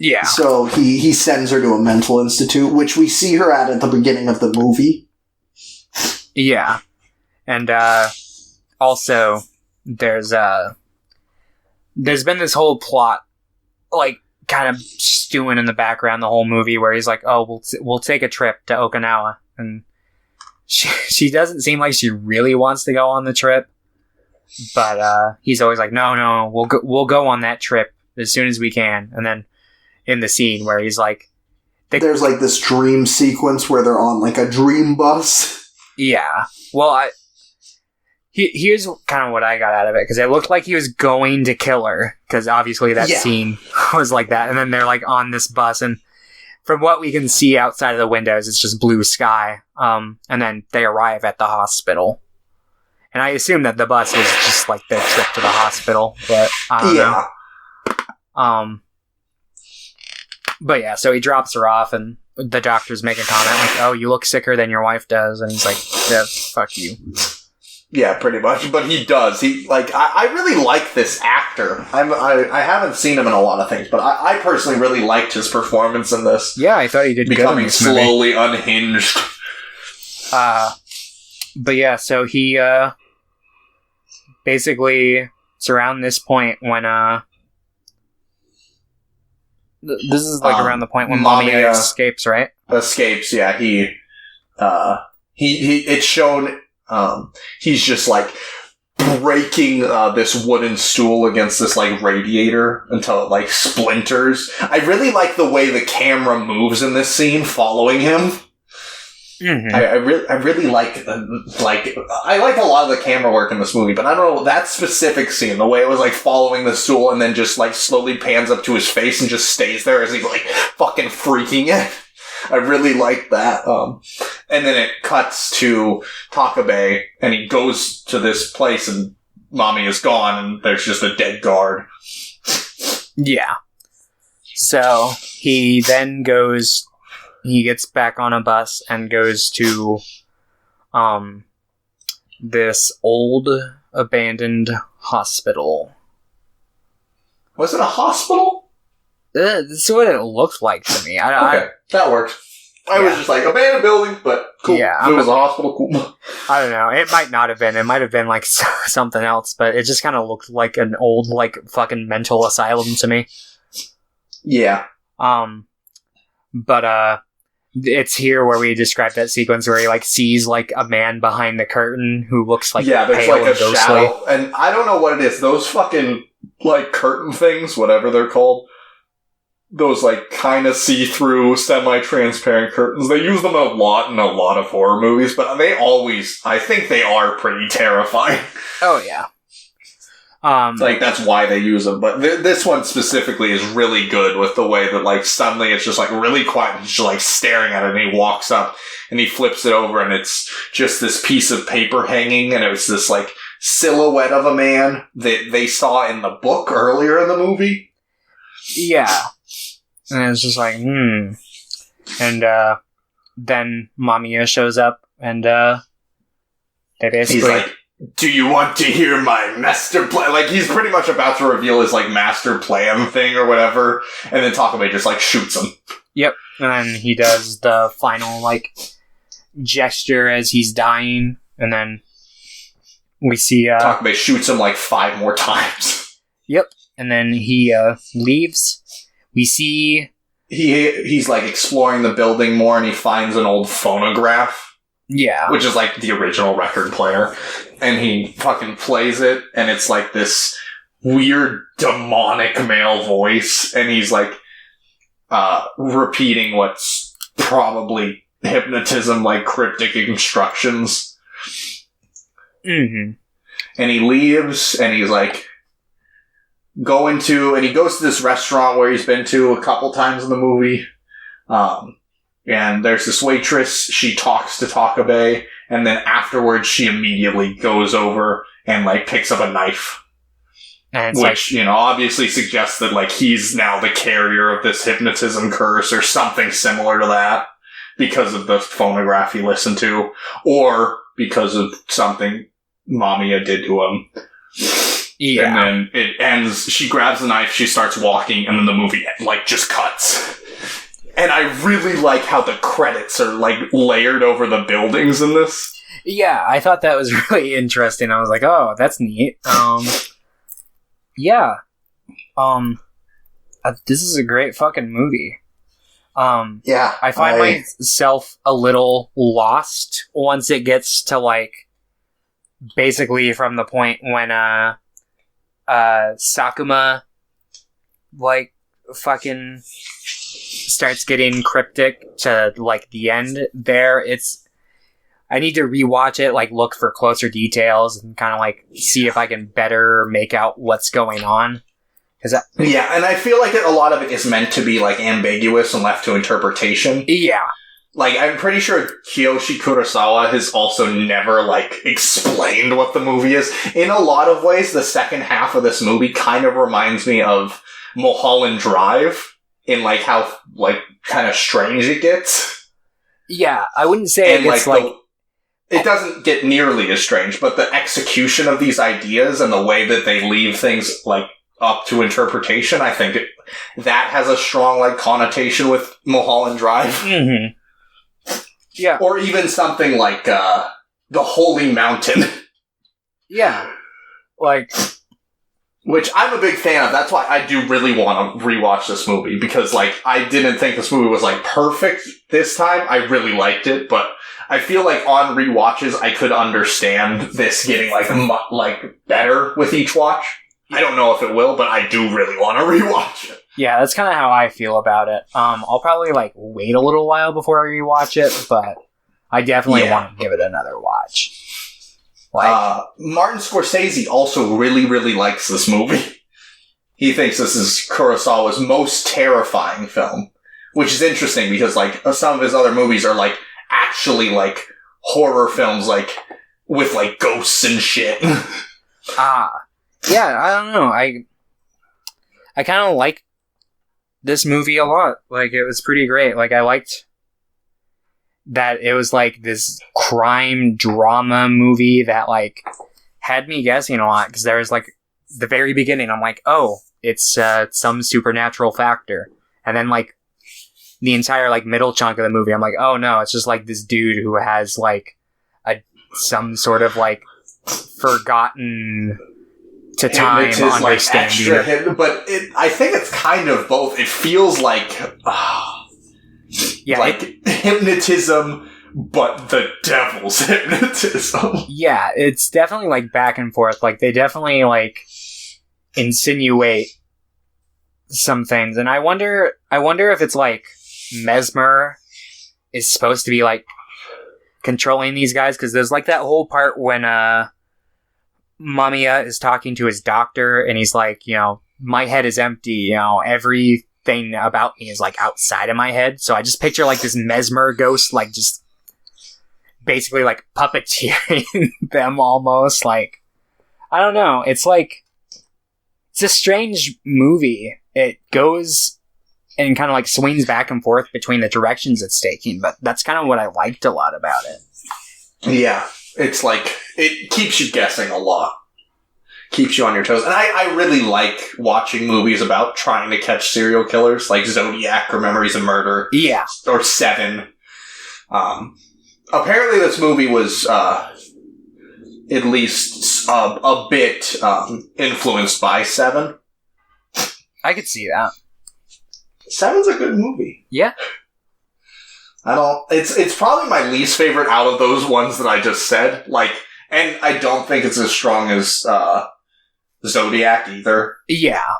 Yeah. So he sends her to a mental institute, which we see her at the beginning of the movie. Yeah. And, also, there's been this whole plot, like, kind of stewing in the background the whole movie, where he's like, oh, we'll take a trip to Okinawa. And she doesn't seem like she really wants to go on the trip. But he's always like, no, we'll go on that trip as soon as we can. And then in the scene where he's like, there's like this dream sequence where they're on like a dream bus. Yeah. Well, here's kind of what I got out of it, because it looked like he was going to kill her, because obviously that scene was like that. And then they're like on this bus, and from what we can see outside of the windows, it's just blue sky. And then they arrive at the hospital. And I assume that the bus was just like their trip to the hospital, but I don't know. But yeah, so he drops her off, and the doctors make a comment like, "Oh, you look sicker than your wife does," and he's like, "Yeah, fuck you." Yeah, pretty much. But he does. I really like this actor. I haven't seen him in a lot of things, but I personally really liked his performance in this. Yeah, I thought he did becoming good slowly unhinged. But yeah, so he basically it's around this point when this is like around the point when Mamiya escapes, right? Escapes, yeah. He it's shown. He's just like breaking this wooden stool against this like radiator until it like splinters. I really like the way the camera moves in this scene, following him. Mm-hmm. I really like I like a lot of the camera work in this movie, but I don't know that specific scene, the way it was like following the stool and then just like slowly pans up to his face and just stays there as he's like fucking freaking it. I really like that. And then it cuts to Takabe, and he goes to this place, and Mommy is gone, and there's just a dead guard. Yeah. So he then goes. He gets back on a bus and goes to this old abandoned hospital. Was it a hospital? That's what it looked like to me. Okay, that works. I was just like, abandoned building, but cool. Yeah, if it was a hospital, cool. I don't know. It might not have been. It might have been like something else, but it just kind of looked like an old, like, fucking mental asylum to me. Yeah. But it's here where we describe that sequence where he like sees like a man behind the curtain who looks like there's pale like a and shadow, and I don't know what it is. Those fucking like curtain things, whatever they're called, those like kind of see-through, semi-transparent curtains. They use them a lot in a lot of horror movies, but I think they are pretty terrifying. Oh yeah. Like, that's why they use them. But this one specifically is really good with the way that, like, suddenly it's just, like, really quiet and just, like, staring at it, and he walks up and he flips it over, and it's just this piece of paper hanging, and it was this, like, silhouette of a man that they saw in the book earlier in the movie. Yeah. And it's just like, And, then Mamiya shows up, and, they basically... He's like, do you want to hear my master plan? Like, he's pretty much about to reveal his, like, master plan thing or whatever, and then Takabe just, like, shoots him. Yep. And then he does the final, like, gesture as he's dying, and then we see, Takabe shoots him, like, 5 more times. Yep. And then he, leaves. We see... He's, like, exploring the building more, and he finds an old phonograph. Yeah. Which is, like, the original record player. And he fucking plays it, and it's, like, this weird, demonic male voice, and he's, like, repeating what's probably hypnotism, like, cryptic instructions. Mm-hmm. And he leaves, and he's, like, he goes to this restaurant where he's been to a couple times in the movie. And there's this waitress, she talks to Takabe, and then afterwards she immediately goes over and, like, picks up a knife. Which, like, you know, obviously suggests that, like, he's now the carrier of this hypnotism curse or something similar to that because of the phonograph he listened to, or because of something Mamiya did to him. Yeah. And then it ends, she grabs the knife, she starts walking, and then the movie, like, just cuts. And I really like how the credits are, like, layered over the buildings in this. Yeah, I thought that was really interesting. I was like, oh, that's neat. Yeah. This is a great fucking movie. Yeah. I find myself a little lost once it gets to, like, basically from the point when, Sakuma, like, fucking starts getting cryptic to, like, the end there. I need to rewatch it, like, look for closer details and kind of, like, see if I can better make out what's going on. Yeah, and I feel like a lot of it is meant to be, like, ambiguous and left to interpretation. Yeah. Like, I'm pretty sure Kiyoshi Kurosawa has also never, like, explained what the movie is. In a lot of ways, the second half of this movie kind of reminds me of Mulholland Drive in, like, how, like, kind of strange it gets. Yeah, I wouldn't say it gets, like it doesn't get nearly as strange, but the execution of these ideas and the way that they leave things, like, up to interpretation, I think that has a strong, like, connotation with Mulholland Drive. Mm-hmm. Yeah. Or even something like, The Holy Mountain. Yeah. Like... Which I'm a big fan of. That's why I do really want to rewatch this movie. Because, like, I didn't think this movie was, like, perfect this time. I really liked it. But I feel like on rewatches, I could understand this getting, like better with each watch. I don't know if it will, but I do really want to rewatch it. Yeah, that's kind of how I feel about it. I'll probably, like, wait a little while before I rewatch it. But I definitely want to give it another watch. Like, Martin Scorsese also really, really likes this movie. He thinks this is Kurosawa's most terrifying film, which is interesting because, like, some of his other movies are, like, actually, like, horror films, like, with, like, ghosts and shit. Yeah, I don't know. I kind of like this movie a lot. Like, it was pretty great. Like, I liked that it was, like, this crime drama movie that, like, had me guessing a lot, because there was, like, the very beginning, I'm like, oh, it's some supernatural factor. And then, like, the entire, like, middle chunk of the movie, I'm like, oh, no, it's just, like, this dude who has, like, some sort of, like, forgotten to time understanding. Like, but I think it's kind of both. It feels like... hypnotism, but the devil's hypnotism. Yeah, it's definitely, like, back and forth. Like, they definitely, like, insinuate some things. And I wonder if it's, like, Mesmer is supposed to be, like, controlling these guys. Because there's, like, that whole part when, Mamiya is talking to his doctor, and he's like, you know, my head is empty, you know, everything about me is, like, outside of my head. So I just picture, like, this Mesmer ghost, like, just basically, like, puppeteering them almost. Like, I don't know. It's like, it's a strange movie. It goes and kind of, like, swings back and forth between the directions it's taking, but that's kind of what I liked a lot about it. Yeah. It's like, it keeps you guessing a lot. Keeps you on your toes. And I really like watching movies about trying to catch serial killers, like Zodiac or Memories of Murder. Yeah. Or Seven. Apparently this movie was, at least a bit, influenced by Seven. I could see that. Seven's a good movie. Yeah. It's probably my least favorite out of those ones that I just said. Like, and I don't think it's as strong as, Zodiac either. Yeah.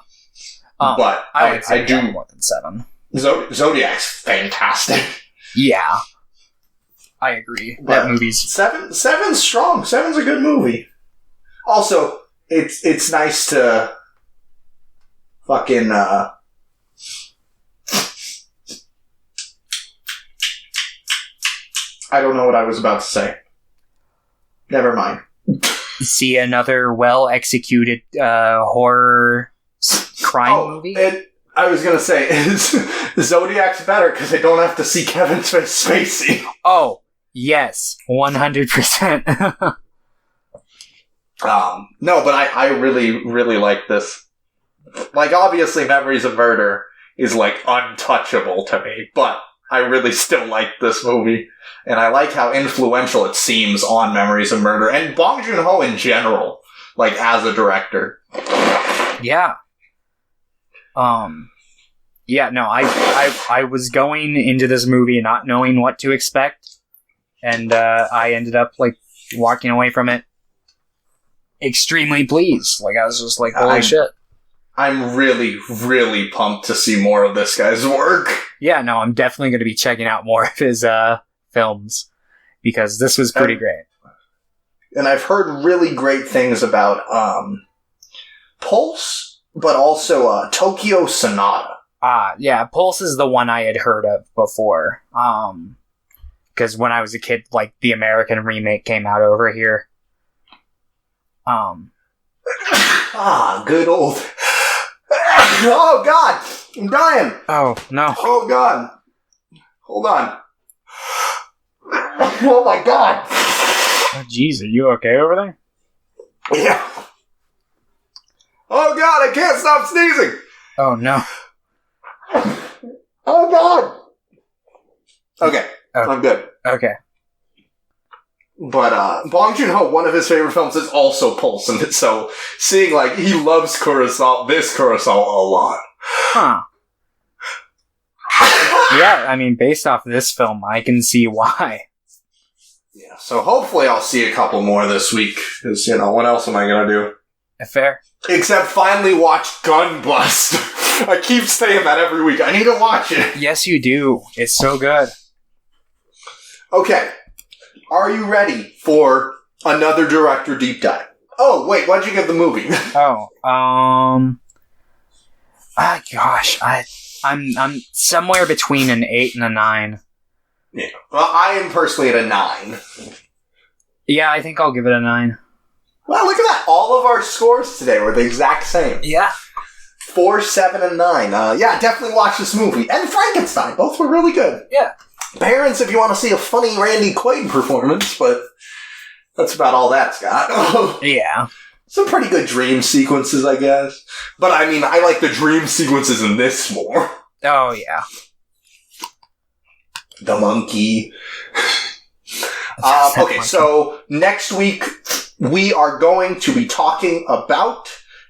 But I do more than Seven. Zodiac's fantastic. Yeah. I agree. But that movie's... Seven's strong. Seven's a good movie. Also, it's nice to fucking, I don't know what I was about to say. Never mind. See another well-executed horror crime movie? I was gonna say, Zodiac's better because I don't have to see Kevin Spacey. Oh, yes. 100%. No, but I really, really like this. Like, obviously, Memories of Murder is, like, untouchable to me, but I really still like this movie. And I like how influential it seems on Memories of Murder. And Bong Joon-ho in general, like, as a director. Yeah. Yeah, no, I was going into this movie not knowing what to expect. And, I ended up, like, walking away from it extremely pleased. Like, I was just like, holy shit. I'm really, really pumped to see more of this guy's work. Yeah, no, I'm definitely going to be checking out more of his, films, because this was pretty great. And I've heard really great things about Pulse, but also Tokyo Sonata. Yeah, Pulse is the one I had heard of before. Because when I was a kid, like, the American remake came out over here. Good old... Oh, God! I'm dying! Oh, no. Oh, God. Hold on. Oh, my God. Oh, jeez, are you okay over there? Yeah. Oh god, I can't stop sneezing! Oh, no. Oh god! Okay, I'm good. Okay. But, Bong Joon-ho, one of his favorite films is also Pulse, and so seeing, like, he loves Kurosawa a lot. Huh. Yeah, I mean, based off this film, I can see why. Yeah, so hopefully I'll see a couple more this week, because, what else am I gonna do? Fair. Except finally watch Gunbust. I keep saying that every week. I need to watch it. Yes, you do. It's so good. Okay. Are you ready for another director deep dive? Oh, wait, what'd you give the movie? Gosh, I'm somewhere between an 8 and a 9. Yeah. Well, I am personally at a 9. Yeah, I think I'll give it a 9. Well, look at that. All of our scores today were the exact same. Yeah. 4, 7, and 9. Yeah, definitely watch this movie. And Frankenstein. Both were really good. Yeah. Parents, if you want to see a funny Randy Quaid performance, but that's about all that's got. Yeah. Some pretty good dream sequences, I guess. But, I mean, I like the dream sequences in this more. Oh, yeah. The monkey. Okay, so next week we are going to be talking about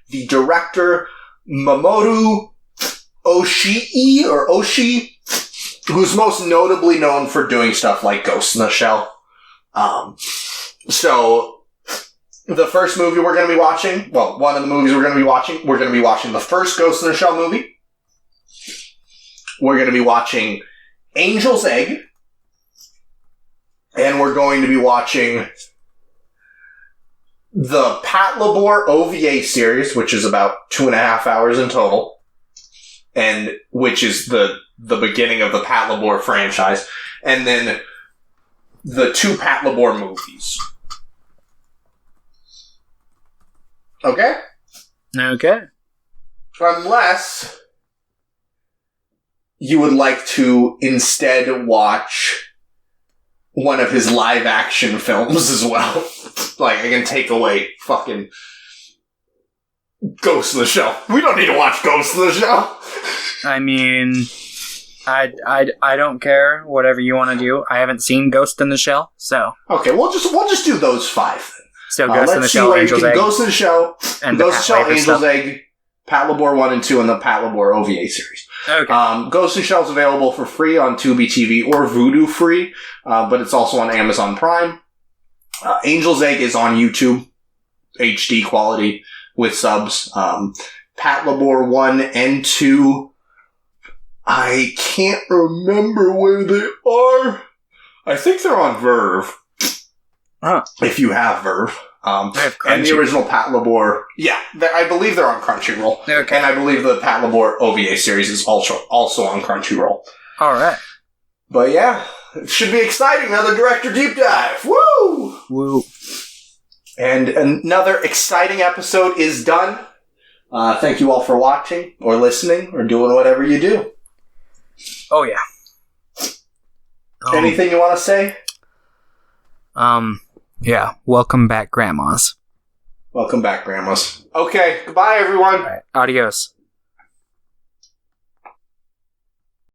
the director Mamoru Oshii, who's most notably known for doing stuff like Ghost in the Shell. So the first movie we're going to be watching, well, one of the movies we're going to be watching the first Ghost in the Shell movie. We're going to be watching Angel's Egg. And we're going to be watching the Pat Labor OVA series, which is about 2.5 hours in total, and which is the beginning of the Pat Labor franchise, and then the 2 Pat Labor movies. Okay? Okay. Unless you would like to instead watch one of his live-action films as well. Like, I can take away fucking Ghost in the Shell. We don't need to watch Ghost in the Shell. I mean, I don't care. Whatever you want to do. I haven't seen Ghost in the Shell, so. Okay, we'll just do those 5 then. So Ghost in the Shell, Angel's Egg. Ghost in the Shell, and Ghost in the Shell, Angel's Egg, Pat Labor 1 and 2, and the Pat Labor OVA series. Okay. Ghost in the Shell is available for free on Tubi TV or Vudu free, but it's also on Amazon Prime. Angel's Egg is on YouTube, HD quality with subs. Pat Labor 1 and 2, I can't remember where they are. I think they're on Verve. Huh. If you have Verve. And the original Pat Labor, yeah, I believe they're on Crunchyroll. Okay. And I believe the Pat Labor OVA series is also on Crunchyroll. Alright. But yeah, it should be exciting. Another director deep dive. Woo! Woo. And another exciting episode is done. Thank you all for watching, or listening, or doing whatever you do. Oh, yeah. Anything you want to say? Yeah. Welcome back, grandmas. Welcome back, grandmas. Okay, goodbye, everyone. All right. Adios.